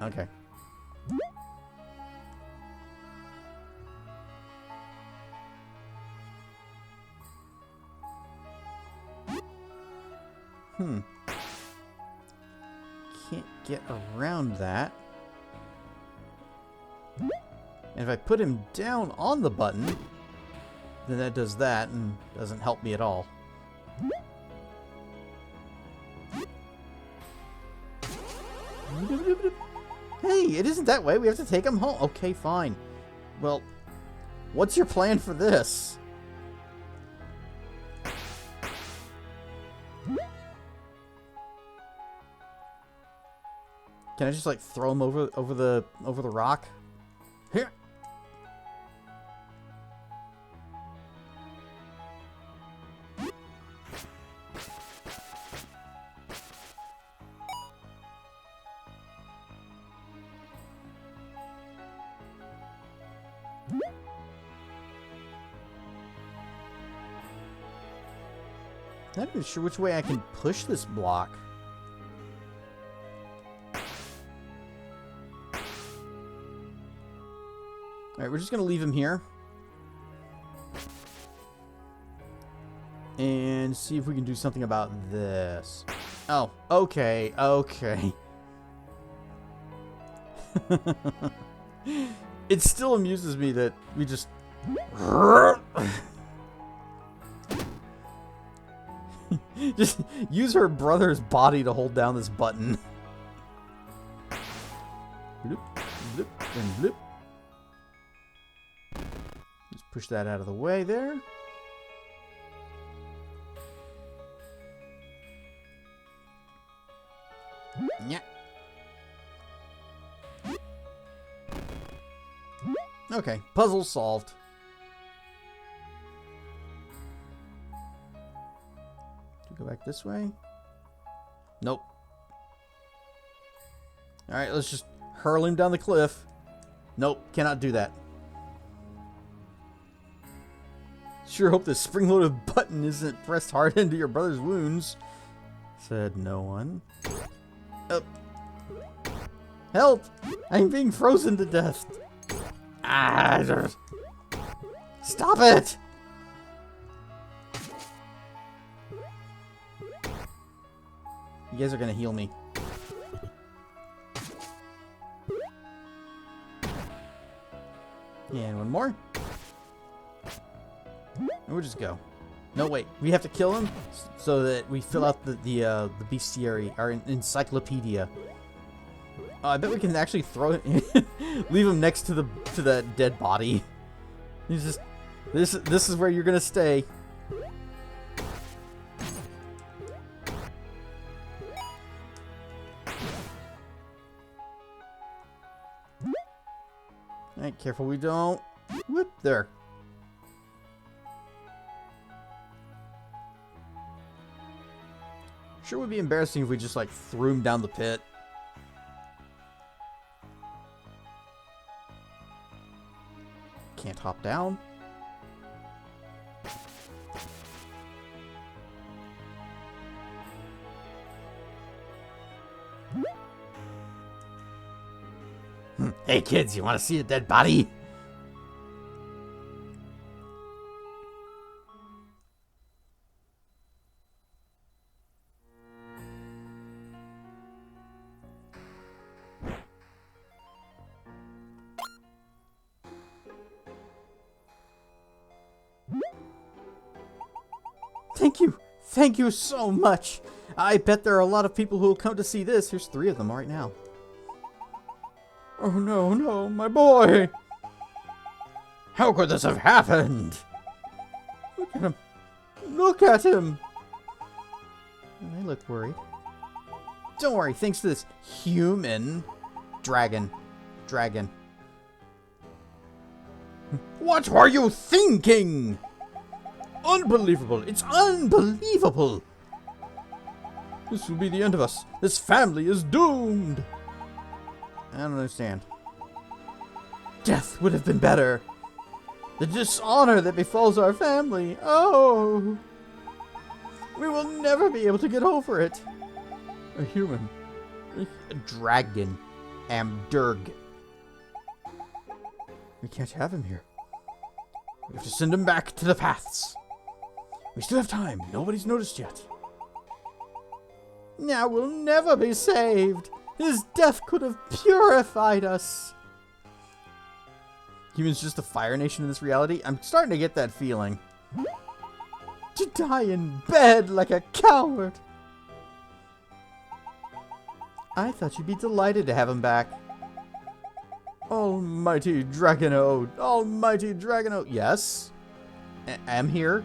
Okay. Can't get around that. And if I put him down on the button, then that does that and doesn't help me at all. Hey, it isn't that way. We have to take him home. Okay, fine. Well, what's your plan for this? Can I just like throw him over the rock? Here. I'm not even sure which way I can push this block. Alright, we're just going to leave him here. And see if we can do something about this. Oh, okay, okay. It still amuses me that we just... just use her brother's body to hold down this button. Blip, blip, and blip. Just push that out of the way there. Yeah. Okay, puzzle solved. Go back this way. Nope. Alright, let's just hurl him down the cliff. Nope, cannot do that. Sure hope the spring-loaded button isn't pressed hard into your brother's wounds. Said no one. Help! I'm being frozen to death. Ah, stop it! You guys are gonna heal me. And one more. And we'll just go. No, wait. We have to kill him so that we fill out the bestiary, our encyclopedia. I bet we can actually throw it, leave him next to that dead body. He's just, this is where you're gonna stay. Alright, careful we don't. Whoop, there. Sure would be embarrassing if we just like threw him down the pit. Can't hop down. Hey kids, you want to see a dead body? Thank you. Thank you so much. I bet there are a lot of people who will come to see this. Here's 3 of them right now. Oh no, no, my boy! How could this have happened? Look at him. Look at him! They look worried. Don't worry, thanks to this human dragon. What were you thinking? Unbelievable! It's unbelievable! This will be the end of us. This family is doomed! I don't understand. Death would have been better. The dishonor that befalls our family. Oh! We will never be able to get over it. A human. A dragon. Amdurg. We can't have him here. We have to send him back to the paths. We still have time. Nobody's noticed yet. Now we'll never be saved. His death could have purified us. Humans just a fire nation in this reality? I'm starting to get that feeling. To die in bed like a coward. I thought you'd be delighted to have him back. Almighty Dragoneu. Almighty Dragoneu. Yes. I'm here.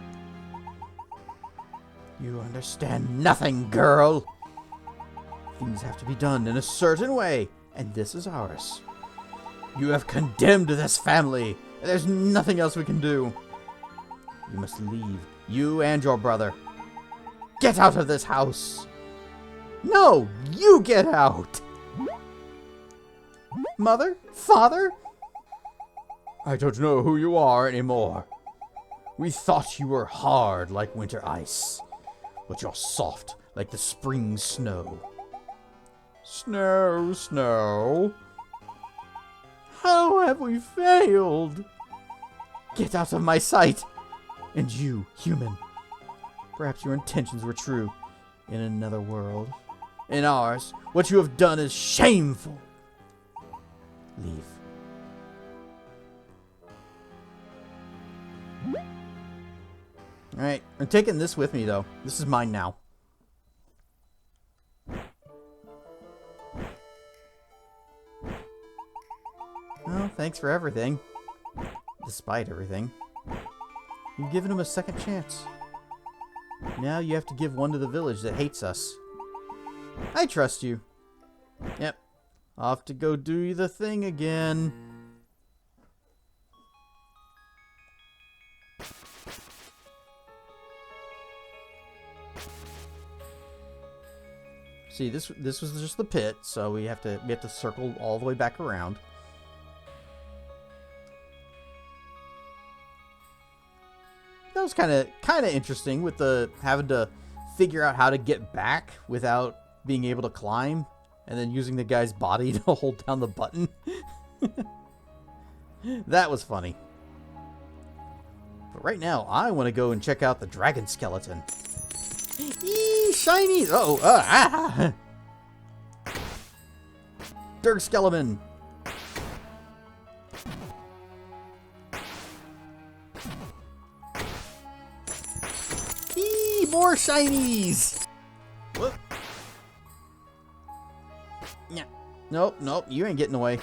You understand nothing, girl. Things have to be done in a certain way, and this is ours. You have condemned this family, and there's nothing else we can do. You must leave, you and your brother. Get out of this house. No, you get out. Mother? Father? I don't know who you are anymore. We thought you were hard like winter ice, but you're soft like the spring snow. Snow, snow. How have we failed? Get out of my sight. And you, human, Perhaps your intentions were true in another world. In ours, what you have done is shameful. Leave. Alright, I'm taking this with me, though. This is mine now. Well, thanks for everything. Despite everything. You've given him a second chance. Now you have to give one to the village that hates us. I trust you. Yep. Off to go do the thing again. See, this was just the pit, so we have to circle all the way back around. That was kind of interesting with the having to figure out how to get back without being able to climb, and then using the guy's body to hold down the button. That was funny. But right now, I want to go and check out the dragon skeleton. Eee, shiny! Oh, Dirk skeleton. Eee, more shinies! Whoop. Yeah. Nope, nope, you ain't getting away.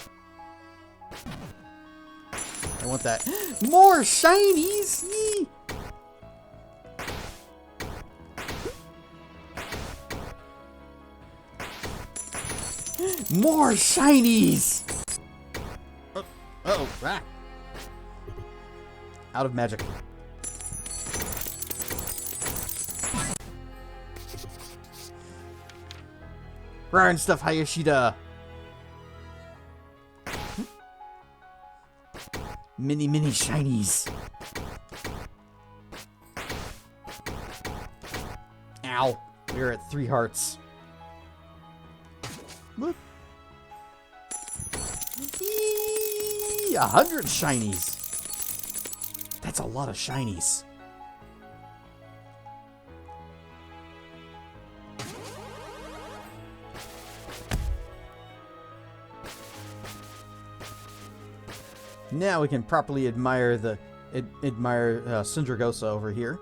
I want that. More shinies! Yee. More shinies! Uh-oh. Ah. Out of magic. Rare stuff, Hayashida. Mini shinies. Ow. We're at 3 hearts. Whoop. 100 shinies. That's a lot of shinies. Now we can properly admire Syndragosa over here.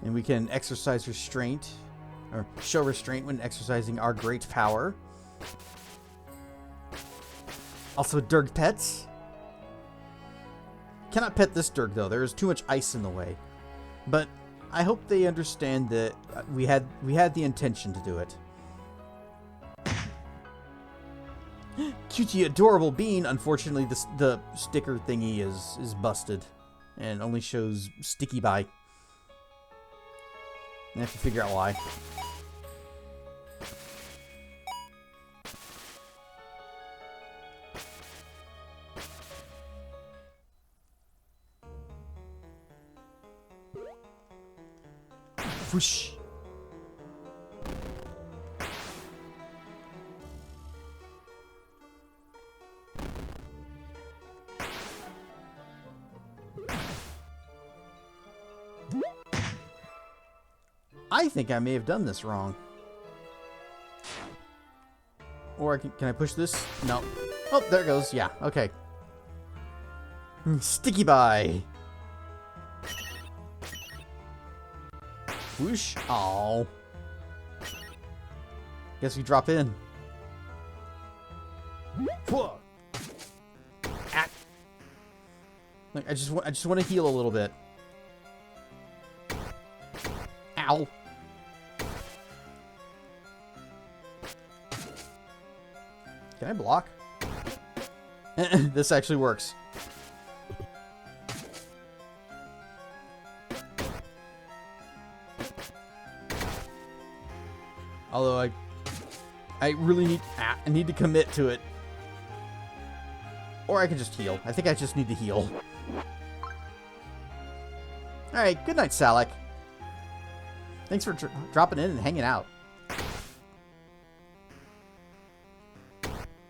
And we can exercise restraint, or show restraint when exercising our great power. Also, Durg pets. Cannot pet this Durg, though. There is too much ice in the way. But I hope they understand that we had the intention to do it. Cutie adorable bean. Unfortunately, the sticker thingy is busted and only shows sticky by. I have to figure out why. Whoosh. I think I may have done this wrong. Or can I push this? No. Oh, there it goes. Yeah, okay. Sticky by. Whoosh. Oh. Guess we drop in. Whoa. Ah. Like, I just want to heal a little bit. Ow. Can I block? This actually works. Although I really need to commit to it. Or I can just heal. I think I just need to heal. Alright, good night, Salak. Thanks for dropping in and hanging out.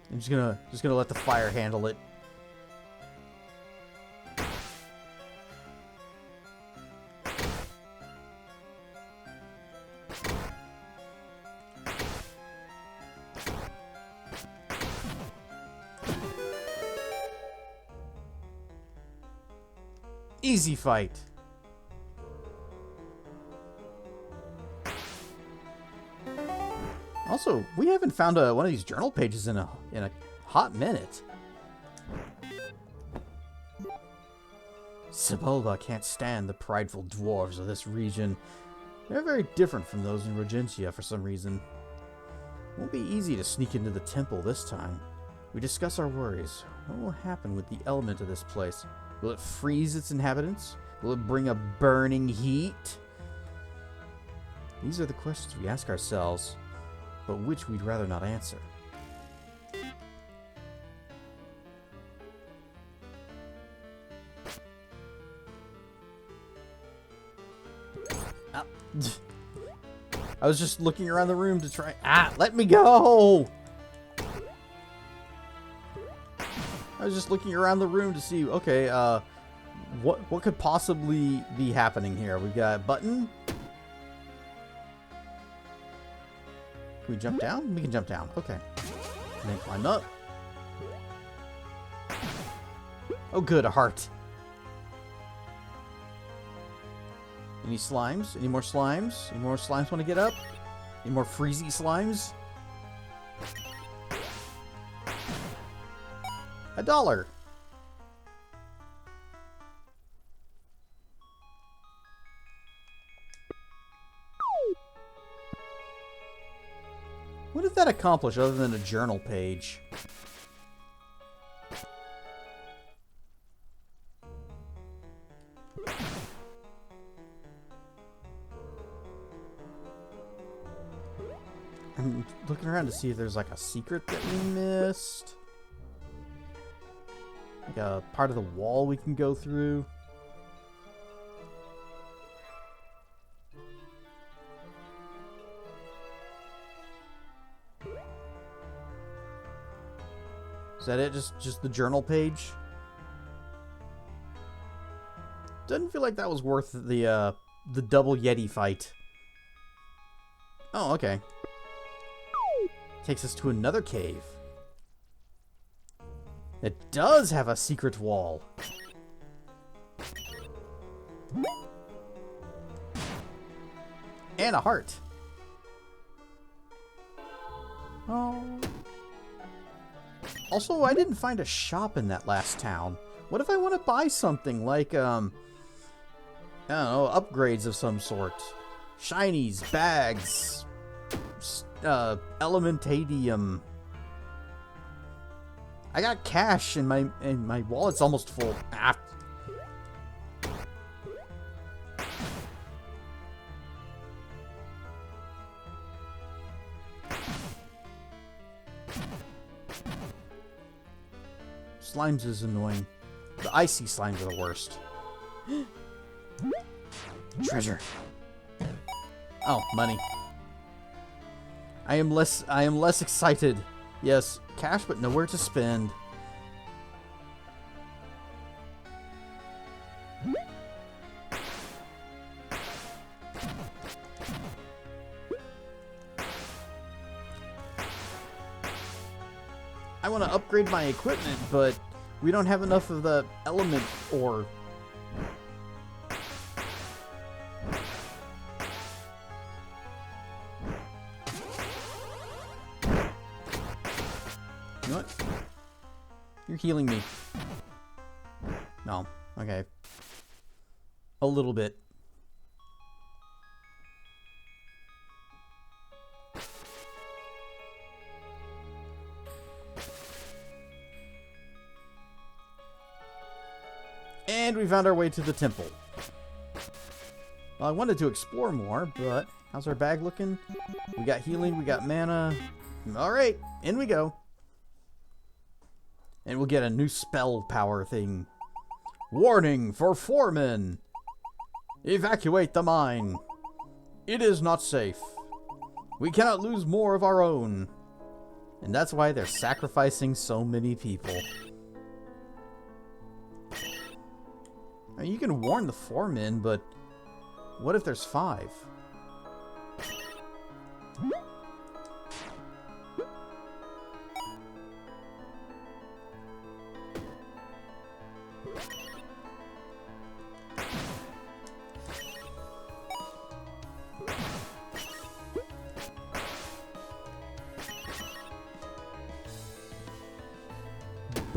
I'm just gonna let the fire handle it. Easy fight. Also, we haven't found one of these journal pages in a hot minute. Sebulba can't stand the prideful dwarves of this region. They're very different from those in Regentia for some reason. It won't be easy to sneak into the temple this time. We discuss our worries. What will happen with the element of this place? Will it freeze its inhabitants? Will it bring a burning heat? These are the questions we ask ourselves, but which we'd rather not answer. I was just looking around the room to try... let me go! I was just looking around the room to see, okay, what could possibly be happening here? We got a button. Can we jump down? We can jump down. Okay. And then climb up. Oh, good, a heart. Any slimes? Any more slimes? Any more slimes want to get up? Any more freezy slimes? $1. What did that accomplish other than a journal page? I'm looking around to see if there's like a secret that we missed. Like a part of the wall we can go through. Is that it? Just the journal page? Doesn't feel like that was worth the double Yeti fight. Oh, okay. Takes us to another cave. It does have a secret wall. And a heart. Oh. Also, I didn't find a shop in that last town. What if I want to buy something like, I don't know, upgrades of some sort? Shinies, bags, Elementadium. I got cash in my wallet's almost full. Slimes is annoying. The icy slimes are the worst. Treasure. Oh, money. I am less excited. Yes, cash but nowhere to spend. I want to upgrade my equipment, but we don't have enough of the element ore. You know what? You're healing me. No. Okay. A little bit. And we found our way to the temple. Well, I wanted to explore more, but how's our bag looking? We got healing, we got mana. Alright, in we go. And we'll get a new spell power thing. Warning for foremen! Evacuate the mine. It is not safe. We cannot lose more of our own. And that's why they're sacrificing so many people. I mean, you can warn the foremen, but what if there's 5?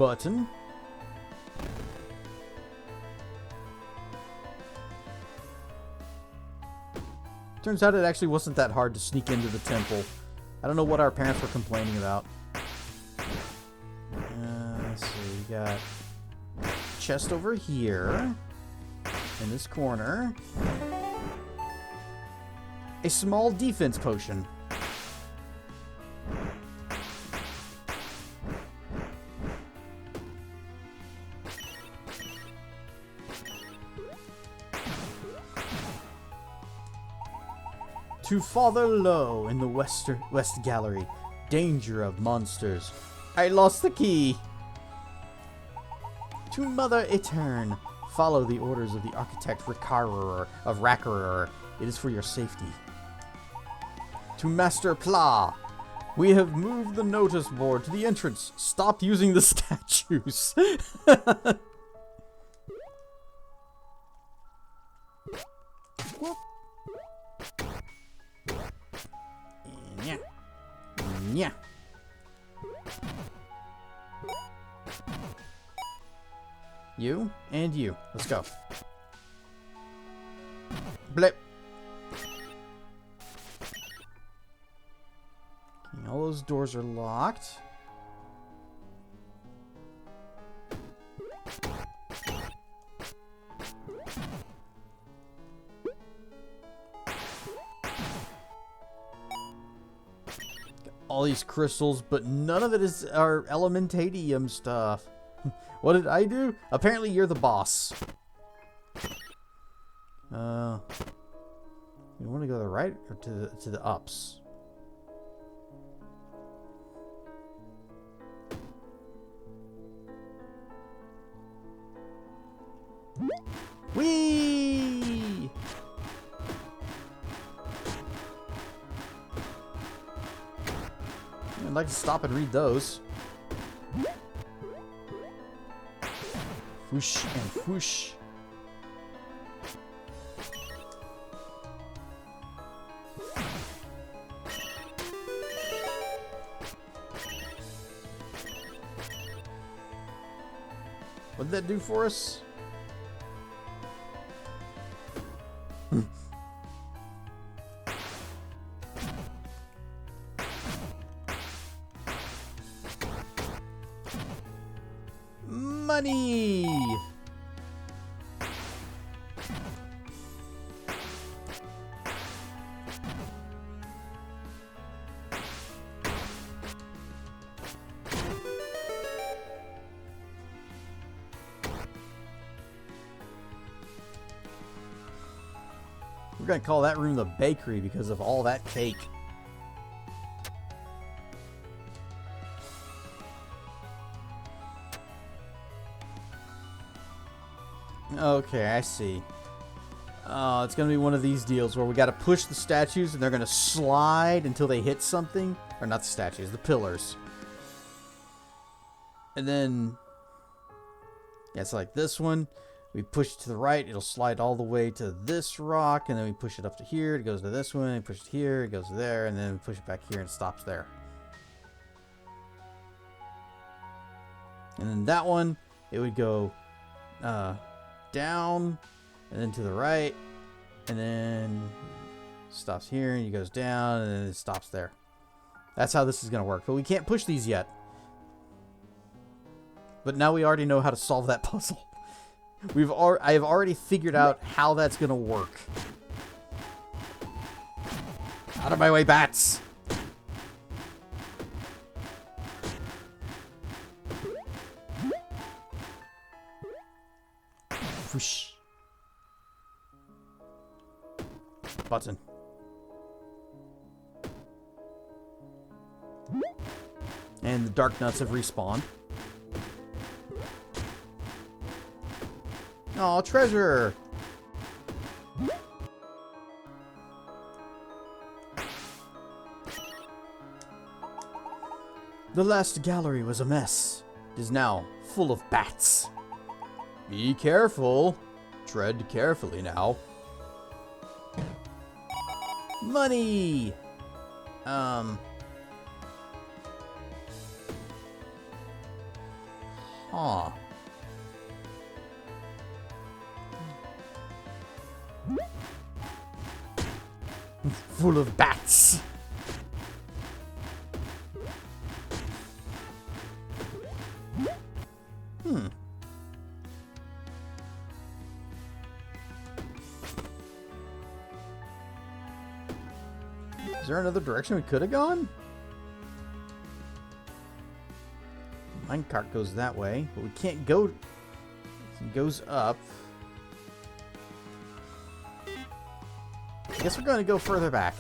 button. Turns out it actually wasn't that hard to sneak into the temple. I don't know what our parents were complaining about. Let's see, we got chest over here in this corner. A small defense potion. To Father Low in the west gallery. Danger of monsters. I lost the key. To Mother Eterne. Follow the orders of the architect Rickarer of Rackerer. It is for your safety. To Master Pla. We have moved the notice board to the entrance. Stop using the statues. Yeah. Yeah. You and you. Let's go. Blip. Okay, all those doors are locked. All these crystals, but none of it is our Elementadium stuff. What did I do? Apparently you're the boss. You want to go to the right or to the ups? Whee! I'd like to stop and read those. Whoosh and whoosh. What did that do for us? Money! We're gonna call that room the bakery because of all that cake. Okay, I see. It's gonna be one of these deals where we gotta push the statues and they're gonna slide until they hit something. Or not the statues, the pillars. And then... yeah, it's like this one. We push it to the right, it'll slide all the way to this rock, and then we push it up to here, it goes to this one, we push it here, it goes to there, and then we push it back here and it stops there. And then that one, it would go down, and then to the right, and then stops here, and it goes down, and then it stops there. That's how this is going to work, but we can't push these yet. But now we already know how to solve that puzzle. I have already figured out how that's gonna work. Out of my way, bats! Whoosh. Button. And the dark nuts have respawned. Aw, treasure! The last gallery was a mess. It is now full of bats. Be careful. Tread carefully now. Money! Huh. Full of bats. Is there another direction we could have gone? Minecart goes that way, but we can't go. It goes up. I guess we're going to go further back.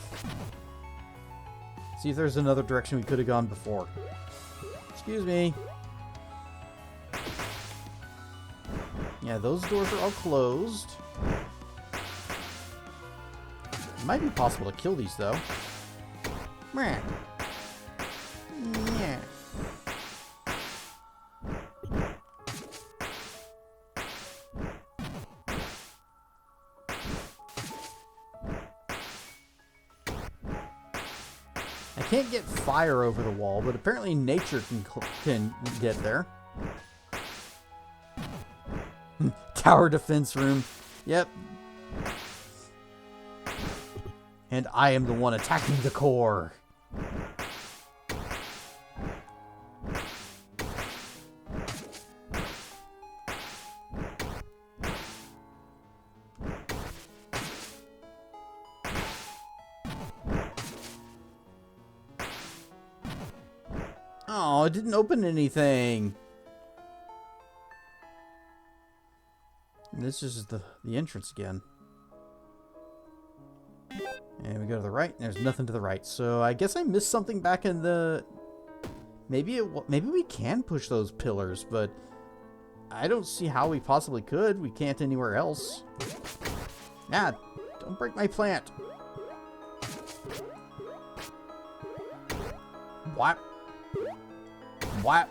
See if there's another direction we could have gone before. Excuse me. Yeah, those doors are all closed. It might be possible to kill these, though. Meh. Yeah. I can't get fire over the wall, but apparently nature can get there. Tower defense room. Yep. And I am the one attacking the core. Oh, it didn't open anything. And this is the entrance again. And we go to the right, and there's nothing to the right. So I guess I missed something back in the... Maybe we can push those pillars, but I don't see how we possibly could. We can't anywhere else. Ah, don't break my plant. What? What?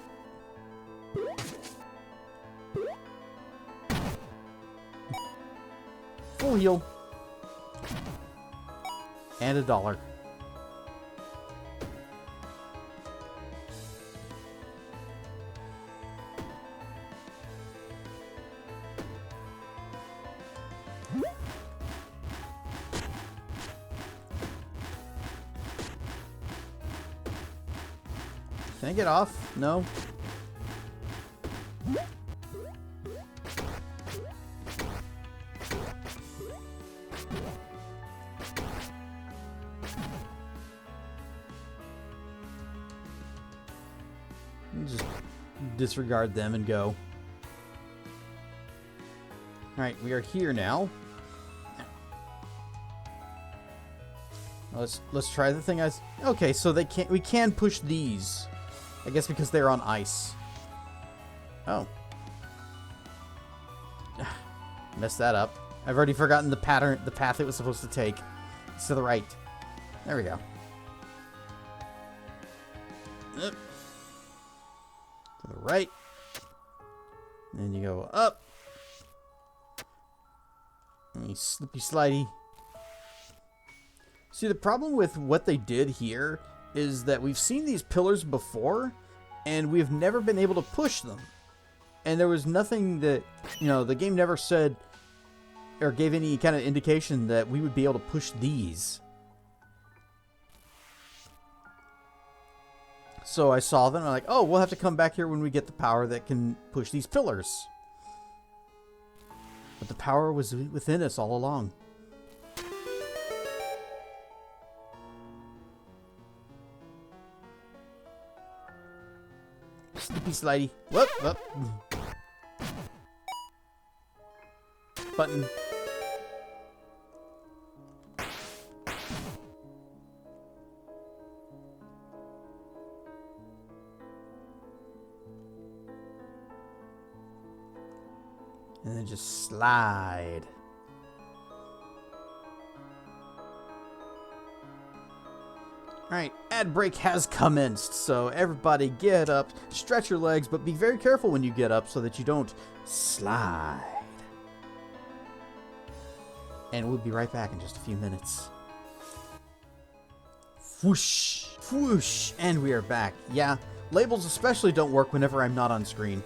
Full heal. And $1. Can I get off? No. Just disregard them and go. Alright, we are here now. Let's try the thing okay, so we can push these. I guess because they're on ice. Oh. Messed that up. I've already forgotten the path it was supposed to take. It's to the right. There we go. Up. To the right. And you go up. And you slippy slidey. See, the problem with what they did here is that we've seen these pillars before, and we've never been able to push them. And there was nothing that, the game never said or gave any kind of indication that we would be able to push these. So I saw them, and I'm like, oh, we'll have to come back here when we get the power that can push these pillars. But the power was within us all along. Slippy slidey. Whoop, whoop. Button. And then just slide. Alright, ad break has commenced, so everybody get up, stretch your legs, but be very careful when you get up so that you don't slide. And we'll be right back in just a few minutes. Whoosh, whoosh, and we are back. Yeah, labels especially don't work whenever I'm not on screen.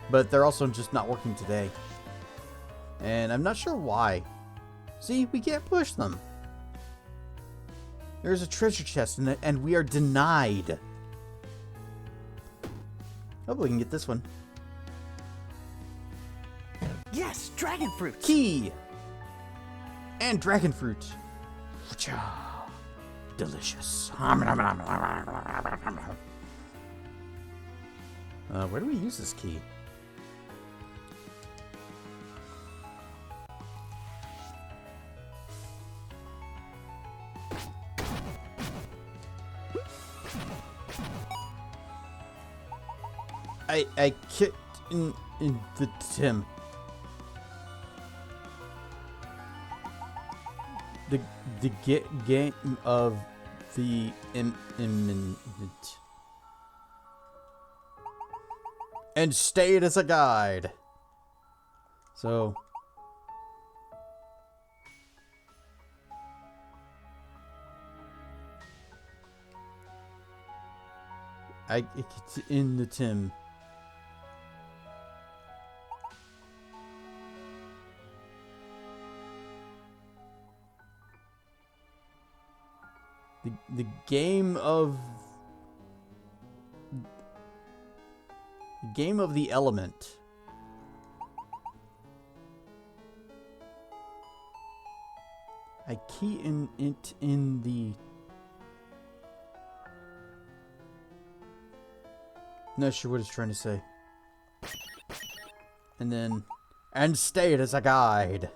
but they're also just not working today. And I'm not sure why. See, we can't push them. There's a treasure chest in it, and we are denied. Oh, we can get this one. Yes, dragon fruit. Key! And dragon fruit. Delicious. Where do we use this key? I kicked in the Tim. The game of the imminent. And stayed as a guide. So it's in the Tim. The game of the element. I key in it in the. Not sure what it's trying to say. And then, and stayed as a guide.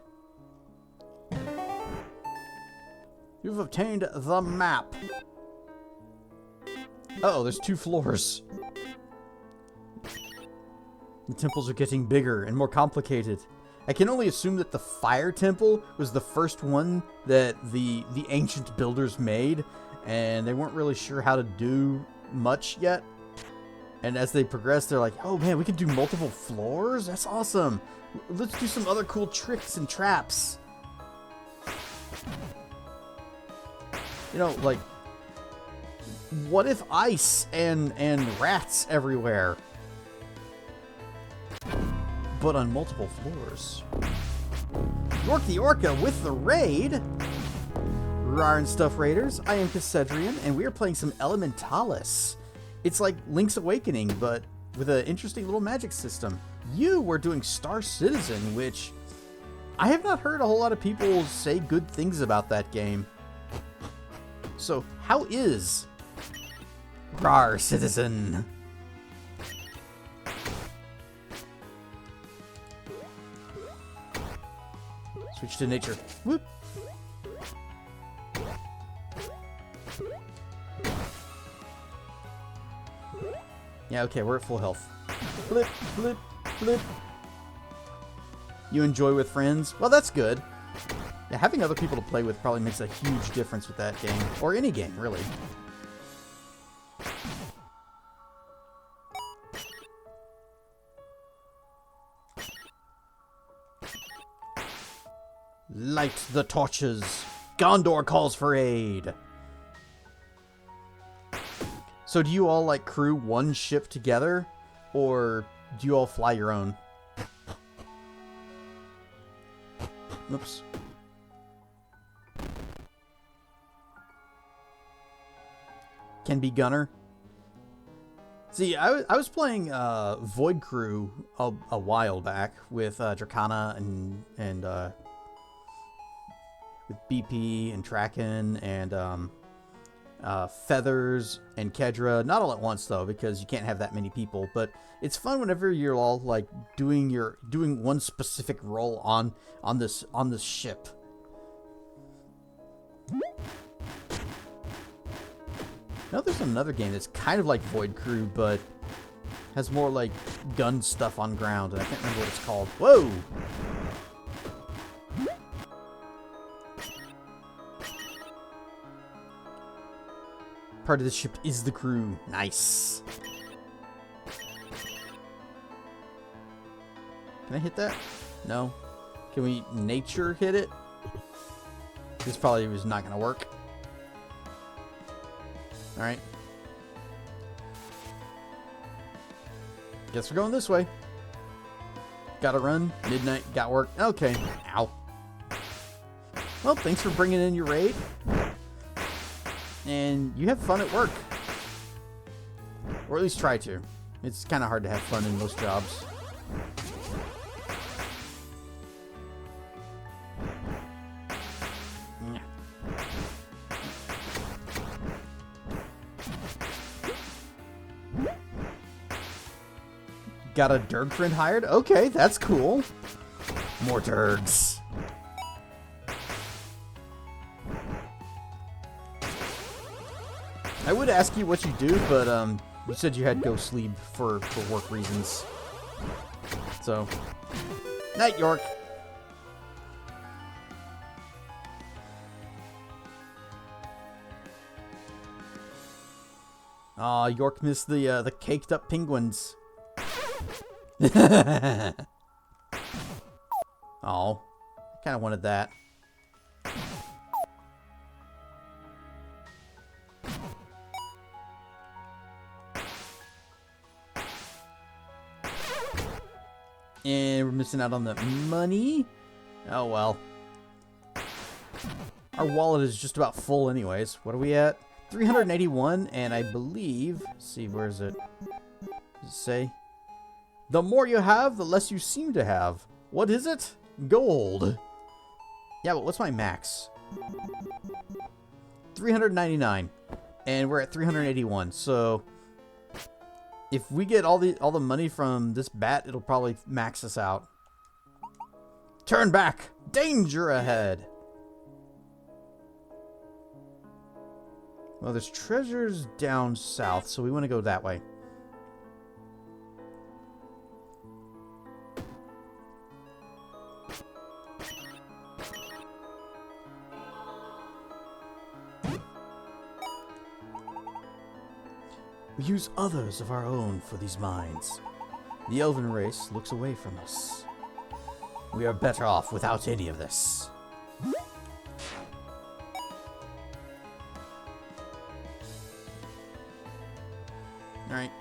You've obtained the map. Uh oh, there's 2 floors. The temples are getting bigger and more complicated. I can only assume that the fire temple was the first one that the ancient builders made, and they weren't really sure how to do much yet. And as they progressed, they're like, oh man, we can do multiple floors? That's awesome. Let's do some other cool tricks and traps. You know, like, what if ice and rats everywhere? But on multiple floors. York the Orca with the raid. Rar and Stuff Raiders, I am Cassedrian, and we are playing some Elementallis. It's like Link's Awakening, but with an interesting little magic system. You were doing Star Citizen, which I have not heard a whole lot of people say good things about that game. So, how is Rar Citizen? Switch to nature. Whoop. Yeah, okay, we're at full health. Blip, blip, blip. You enjoy with friends? Well, that's good. Yeah, having other people to play with probably makes a huge difference with that game. Or any game, really. Light the torches. Gondor calls for aid. So do you all, like, crew one ship together? Or do you all fly your own? Oops. Can be gunner. See, I was playing Void Crew a while back with Dracana and with BP and Traken and Feathers and Kedra. Not all at once though, because you can't have that many people. But it's fun whenever you're all like doing one specific role on this ship. Now there's another game that's kind of like Void Crew, but has more like gun stuff on ground, and I can't remember what it's called. Whoa! Part of the ship is the crew. Nice. Can I hit that? No. Can we nature hit it? This probably was not going to work. Alright. Guess we're going this way. Gotta run. Midnight. Got work. Okay. Ow. Well, thanks for bringing in your raid. And you have fun at work. Or at least try to. It's kind of hard to have fun in most jobs. Got a Durg friend hired? Okay, that's cool. More Durgs. I would ask you what you do, but you said you had to go sleep for work reasons. So, night, York. Aw, York missed the caked up penguins. Oh, kind of wanted that. And we're missing out on the money. Oh well. Our wallet is just about full anyways. What are we at? 381, and I believe... Let's see, where is it? Does it say? The more you have, the less you seem to have. What is it? Gold. Yeah, but what's my max? 399. And we're at 381, so... If we get all the money from this bat, it'll probably max us out. Turn back! Danger ahead! Well, there's treasures down south, so we want to go that way. We use others of our own for these mines. The elven race looks away from us. We are better off without any of this. Alright.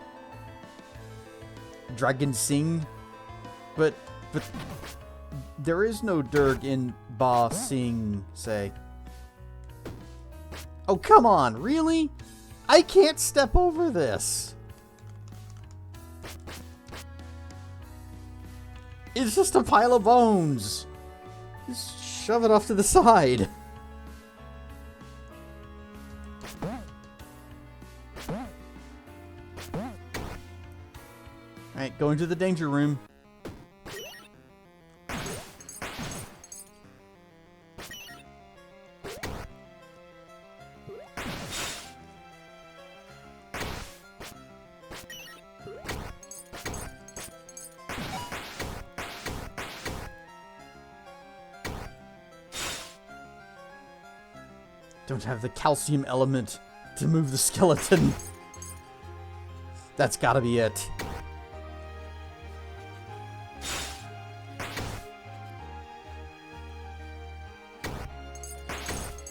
Dragon Sing. But there is no Durg in Ba Sing say. Oh, come on, really? I can't step over this. It's just a pile of bones. Just shove it off to the side. Alright, going to the danger room. Don't have the calcium element to move the skeleton. That's gotta be it.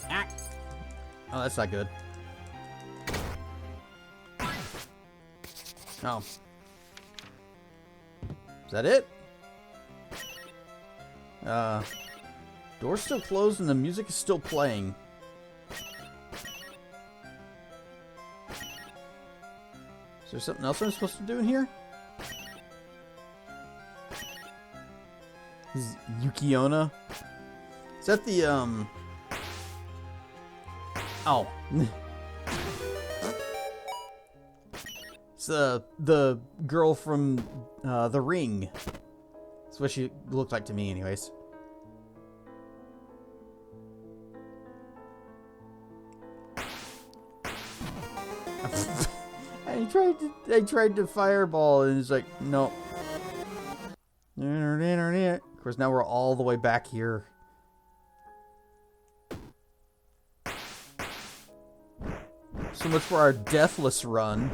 Ah. Oh, that's not good. Oh. Is that it? Door's still closed and the music is still playing. Is there something else I'm supposed to do in here? Is Yukiona? Is that the, Oh. It's the girl from, The Ring. That's what she looked like to me anyways. I tried to fireball and it's like, no. Of course, now we're all the way back here. So much for our deathless run.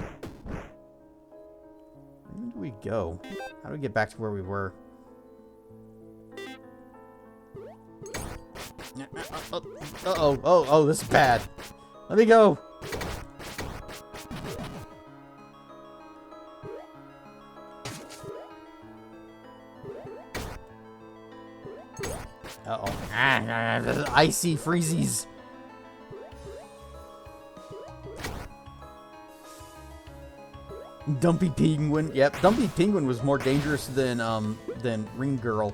Where do we go? How do we get back to where we were? Uh-oh. Oh, this is bad. Let me go. Uh-oh. Icy freezies. Dumpy Penguin. Yep, Dumpy Penguin was more dangerous than Ringo.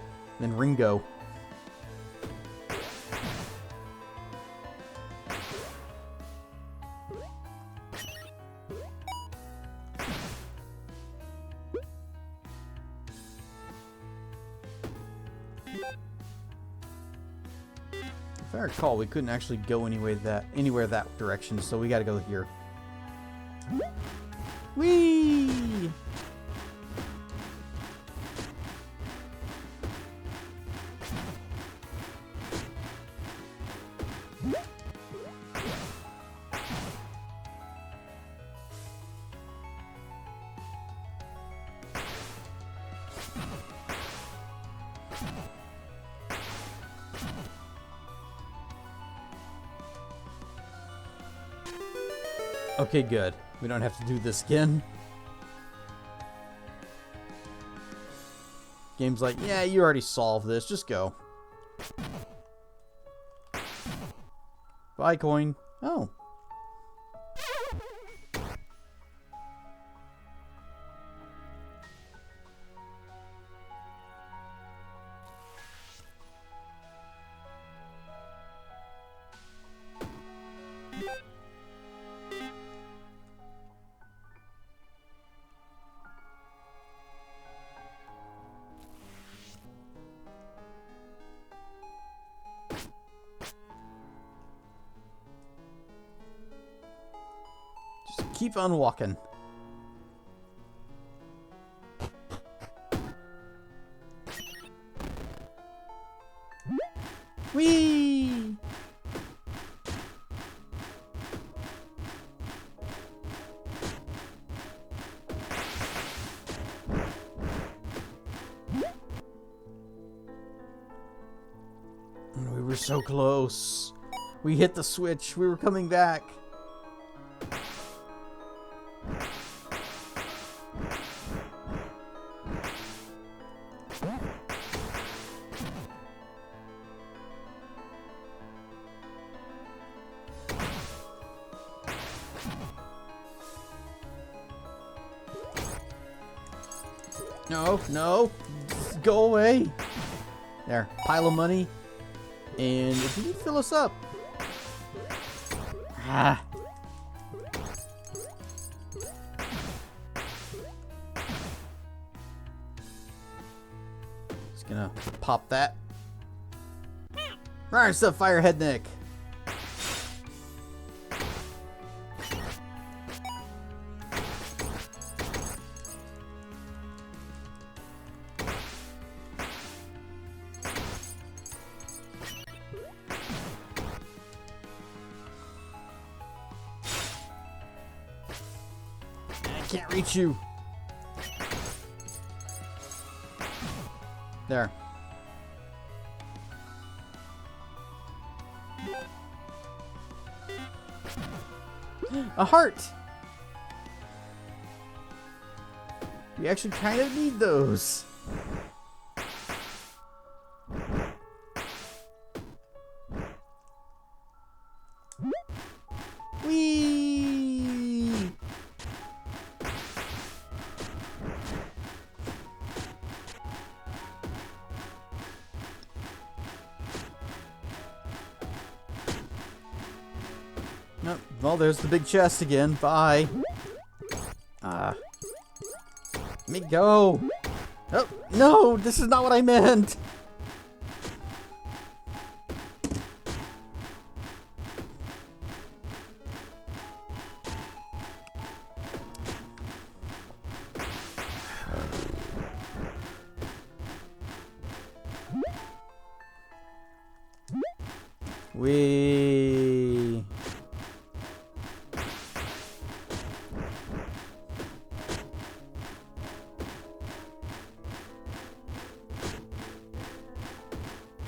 If I recall, we couldn't actually go anywhere that direction, so we gotta go here. Whee! Okay, good. We don't have to do this again. Game's like, yeah, you already solved this. Just go. Bye, coin. Oh. Keep on walking. Whee! We were so close. We hit the switch. We were coming back. No, no. Go away. There. Pile of money. And it didn't fill us up. Ah. Just gonna pop that. Rise up, Firehead Nick. Can't reach you. There. A heart. We actually kind of need those. Whee! Nope. Well, there's the big chest again. Bye. Let me go. Oh, no, this is not what I meant. Wee.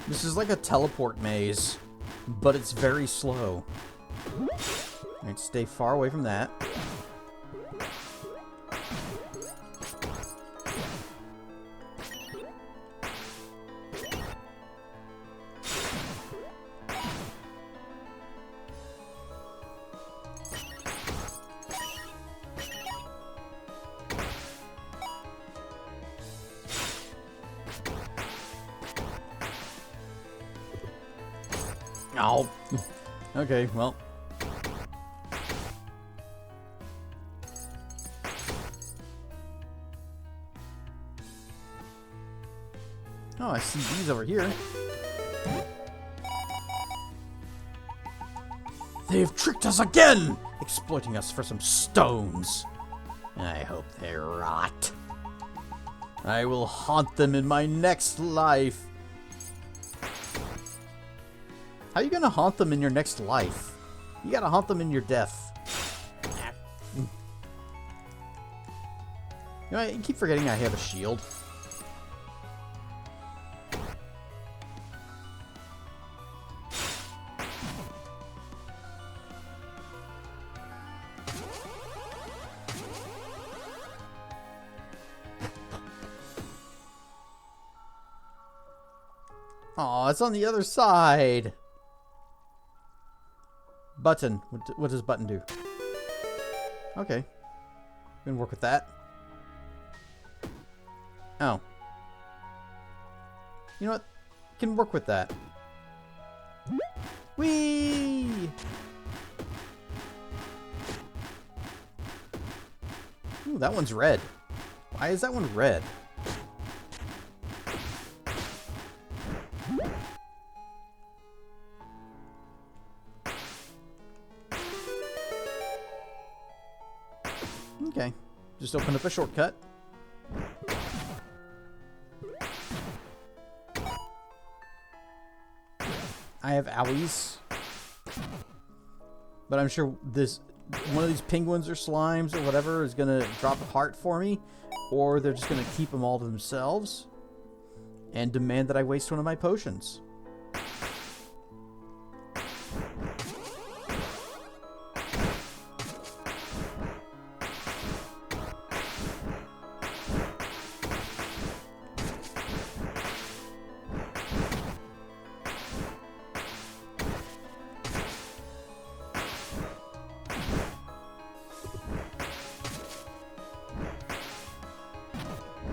This is like a teleport maze, but it's very slow. Alright, stay far away from that. Oh. Okay, well. Oh, I see these over here. They've tricked us again! Exploiting us for some stones. I hope they rot. I will haunt them in my next life. How are you gonna haunt them in your next life? You gotta haunt them in your death. You know, I keep forgetting I have a shield. Aw, it's on the other side. Button. What does button do? Okay. We can work with that. Oh. You know what? Can work with that. Whee! Ooh, that one's red. Why is that one red? Okay. Just open up a shortcut. I have owies. But I'm sure this one of these penguins or slimes or whatever is going to drop a heart for me. Or they're just going to keep them all to themselves. And demand that I waste one of my potions.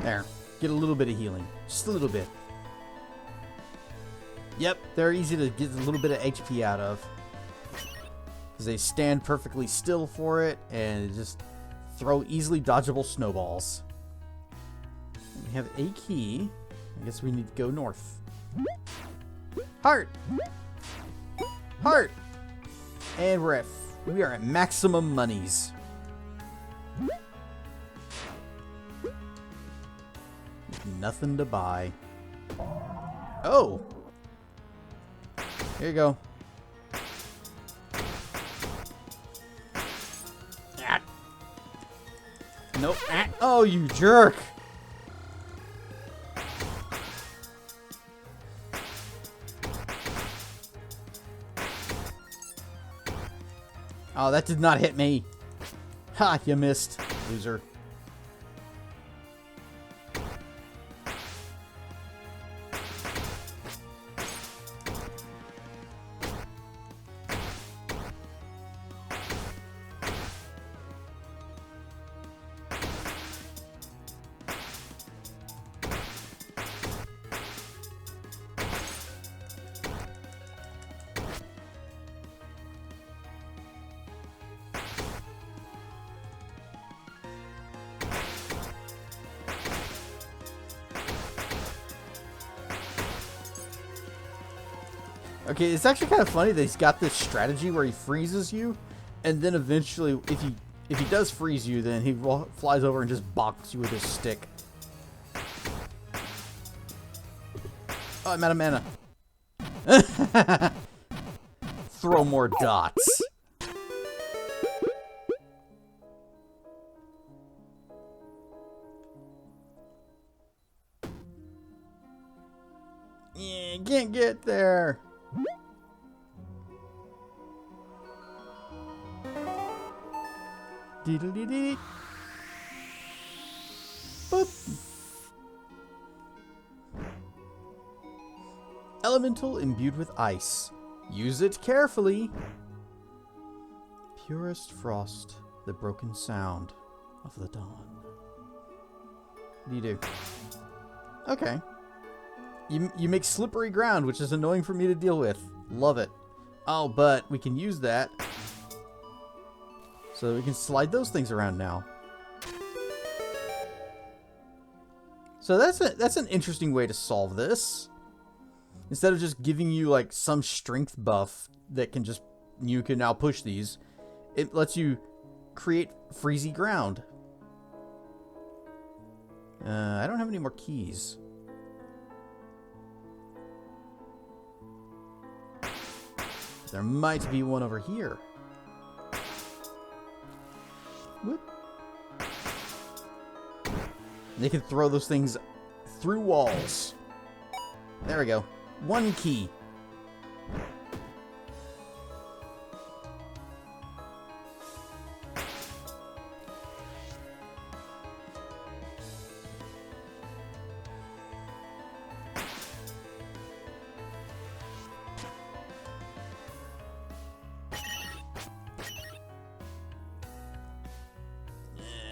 There. Get a little bit of healing. Just a little bit. Yep, they're easy to get a little bit of HP out of. Because they stand perfectly still for it and just throw easily dodgeable snowballs. We have a key. I guess we need to go north. Heart! Heart! And we are at maximum monies. Nothing to buy. Oh! Here you go. Ah. Nope. Ah. Oh, you jerk! Oh, that did not hit me. Ha, you missed, loser. Okay, it's actually kind of funny that he's got this strategy where he freezes you, and then eventually, if he does freeze you, then he flies over and just bonks you with his stick. Oh, I'm out of mana. Throw more dots. Yeah, can't get there. Dee-dee-dee-dee. Boop. Elemental imbued with ice. Use it carefully. Purest frost, the broken sound of the dawn. What do you do? Okay. You make slippery ground, which is annoying for me to deal with. Love it. Oh, but we can use that. So we can slide those things around now. So that's an interesting way to solve this. Instead of just giving you like some strength buff that can just, you can now push these, it lets you create freezy ground. I don't have any more keys. There might be one over here. Whoop. They can throw those things through walls. There we go. One key.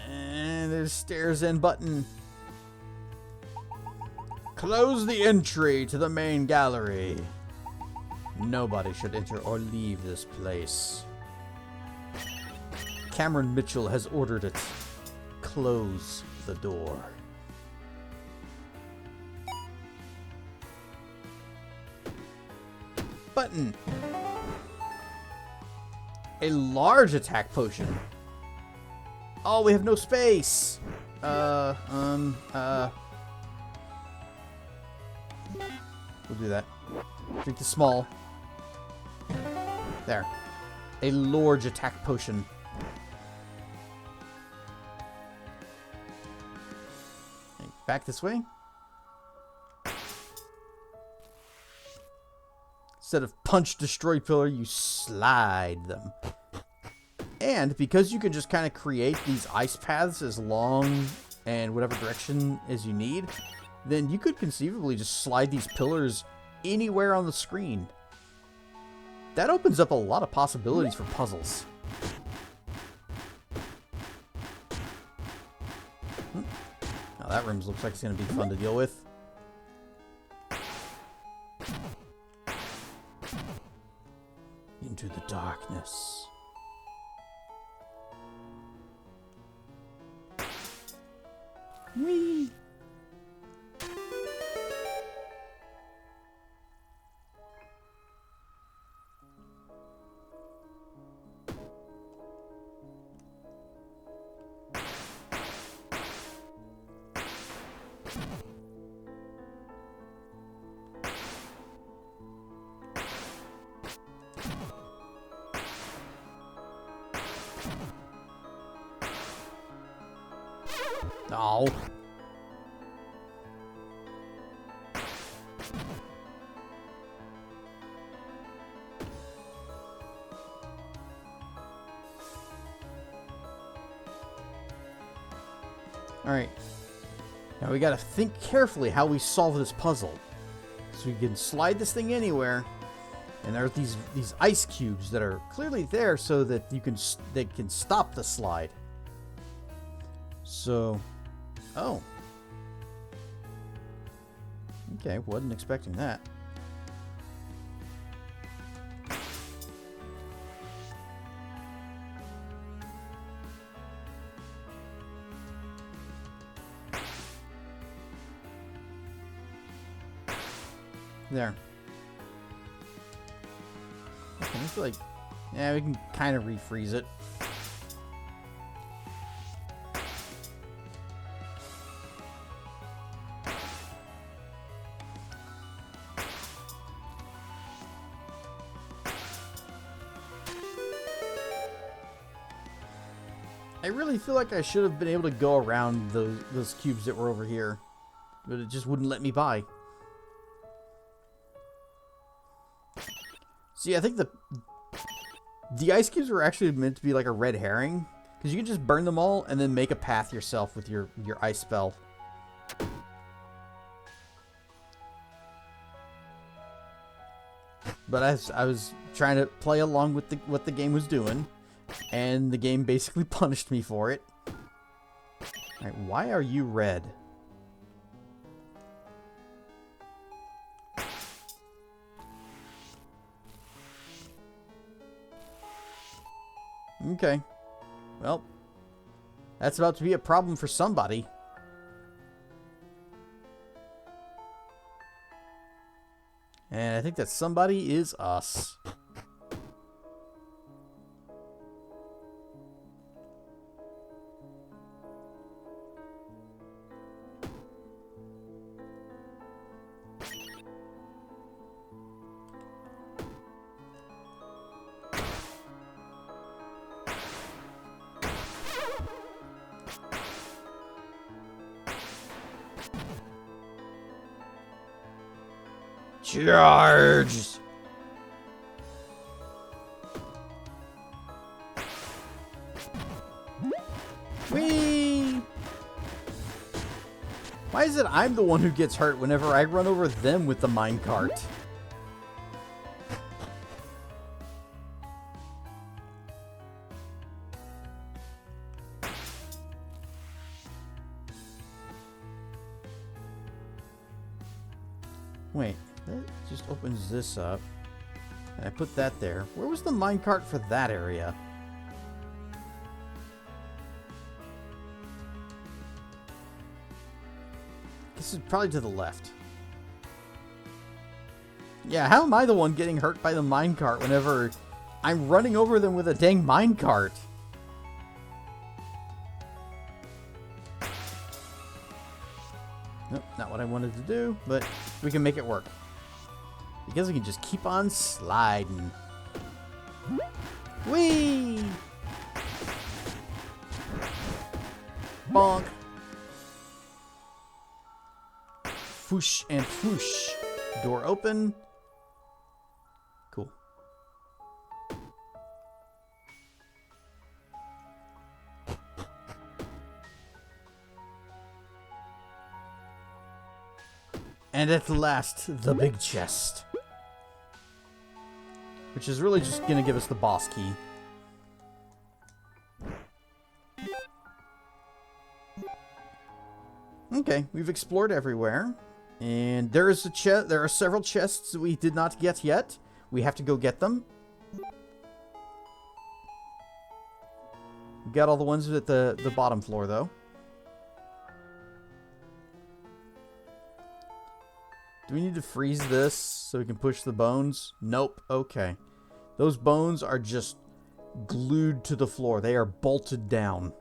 And there's stairs and button. Close the entry to the main gallery. Nobody should enter or leave this place. Cameron Mitchell has ordered it. Close the door. Button. A large attack potion. Oh, we have no space. We'll do that. Drink the small. There. A large attack potion. Okay, back this way. Instead of punch, destroy pillar, you slide them. And because you can just kind of create these ice paths as long and whatever direction as you need, then you could conceivably just slide these pillars anywhere on the screen. That opens up a lot of possibilities for puzzles. Now that room looks like it's going to be fun to deal with. Into the darkness. Whee! No. Alright. Now we gotta think carefully how we solve this puzzle. So we can slide this thing anywhere. And there are these ice cubes that are clearly there so that they can stop the slide. So, oh. Okay, wasn't expecting that. There. Okay, I feel like, yeah, we can kind of refreeze it. I really feel like I should have been able to go around those cubes that were over here, but it just wouldn't let me by. See, I think the ice cubes were actually meant to be like a red herring, because you can just burn them all and then make a path yourself with your ice spell. But I was trying to play along with what the game was doing, and the game basically punished me for it. Alright, why are you red? Okay. Well, that's about to be a problem for somebody. And I think that somebody is us. Charge! Whee! Why is it I'm the one who gets hurt whenever I run over them with the minecart? Wait, that just opens this up. And I put that there. Where was the minecart for that area? This is probably to the left. Yeah, how am I the one getting hurt by the minecart whenever I'm running over them with a dang minecart? Nope, not what I wanted to do, but we can make it work. Because we can just keep on sliding. Whee! Bonk. Foosh and foosh. Door open. Cool. And at last, the big chest. Which is really just going to give us the boss key. Okay, we've explored everywhere. And there is a chest. There are several chests that we did not get yet. We have to go get them. We got all the ones at the bottom floor, though. Do we need to freeze this so we can push the bones? Nope. Okay. Those bones are just glued to the floor. They are bolted down.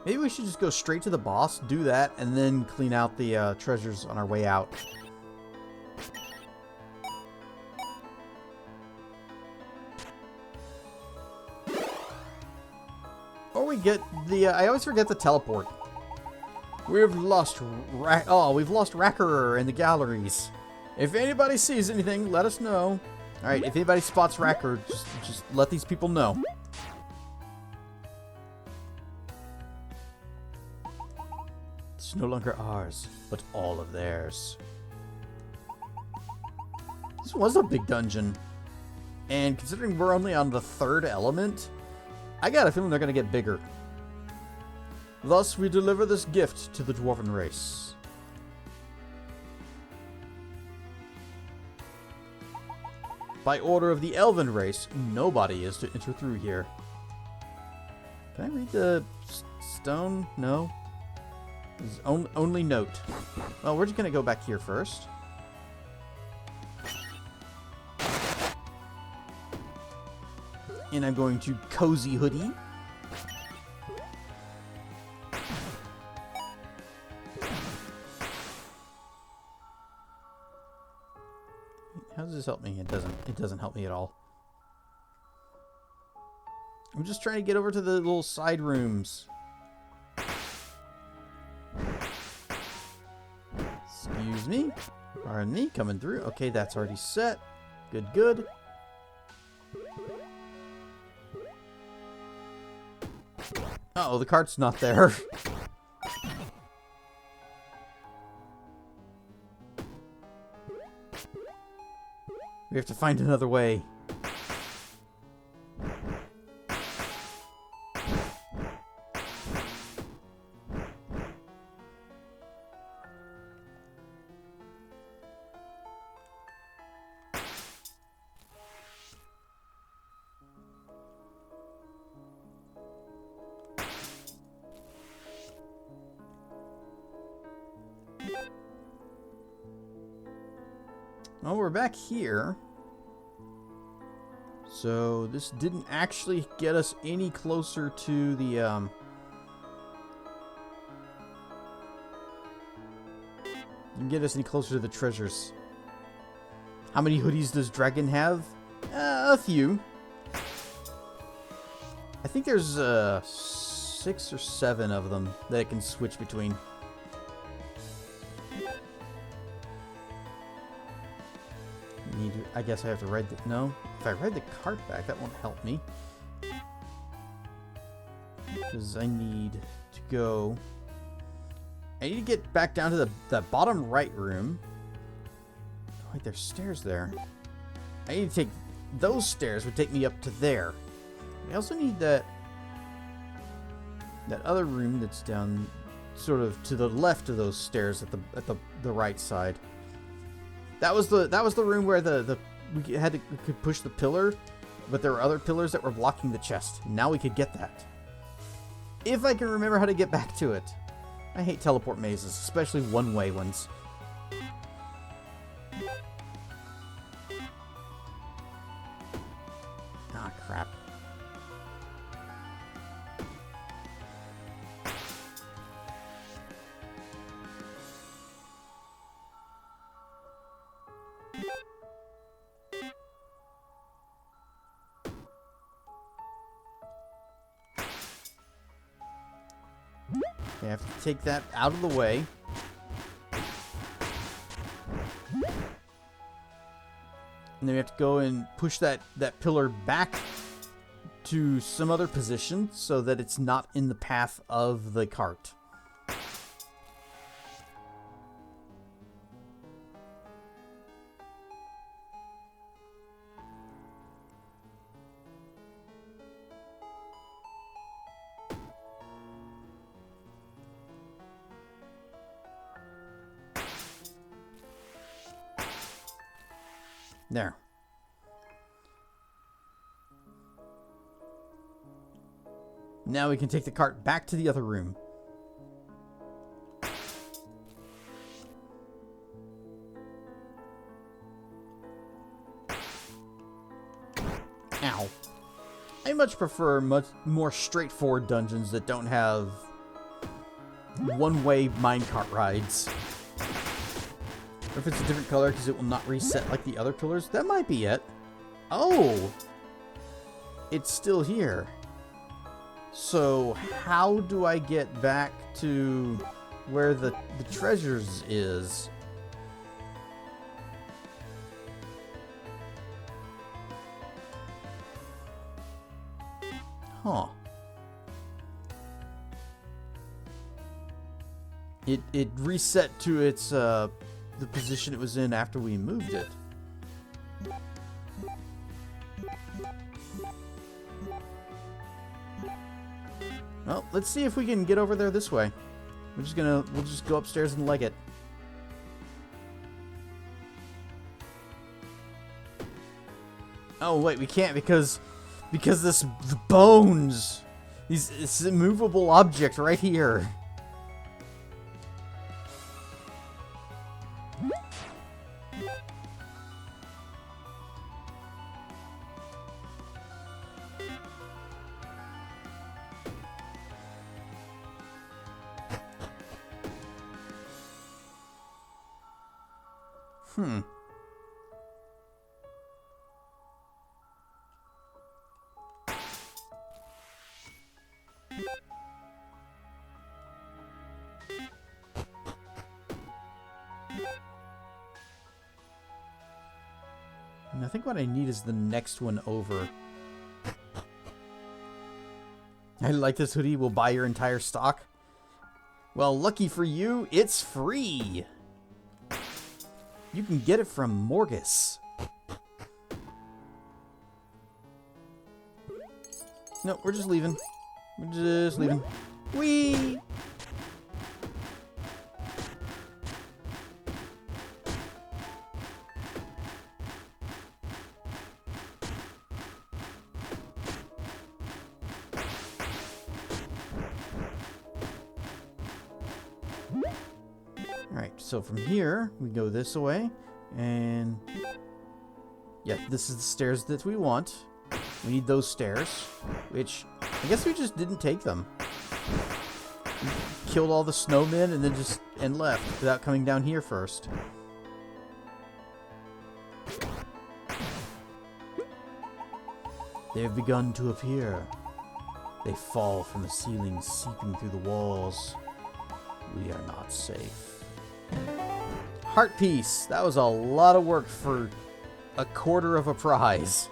Maybe we should just go straight to the boss, do that, and then clean out the treasures on our way out. Or we get the... I always forget the teleport. We've lost... we've lost Rackerer in the galleries. If anybody sees anything, let us know. Alright, if anybody spots Rackerer, just let these people know. It's no longer ours, but all of theirs. This was a big dungeon. And considering we're only on the 3rd element, I got a feeling they're going to get bigger. Thus, we deliver this gift to the dwarven race. By order of the elven race, nobody is to enter through here. Can I read the stone? No. It's only note. Well, we're just going to go back here first. And I'm going to Cozy Hoodie. How does this help me? It doesn't. It doesn't help me at all. I'm just trying to get over to the little side rooms. Excuse me. Pardon me. Coming through. Okay, that's already set. Good, good. Uh-oh, the cart's not there. We have to find another way. Well, we're back here. So this didn't actually get us any closer to the didn't get us any closer to the treasures. How many hoodies does Dragon have? A few. I think there's 6 or 7 of them that it can switch between. I guess I have to ride the... No. If I ride the cart back, that won't help me. Because I need to go... I need to get back down to the bottom right room. Oh, wait, there's stairs there. I need to take... Those stairs would take me up to there. I also need that other room that's down sort of to the left of those stairs at the right side. That was the room where we could push the pillar, but there were other pillars that were blocking the chest. Now we could get that. If I can remember how to get back to it. I hate teleport mazes, especially one-way ones. Ah, crap. I have to take that out of the way. And then we have to go and push that pillar back to some other position so that it's not in the path of the cart. There. Now we can take the cart back to the other room. Ow. I much prefer much more straightforward dungeons that don't have one-way minecart rides. Or if it's a different color because it will not reset like the other pillars. That might be it. Oh! It's still here. So, how do I get back to where the treasures is? Huh. It reset to its the position it was in after we moved it. Well, let's see if we can get over there this way. We'll just go upstairs and leg it. Oh wait, we can't because the bones. This immovable object right here. And I think what I need is the next one over. I like this hoodie. We'll buy your entire stock. Well, lucky for you, it's free. You can get it from Morgus. No, we're just leaving. We're just leaving. Whee! Alright, so from here, we go this way. And yeah, this is the stairs that we want. We need those stairs, which I guess we just didn't take them. We killed all the snowmen and then and left without coming down here first. They have begun to appear. They fall from the ceiling, seeping through the walls. We are not safe. Heart piece. That was a lot of work for a quarter of a prize.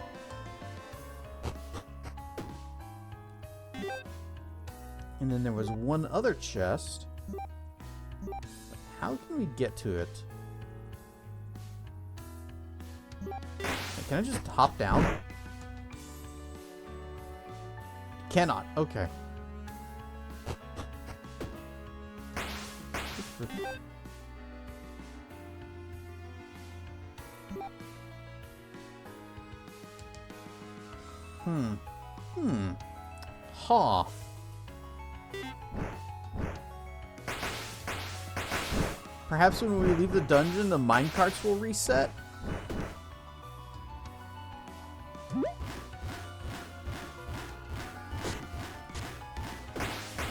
And then there was one other chest. How can we get to it? Can I just hop down? Cannot. Okay. Huh. Perhaps when we leave the dungeon, the minecarts will reset?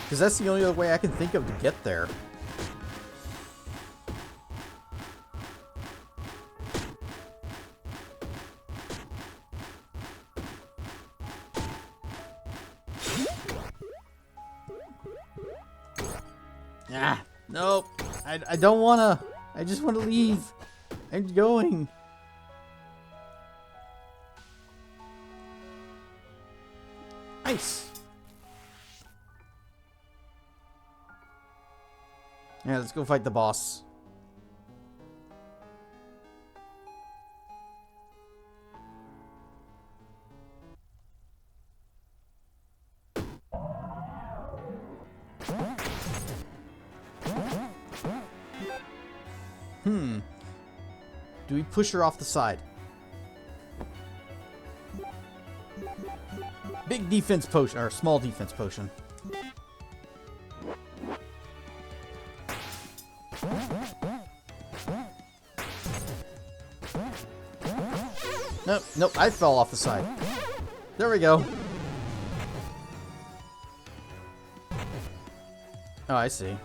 Because that's the only other way I can think of to get there. Ah, nope. I don't wanna. I just want to leave. I'm going. Nice. Yeah, let's go fight the boss. Do we push her off the side? Big defense potion, or small defense potion. Nope, nope, I fell off the side. There we go. Oh, I see.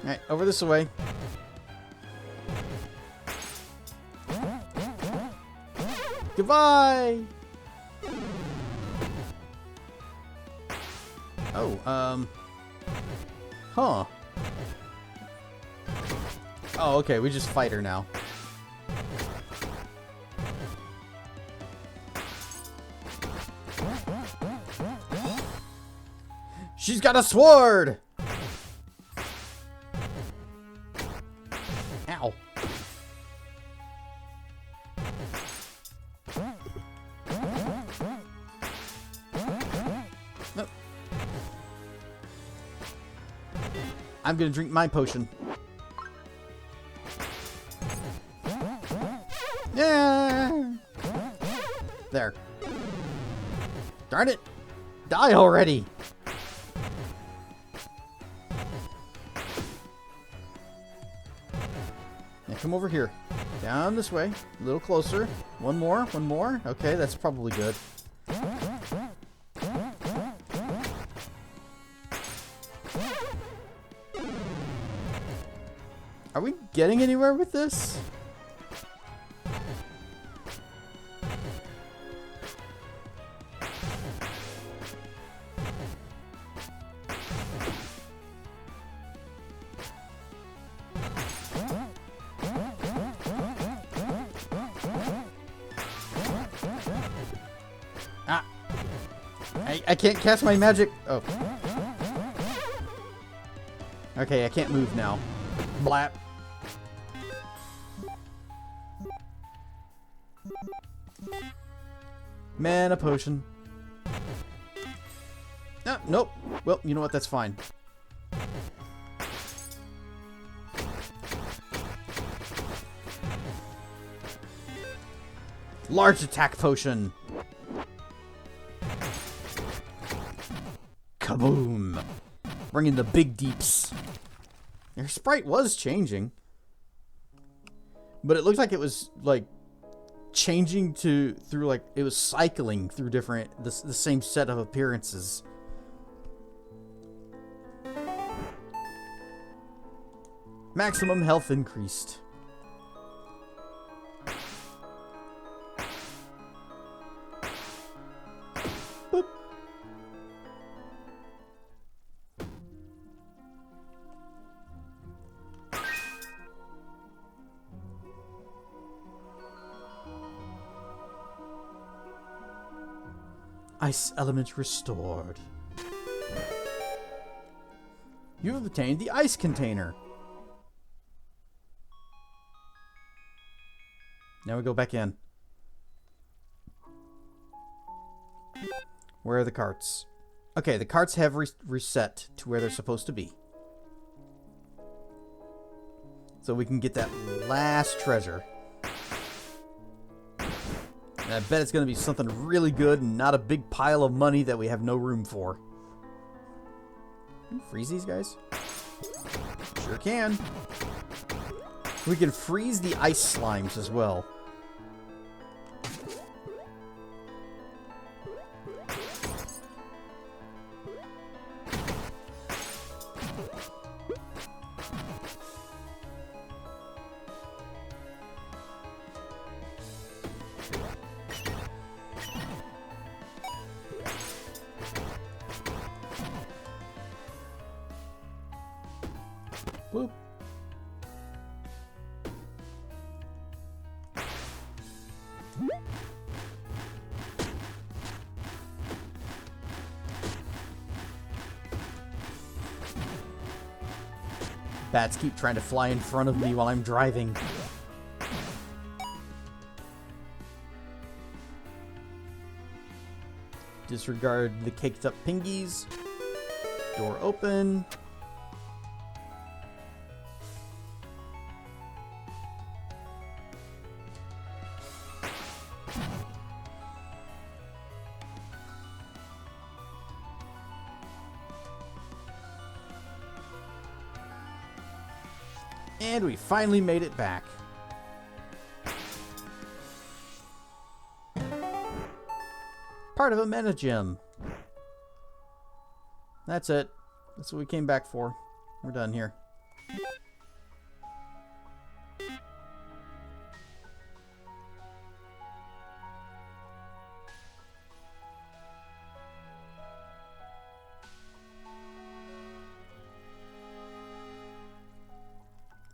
Alright, over this way. Goodbye! Oh, huh. Oh, okay, we just fight her now. She's got a sword! Ow. Nope. I'm gonna drink my potion. Yeah. There. Darn it. Die already. Now come over here. Down this way. A little closer. One more. One more. Okay, that's probably good. Are we getting anywhere with this? I can't cast my magic. Oh. Okay, I can't move now. Blap. Mana potion. Ah, nope. Well, you know what? That's fine. Large attack potion. Kaboom. Bringing the big deeps. Their sprite was changing. But it looked like it was, like, changing through, like, it was cycling through the same set of appearances. Maximum health increased. Boop. Ice element restored. You've obtained the ice container. Now we go back in. Where are the carts? Okay, the carts have reset to where they're supposed to be. So we can get that last treasure. And I bet it's going to be something really good and not a big pile of money that we have no room for. Can you freeze these guys? Sure can. We can freeze the ice slimes as well. Whoop. Bats keep trying to fly in front of me while I'm driving. Disregard the caked up pingies. Door open. And we finally made it back. Part of a mana gem. That's it. That's what we came back for. We're done here.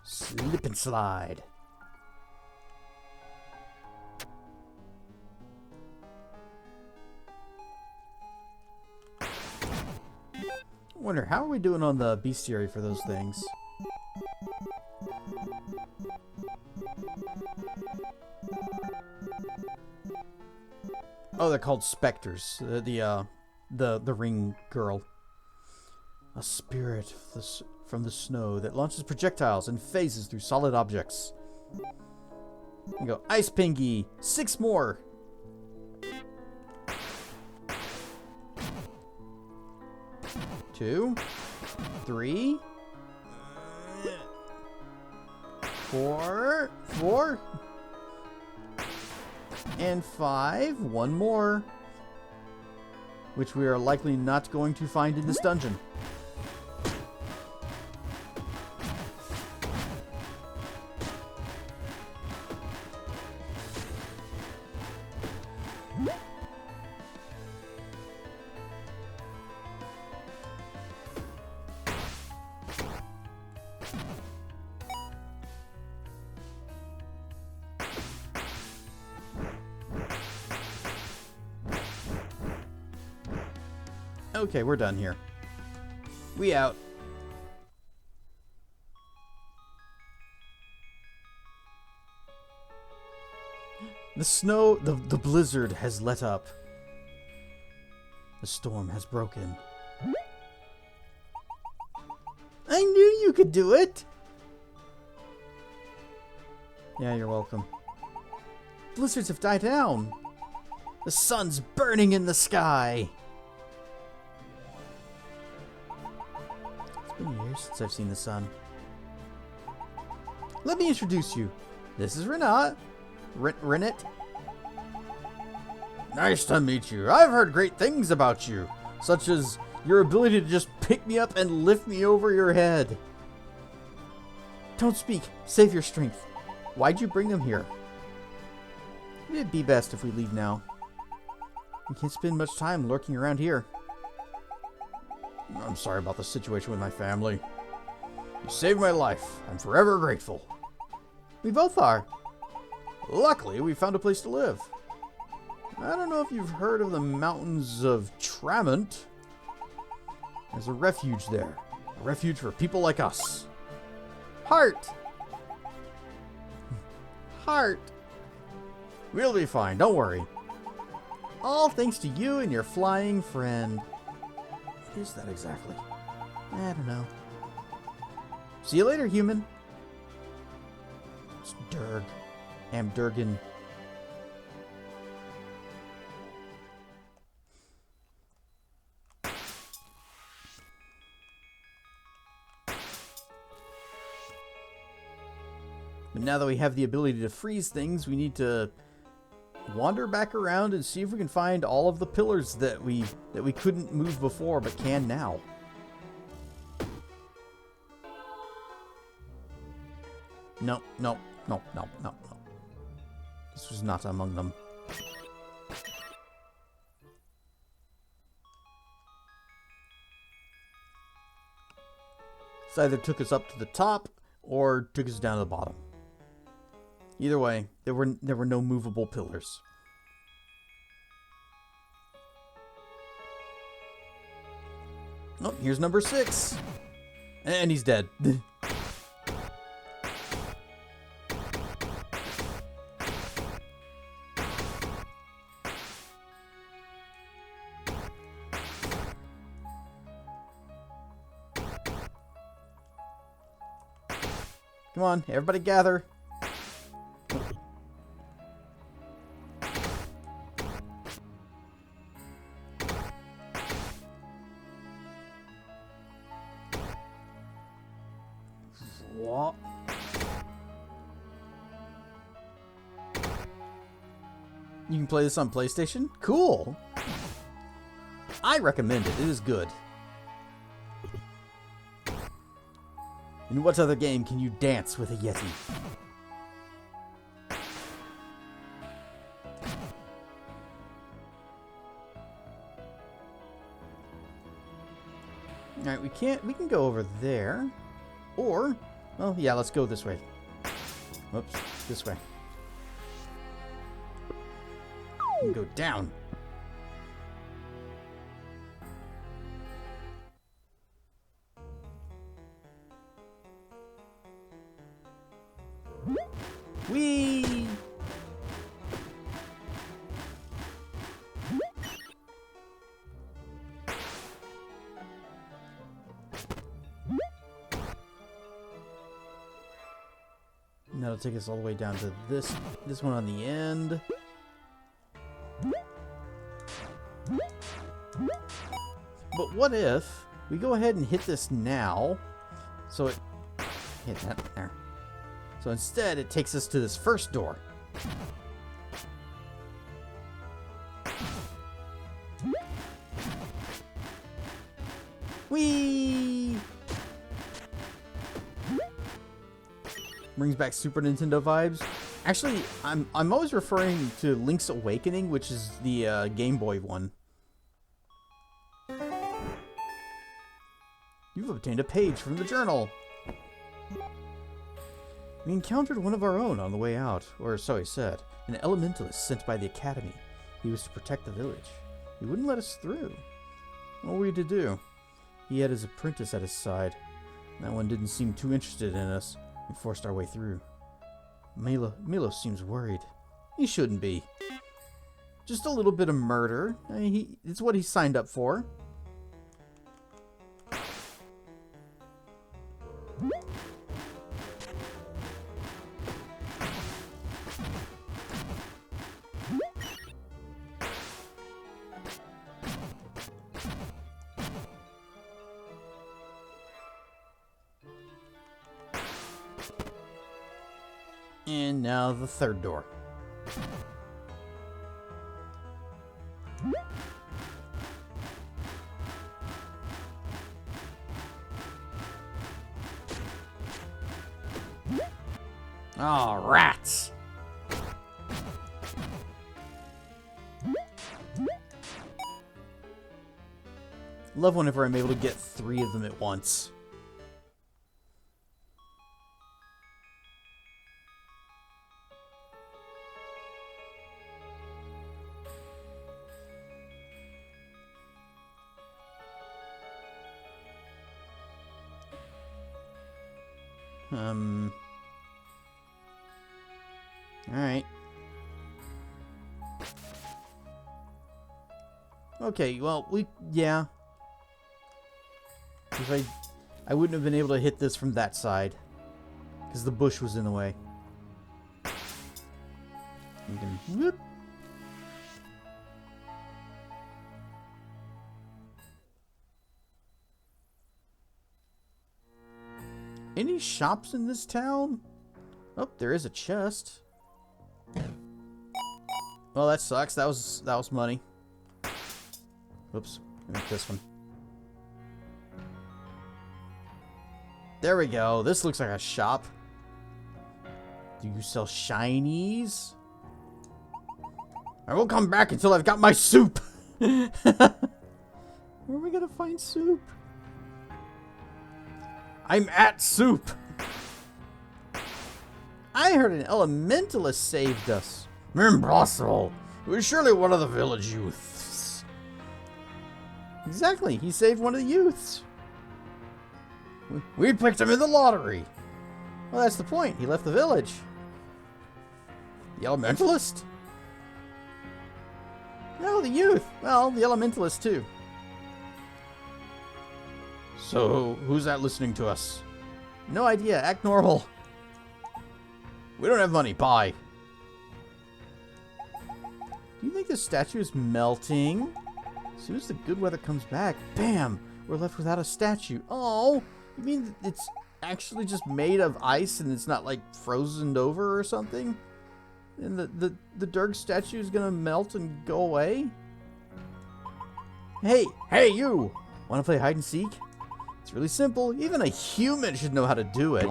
Slip and slide. I wonder, how are we doing on the bestiary for those things? Oh, they're called specters. The ring girl. A spirit from the snow that launches projectiles and phases through solid objects. You go, Ice Pingy, 6 more. Two, 3, 4, and 5. One more, which we are likely not going to find in this dungeon. Okay, we're done here. We out. The snow, the blizzard has let up. The storm has broken. I knew you could do it! Yeah, you're welcome. blizzards have died down. The sun's burning in the sky. It's been years since I've seen the sun. Let me introduce you. This is Renat. Renat. Nice to meet you. I've heard great things about you, such as your ability to just pick me up and lift me over your head. Don't speak. Save your strength. Why'd you bring them here? It'd be best if we leave now. We can't spend much time lurking around here. I'm sorry about the situation with my family. You saved my life. I'm forever grateful. We both are. Luckily, we found a place to live. I don't know if you've heard of the mountains of Tramont. There's a refuge there. A refuge for people like us. Heart! Heart! We'll be fine, don't worry. All thanks to you and your flying friend. What is that exactly? I don't know. See you later, human. It's Durg. Durgan. But now that we have the ability to freeze things, we need to wander back around and see if we can find all of the pillars that we couldn't move before but can now. No. This was not among them. This either took us up to the top or took us down to the bottom. Either way, there were no movable pillars. Oh, here's number 6. And he's dead. Come on, everybody gather. What? You can play this on PlayStation? Cool. I recommend it. It is good. In what other game can you dance with a Yeti? Alright, we can go over there. Or, well, yeah, let's go this way. Whoops, this way. We can go down. Whee! And that'll take us all the way down to this one on the end. But what if we go ahead and hit this now? So it hit that there. So instead, it takes us to this first door. Whee! Brings back Super Nintendo vibes. Actually, I'm always referring to Link's Awakening, which is the Game Boy one. You've obtained a page from the journal. We encountered one of our own on the way out, or so he said, an Elementallis sent by the Academy. He was to protect the village. He wouldn't let us through. What were we to do? He had his apprentice at his side. That one didn't seem too interested in us. We forced our way through. Milo seems worried. He shouldn't be. Just a little bit of murder. It's what he signed up for. And now the third door. Oh, rats! Love whenever I'm able to get 3 of them at once. Alright. Okay, well, yeah. If I wouldn't have been able to hit this from that side. Because the bush was in the way. You can whoop. Any shops in this town? Oh, there is a chest. Well, that sucks. That was money. Whoops. Make this one. There we go. This looks like a shop. Do you sell shinies? I won't come back until I've got my soup. Where are we gonna find soup? I'm at soup. I heard an Elementallis saved us. Impossible. It was surely one of the village youths. Exactly. He saved one of the youths. We picked him in the lottery. Well, that's the point. He left the village. The Elementalist? No, the youth. Well, the Elementalist too. So, who's that listening to us? No idea. Act normal. We don't have money. Bye. Do you think this statue is melting? As soon as the good weather comes back, bam! We're left without a statue. Oh! You mean it's actually just made of ice and it's not like frozen over or something? And the Dirk statue is gonna melt and go away? Hey! Hey, you! Wanna play hide and seek? It's really simple. Even a human should know how to do it.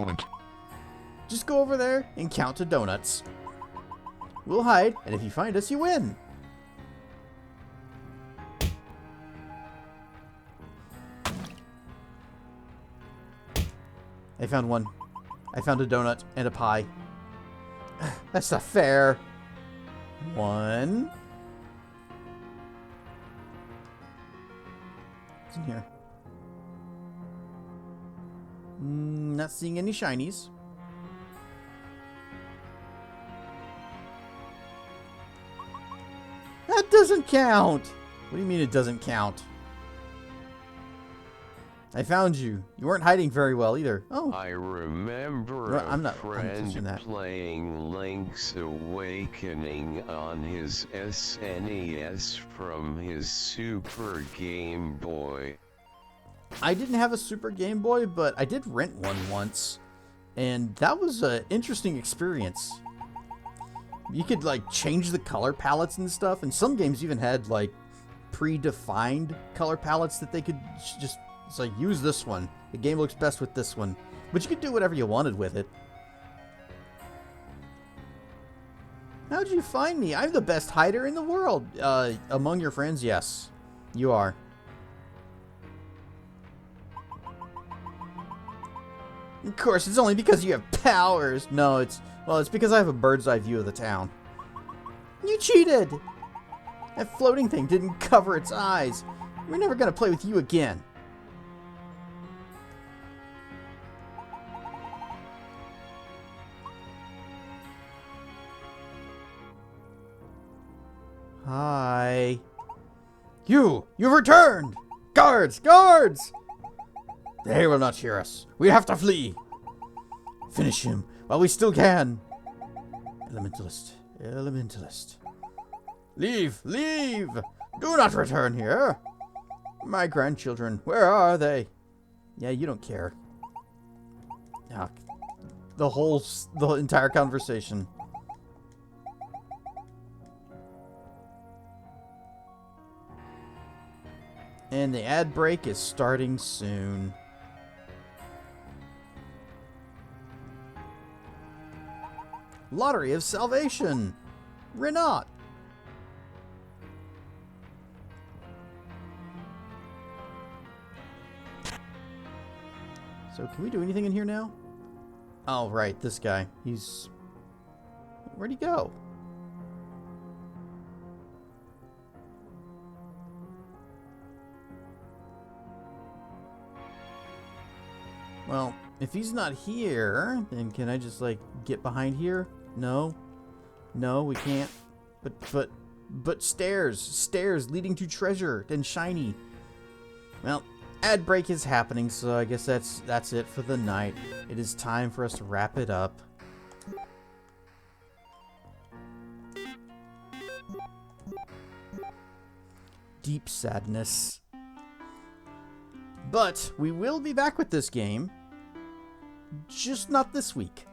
Just go over there and count to donuts. We'll hide, and if you find us, you win. I found one. I found a donut and a pie. That's not fair. One. What's in here? Not seeing any shinies. That doesn't count. What do you mean it doesn't count? I found you. You weren't hiding very well either. Oh. I remember I'm a friend that. playing Link's Awakening on his SNES from his Super Game Boy. I didn't have a Super Game Boy, but I did rent one once. And that was an interesting experience. You could, like, change the color palettes and stuff. And some games even had, like, predefined color palettes that they could just... It's like, use this one. The game looks best with this one. But you could do whatever you wanted with it. How'd you find me? I'm the best hider in the world. Among your friends, yes. You are. Of course, it's only because you have powers. No, it's because I have a bird's eye view of the town. You cheated! That floating thing didn't cover its eyes. We're never gonna play with you again. Hi. You've returned! Guards! Guards! They will not hear us. We have to flee. Finish him while we still can. Elementalist. Elementalist. Leave! Leave! Do not return here. My grandchildren, where are they? Yeah, you don't care. Ah, the entire conversation. And the ad break is starting soon. Lottery of Salvation! Renat! So, can we do anything in here now? Oh, right, this guy. He's... Where'd he go? Well, if he's not here, then can I just, like, get behind here? No. No, we can't. But stairs. Stairs leading to treasure and shiny. Well, ad break is happening, so I guess that's it for the night. It is time for us to wrap it up. Deep sadness. But we will be back with this game. Just not this week.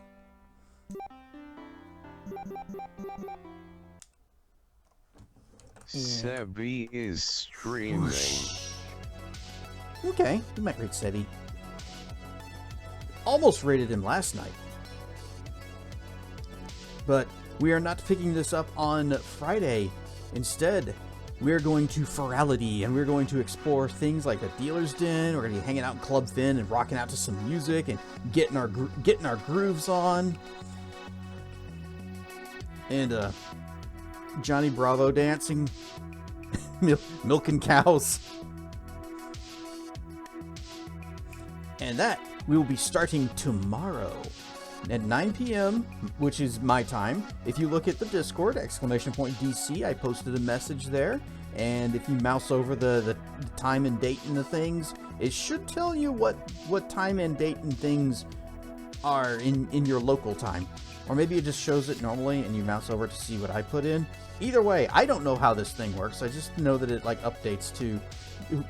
Sebi is streaming. Okay, we might rate Sebi. Almost rated him last night. But we are not picking this up on Friday. Instead, we're going to Ferality, and we're going to explore things like the Dealer's Den. We're going to be hanging out in Club Finn and rocking out to some music and getting our grooves on. And Johnny Bravo dancing, milking cows. And that we will be starting tomorrow at 9 p.m., which is my time. If you look at the Discord, !DC, I posted a message there. And if you mouse over the time and date and the things, it should tell you what time and date and things are in your local time. Or maybe it just shows it normally and you mouse over to see what I put in. Either way, I don't know how this thing works. I just know that it like updates to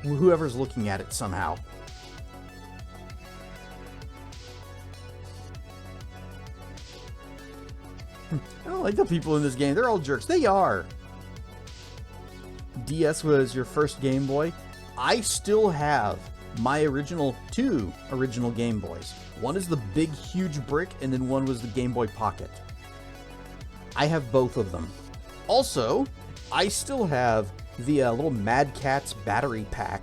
whoever's looking at it somehow. I don't like the people in this game. They're all jerks. They are. DS was your first Game Boy. I still have my two original Game Boys. One is the big, huge brick, and then one was the Game Boy Pocket. I have both of them. Also, I still have the little Mad Catz battery pack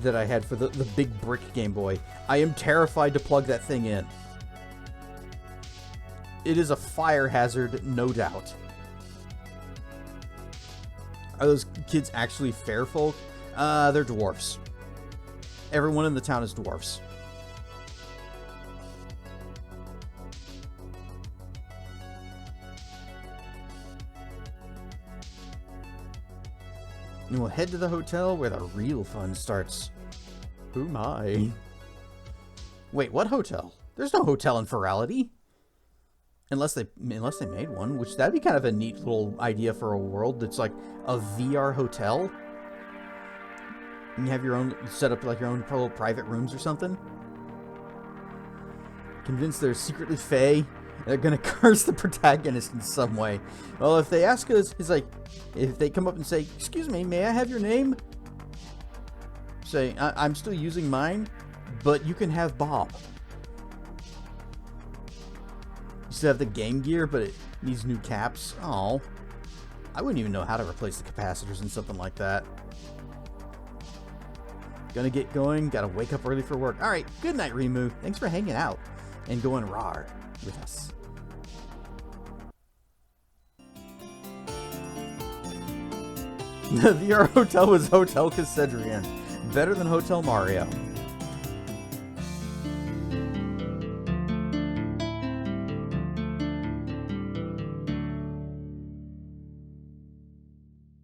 that I had for the big brick Game Boy. I am terrified to plug that thing in. It is a fire hazard, no doubt. Are those kids actually fair folk? They're dwarfs. Everyone in the town is dwarfs. And we'll head to the hotel where the real fun starts. Oh my. Wait, what hotel? There's no hotel in Ferality. Unless they made one, which that'd be kind of a neat little idea for a world that's like a VR hotel. And you have your own, set up like your own little private rooms or something. Convinced they're secretly Fae. They're gonna curse the protagonist in some way. Well, if they ask us, it's like, if they come up and say, "Excuse me, may I have your name?" Say, I'm still using mine, but you can have Bob. You still have the Game Gear, but it needs new caps. Oh, I wouldn't even know how to replace the capacitors in something like that. Gonna get going. Gotta wake up early for work. All right, good night, Remu. Thanks for hanging out and going rawr with us. The VR hotel was Hotel Cassedrian. Better than Hotel Mario.